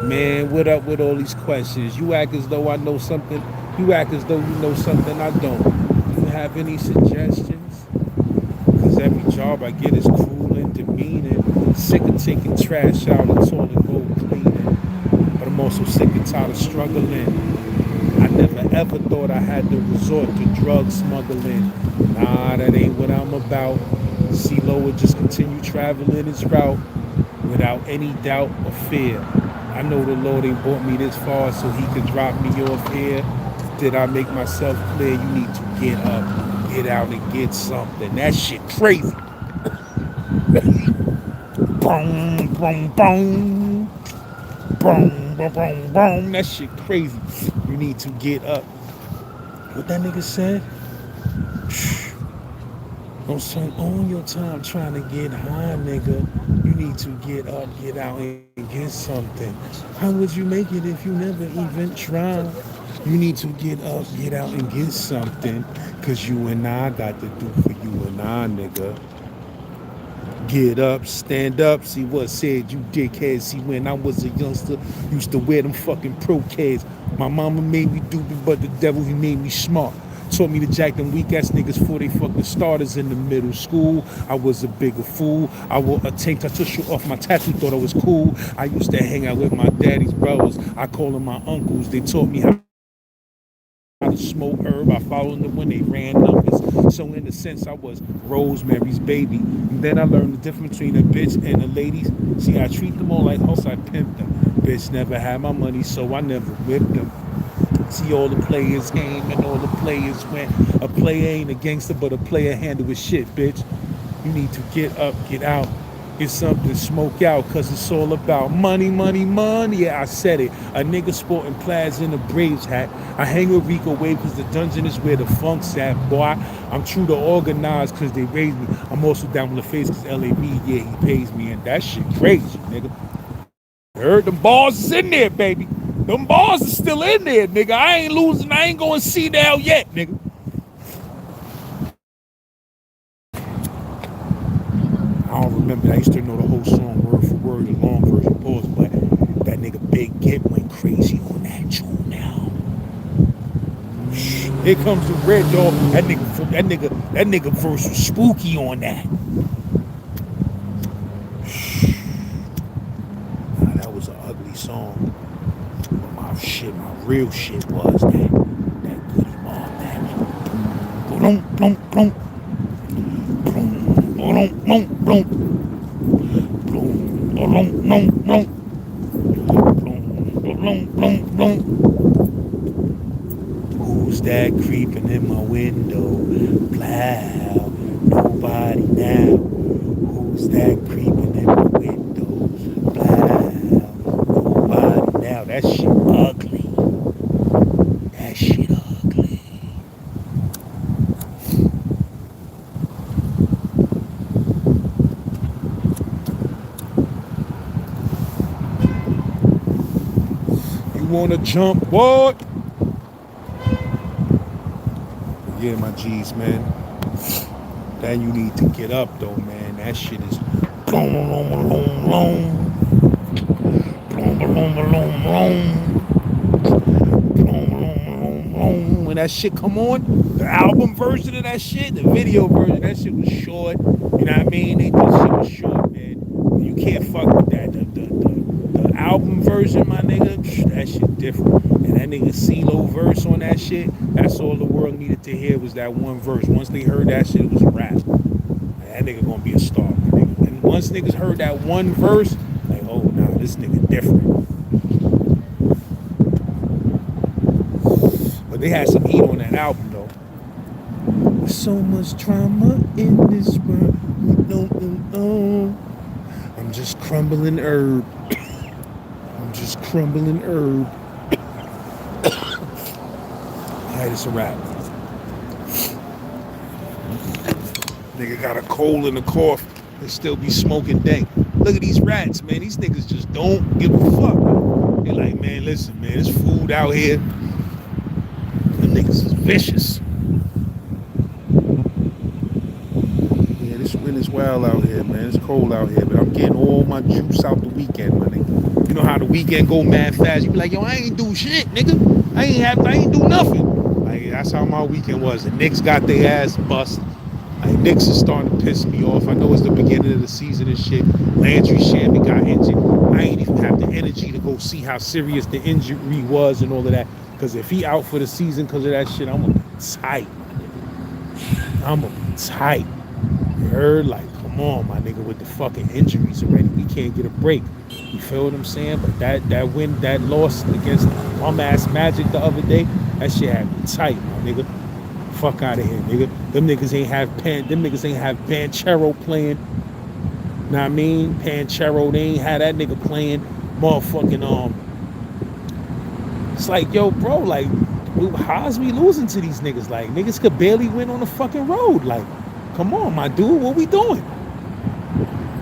Man, what up with all these questions? You act as though I know something. You act as though you know something I don't. Do you have any suggestions? Because every job I get is cruel and demeaning. Sick of taking trash out and toilet bowl cleaning. But I'm also sick and tired of struggling. I never ever thought I had to resort to drug smuggling. Nah, that ain't what I'm about. CeeLo would just continue traveling his route without any doubt or fear. I know the Lord ain't brought me this far so he could drop me off here. Did I make myself clear? You need to get up, get out and get something. That shit crazy. Boom, boom, boom. Boom, boom, boom, boom. That shit crazy. You need to get up. What that nigga said? Don't spend all your time trying to get high, nigga. You need to get up, get out, and get something. How would you make it if you never even tried? You need to get up, get out, and get something. Cause you and I got to do for you and I, nigga. Get up, stand up, see what said, you dickhead. See, when I was a youngster, used to wear them fucking pro kids. My mama made me do it, but the devil, he made me smart. Taught me to jack them weak ass niggas for they fucking starters in the middle school. I was a bigger fool. I wore a tank tattoo off my tattoo, thought I was cool. I used to hang out with my daddy's brothers. I call them my uncles. They taught me how to smoke herb. I followed them when they ran numbers. So in a sense, I was Rosemary's baby. And then I learned the difference between a bitch and a lady. See, I treat them all like hoes. I pimp them. Bitch never had my money, so I never whipped them. See, all the players came and all the players went. A player ain't a gangster, but a player handle his shit, bitch. You need to get up, get out, get something, smoke out, cause it's all about money, money, money. Yeah, I said it. A nigga sporting plaids in a Braves hat. I hang with Rico Wave cause the dungeon is where the funk's at, boy. I'm true to organize cause they raised me. I'm also down with the face cause LA yeah, he pays me, and that shit crazy, nigga. Heard them balls is in there, baby. Them balls is still in there, nigga. I ain't losing. I ain't going see now yet, nigga. I don't remember. I used to know the whole song word for word, the long version pause, but that nigga Big Gip went crazy on that tune now. Here comes the Red Dog. That nigga verse was spooky on that. Nah, that was an ugly song. My real shit was that goody mob, that boom, boom, boom, boom, boom, boom, boom, boom, boom, boom, boom, boom. Who's that creeping in my window? Plow, nobody now. Who's that creeping in my window? Plow, nobody now. That shit ugly. That shit ugly. You wanna jump, what? Yeah, my G's, man. Then you need to get up, though, man. That shit is when that shit come on, the album version of that shit, the video version, that shit was short. You know what I mean? They just shit was short, man. You can't fuck with that. The album version, my nigga, that shit different. And that nigga CeeLo verse on that shit, that's all the world needed to hear was that one verse. Once they heard that shit, it was a rap. That nigga gonna be a star, my nigga. And once niggas heard that one verse, like, oh, nah, this nigga different. But they had some heat on that album, though. There's so much drama in this world. We don't know. I'm just crumbling herb. I'm just crumbling herb. Alright, it's a wrap. Nigga got a cold and a cough and still be smoking dank. Look at these rats, man. These niggas just don't give a fuck. They like, man, listen, man, there's food out here. Them niggas is vicious. Yeah, this wind is wild out here, man. It's cold out here, but I'm getting all my juice out the weekend, my nigga. You know how the weekend go mad fast. You be like, yo, I ain't do shit, nigga. I ain't do nothing. Like, that's how my weekend was. The Knicks got their ass bust. Like, Knicks is starting to piss me off. I know it's the beginning of the season and shit. Landry Shamet got injured. I ain't even have the energy to go see how serious the injury was and all of that. Because if he out for the season because of that shit, I'm gonna be tight, my nigga. I'm gonna be tight. You heard? Like, come on, my nigga, with the fucking injuries already. We can't get a break. You feel what I'm saying? But that loss against bum-ass Magic the other day, that shit had me tight, my nigga. Fuck out of here, nigga. Them niggas ain't have Banchero playing. Know what I mean? Banchero, they ain't had that nigga playing. Motherfucking it's like, yo, bro, like, how's we losing to these niggas? Like, niggas could barely win on the fucking road. Like, come on, my dude, what we doing?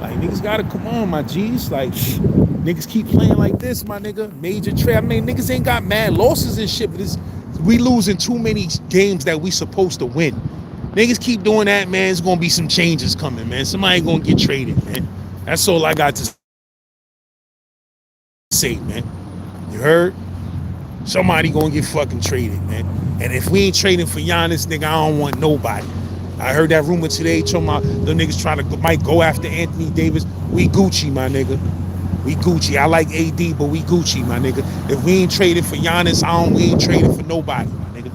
Like, niggas gotta come on, my G's. Like, niggas keep playing like this, my nigga. Major trade. I mean, niggas ain't got mad losses and shit, but we losing too many games that we supposed to win. Niggas keep doing that, man. It's gonna be some changes coming, man. Somebody gonna get traded, man. That's all I got to say, man. You heard? Somebody gonna get fucking traded, man. And if we ain't trading for Giannis, nigga, I don't want nobody. I heard that rumor today talking about the niggas might go after Anthony Davis. We Gucci, my nigga. We Gucci. I like AD, but we Gucci, my nigga. If we ain't traded for Giannis, we ain't traded for nobody, my nigga.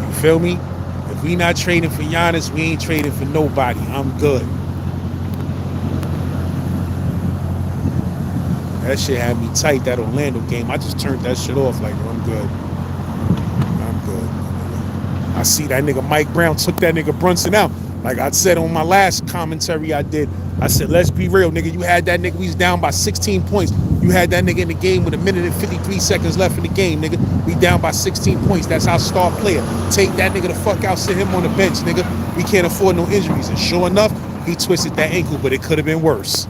You feel me? If we not trading for Giannis, we ain't trading for nobody. I'm good. That shit had me tight, that Orlando game. I just turned that shit off like, I'm good. I'm good. I see that nigga Mike Brown took that nigga Brunson out. Like I said on my last commentary I did, I said, let's be real, nigga. You had that nigga, we was down by 16 points. You had that nigga in the game with 1 minute and 53 seconds left in the game, nigga. We down by 16 points. That's our star player. Take that nigga the fuck out, sit him on the bench, nigga. We can't afford no injuries. And sure enough, he twisted that ankle, but it could have been worse.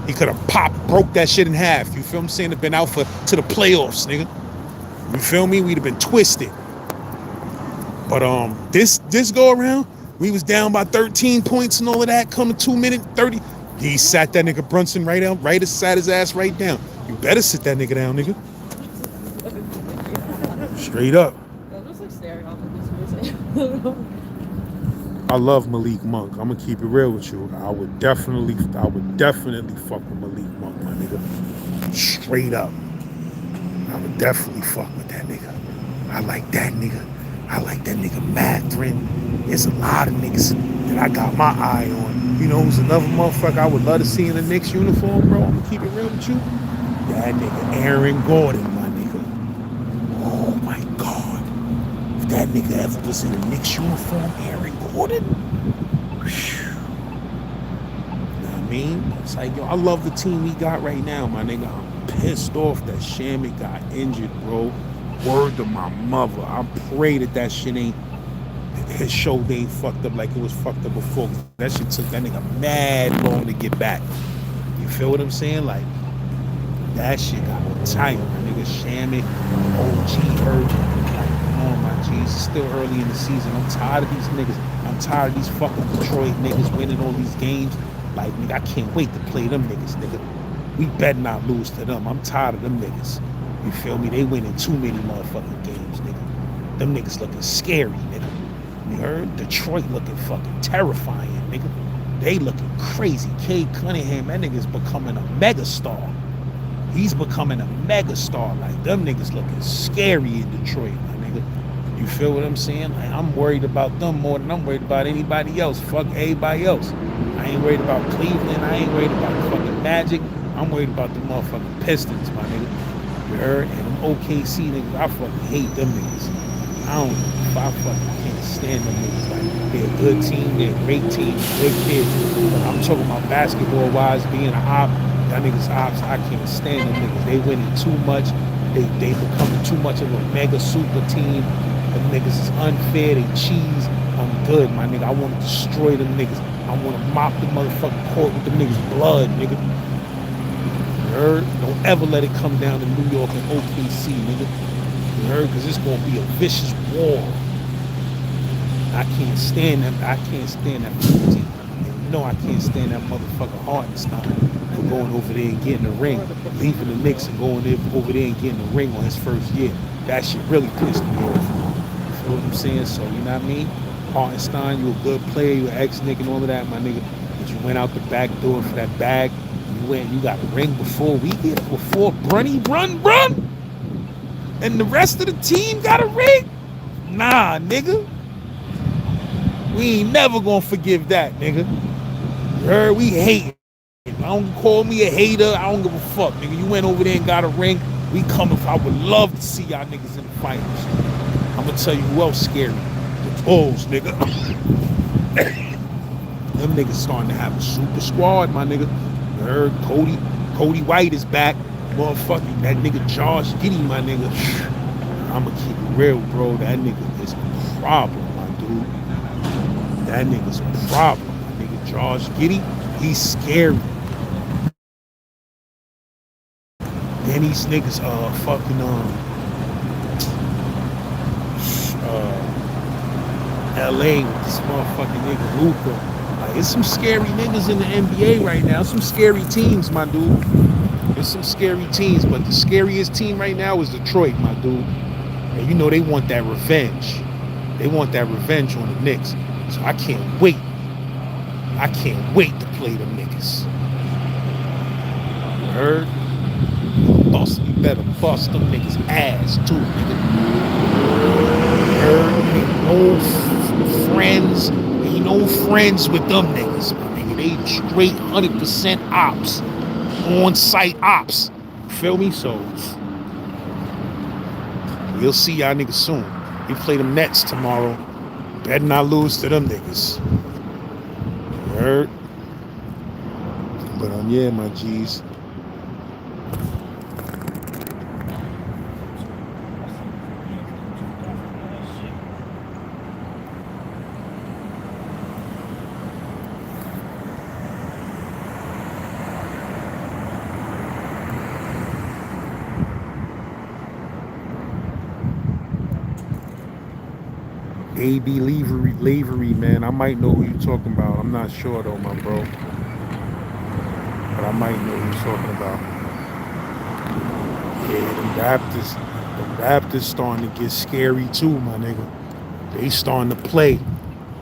He could have broke that shit in half. You feel what I'm saying? Have been out to the playoffs, nigga. You feel me? We'd have been twisted. But this go around, we was down by 13 points and all of that. Coming 2 minutes 30, he sat that nigga Brunson right down, sat his ass right down. You better sit that nigga down, nigga. Straight up. I'm just like staring off at this music. I love Malik Monk. I'm gonna keep it real with you. I would definitely fuck with Malik Monk, my nigga. Straight up. I would definitely fuck with that nigga. I like that nigga. I like that nigga Matherin. There's a lot of niggas that I got my eye on. You know who's another motherfucker I would love to see in the Knicks uniform, bro? I'm gonna keep it real with you. That nigga Aaron Gordon, my nigga. Oh my God. If that nigga ever was in a Knicks uniform, Aaron Gordon? Whew. You know what I mean? It's like, yo, I love the team we got right now, my nigga. I'm pissed off that Shamet got injured, bro. Word to my mother. I pray that shit ain't, his shoulder ain't fucked up like it was fucked up before. That shit took that nigga mad long to get back. You feel what I'm saying? Like, that shit got me tight, my nigga. Shamet, OG hurt. Like, come on, my G. It's still early in the season. I'm tired of these niggas. I'm tired of these fucking Detroit niggas winning all these games. Like, nigga, I can't wait to play them niggas, nigga. We better not lose to them. I'm tired of them niggas. You feel me? They winning too many motherfucking games, nigga. Them niggas looking scary, nigga. You heard? Detroit looking fucking terrifying, nigga. They looking crazy. Cade Cunningham, that nigga's becoming a megastar. He's becoming a megastar. Like, them niggas looking scary in Detroit, my nigga. You feel what I'm saying? Like, I'm worried about them more than I'm worried about anybody else. Fuck everybody else. I ain't worried about Cleveland. I ain't worried about the fucking Magic. I'm worried about the motherfucking Pistons, my nigga. You heard? And them OKC niggas, I fucking hate them niggas. I fucking can't stand them niggas. Like, they're a good team, they're a great team, good kids. But I'm talking about basketball-wise, being an op, y'all niggas ops, I can't stand them niggas. They winning too much. They becoming too much of a mega super team. Them niggas is unfair, they cheese. I'm good, my nigga. I want to destroy them niggas. I want to mop the motherfucking court with the niggas' blood, nigga. You heard? Don't ever let it come down to New York and OKC, nigga. You heard? Because it's going to be a vicious war. I can't stand that. I can't stand that team. You know I can't stand that motherfucker Hartenstein for going over there and getting the ring, leaving the Knicks and going over there and getting the ring on his first year. That shit really pissed me off. You know what I'm saying? So, you know what I mean? Hartenstein, you a good player, you an ex-Knick and all of that, my nigga. But you went out the back door for that bag. You got a ring before we get, before Brun. And the rest of the team got a ring? Nah, nigga. We ain't never gonna forgive that, nigga. You heard? We hate it. I don't call me a hater. I don't give a fuck, nigga. You went over there and got a ring. We coming. I would love to see y'all niggas in the finals. I'm gonna tell you who else scary. The Bulls, nigga. Them niggas starting to have a super squad, my nigga. You heard? Cody White is back. Motherfucking that nigga Josh Giddey, my nigga. I'ma keep it real, bro. That nigga is a problem, my dude. That nigga's a problem. My nigga Josh Giddey, he's scary. Then these niggas LA with this motherfucking nigga Luka. Like, it's some scary niggas in the NBA right now. Some scary teams, my dude. There's some scary teams, but the scariest team right now is Detroit, my dude. And you know they want that revenge. They want that revenge on the Knicks. So I can't wait. I can't wait to play them niggas. You heard? You better bust them niggas ass too, nigga. You heard? Ain't no friends. Ain't no friends with them niggas, my nigga. They straight 100% ops. On-site ops. Feel me? So we'll see y'all niggas soon. We play them Nets tomorrow. Better not lose to them niggas. You heard? But yeah, my G's. A.B. Lavery, man. I might know who you're talking about. I'm not sure though, my bro. But I might know who you're talking about. Yeah, the Raptors starting to get scary too, my nigga. They starting to play.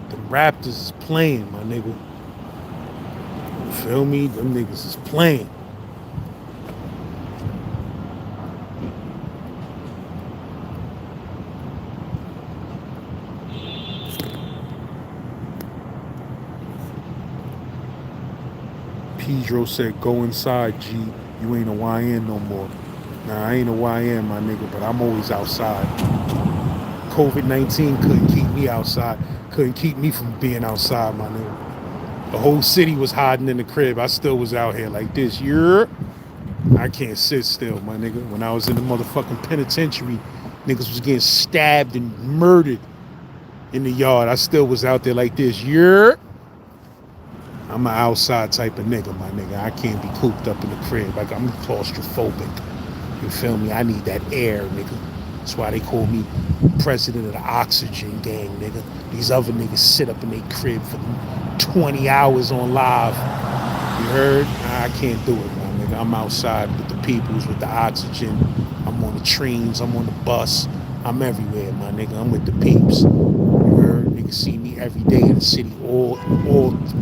The Raptors is playing, my nigga. You feel me? Them niggas is playing. Pedro said, go inside, G. You ain't a YN no more. Nah, I ain't a YN, my nigga, but I'm always outside. COVID-19 couldn't keep me outside. Couldn't keep me from being outside, my nigga. The whole city was hiding in the crib. I still was out here like this. I can't sit still, my nigga. When I was in the motherfucking penitentiary, niggas was getting stabbed and murdered in the yard. I still was out there like this. I'm an outside type of nigga, my nigga. I can't be cooped up in the crib. Like, I'm claustrophobic. You feel me? I need that air, nigga. That's why they call me president of the oxygen gang, nigga. These other niggas sit up in their crib for 20 hours on live. You heard? Nah, I can't do it, my nigga. I'm outside with the peoples, with the oxygen. I'm on the trains. I'm on the bus. I'm everywhere, my nigga. I'm with the peeps. You heard? Niggas see me every day in the city, all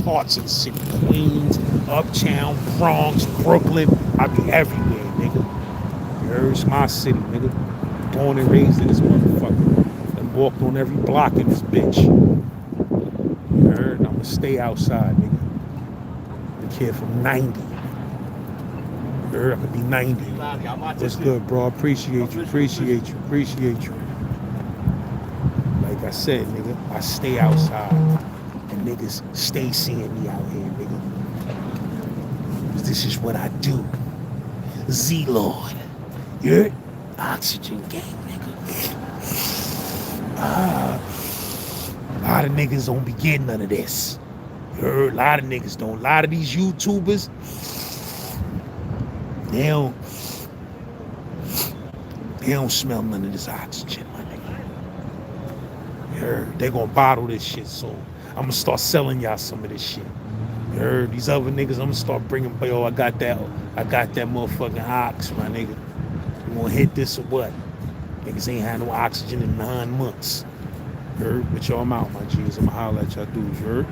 parts of the city. Queens, Uptown, Bronx, Brooklyn. I be everywhere, nigga. You heard? It's my city, nigga. Born and raised in this motherfucker. And walked on every block in this bitch. You heard? I'ma stay outside, nigga. The kid from 90. You heard? I could be 90. What's good, bro? Appreciate you. Like I said, nigga, I stay outside. And niggas stay seeing me out here, nigga. This is what I do. Z-Lord. You heard? Oxygen gang, nigga. A lot of niggas don't be getting none of this. You heard? A lot of niggas don't. A lot of these YouTubers, they don't smell none of this oxygen, my nigga. You heard? They gonna bottle this shit soon. I'm gonna start selling y'all some of this shit. You heard? These other niggas, I'm gonna start bringing, yo, I got that motherfucking ox, my nigga. You wanna hit this or what? Niggas ain't had no oxygen in 9 months. You heard? But yo, I'm out, my G's. I'ma holler at y'all dudes, you heard?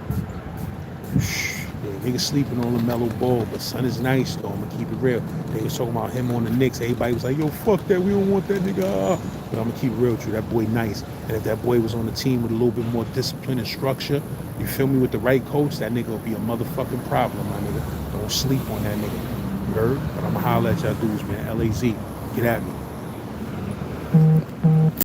Yeah, niggas sleeping on the mellow ball, but son is nice though. I'm gonna keep it real. They was talking about him on the Knicks. Everybody was like, yo, fuck that. We don't want that nigga. But I'm gonna keep it real with you. That boy nice. And if that boy was on the team with a little bit more discipline and structure, you feel me, with the right coach, that nigga will be a motherfucking problem, my nigga. Don't sleep on that nigga. You heard? But I'm gonna holler at y'all dudes, man. LAZ. Get at me.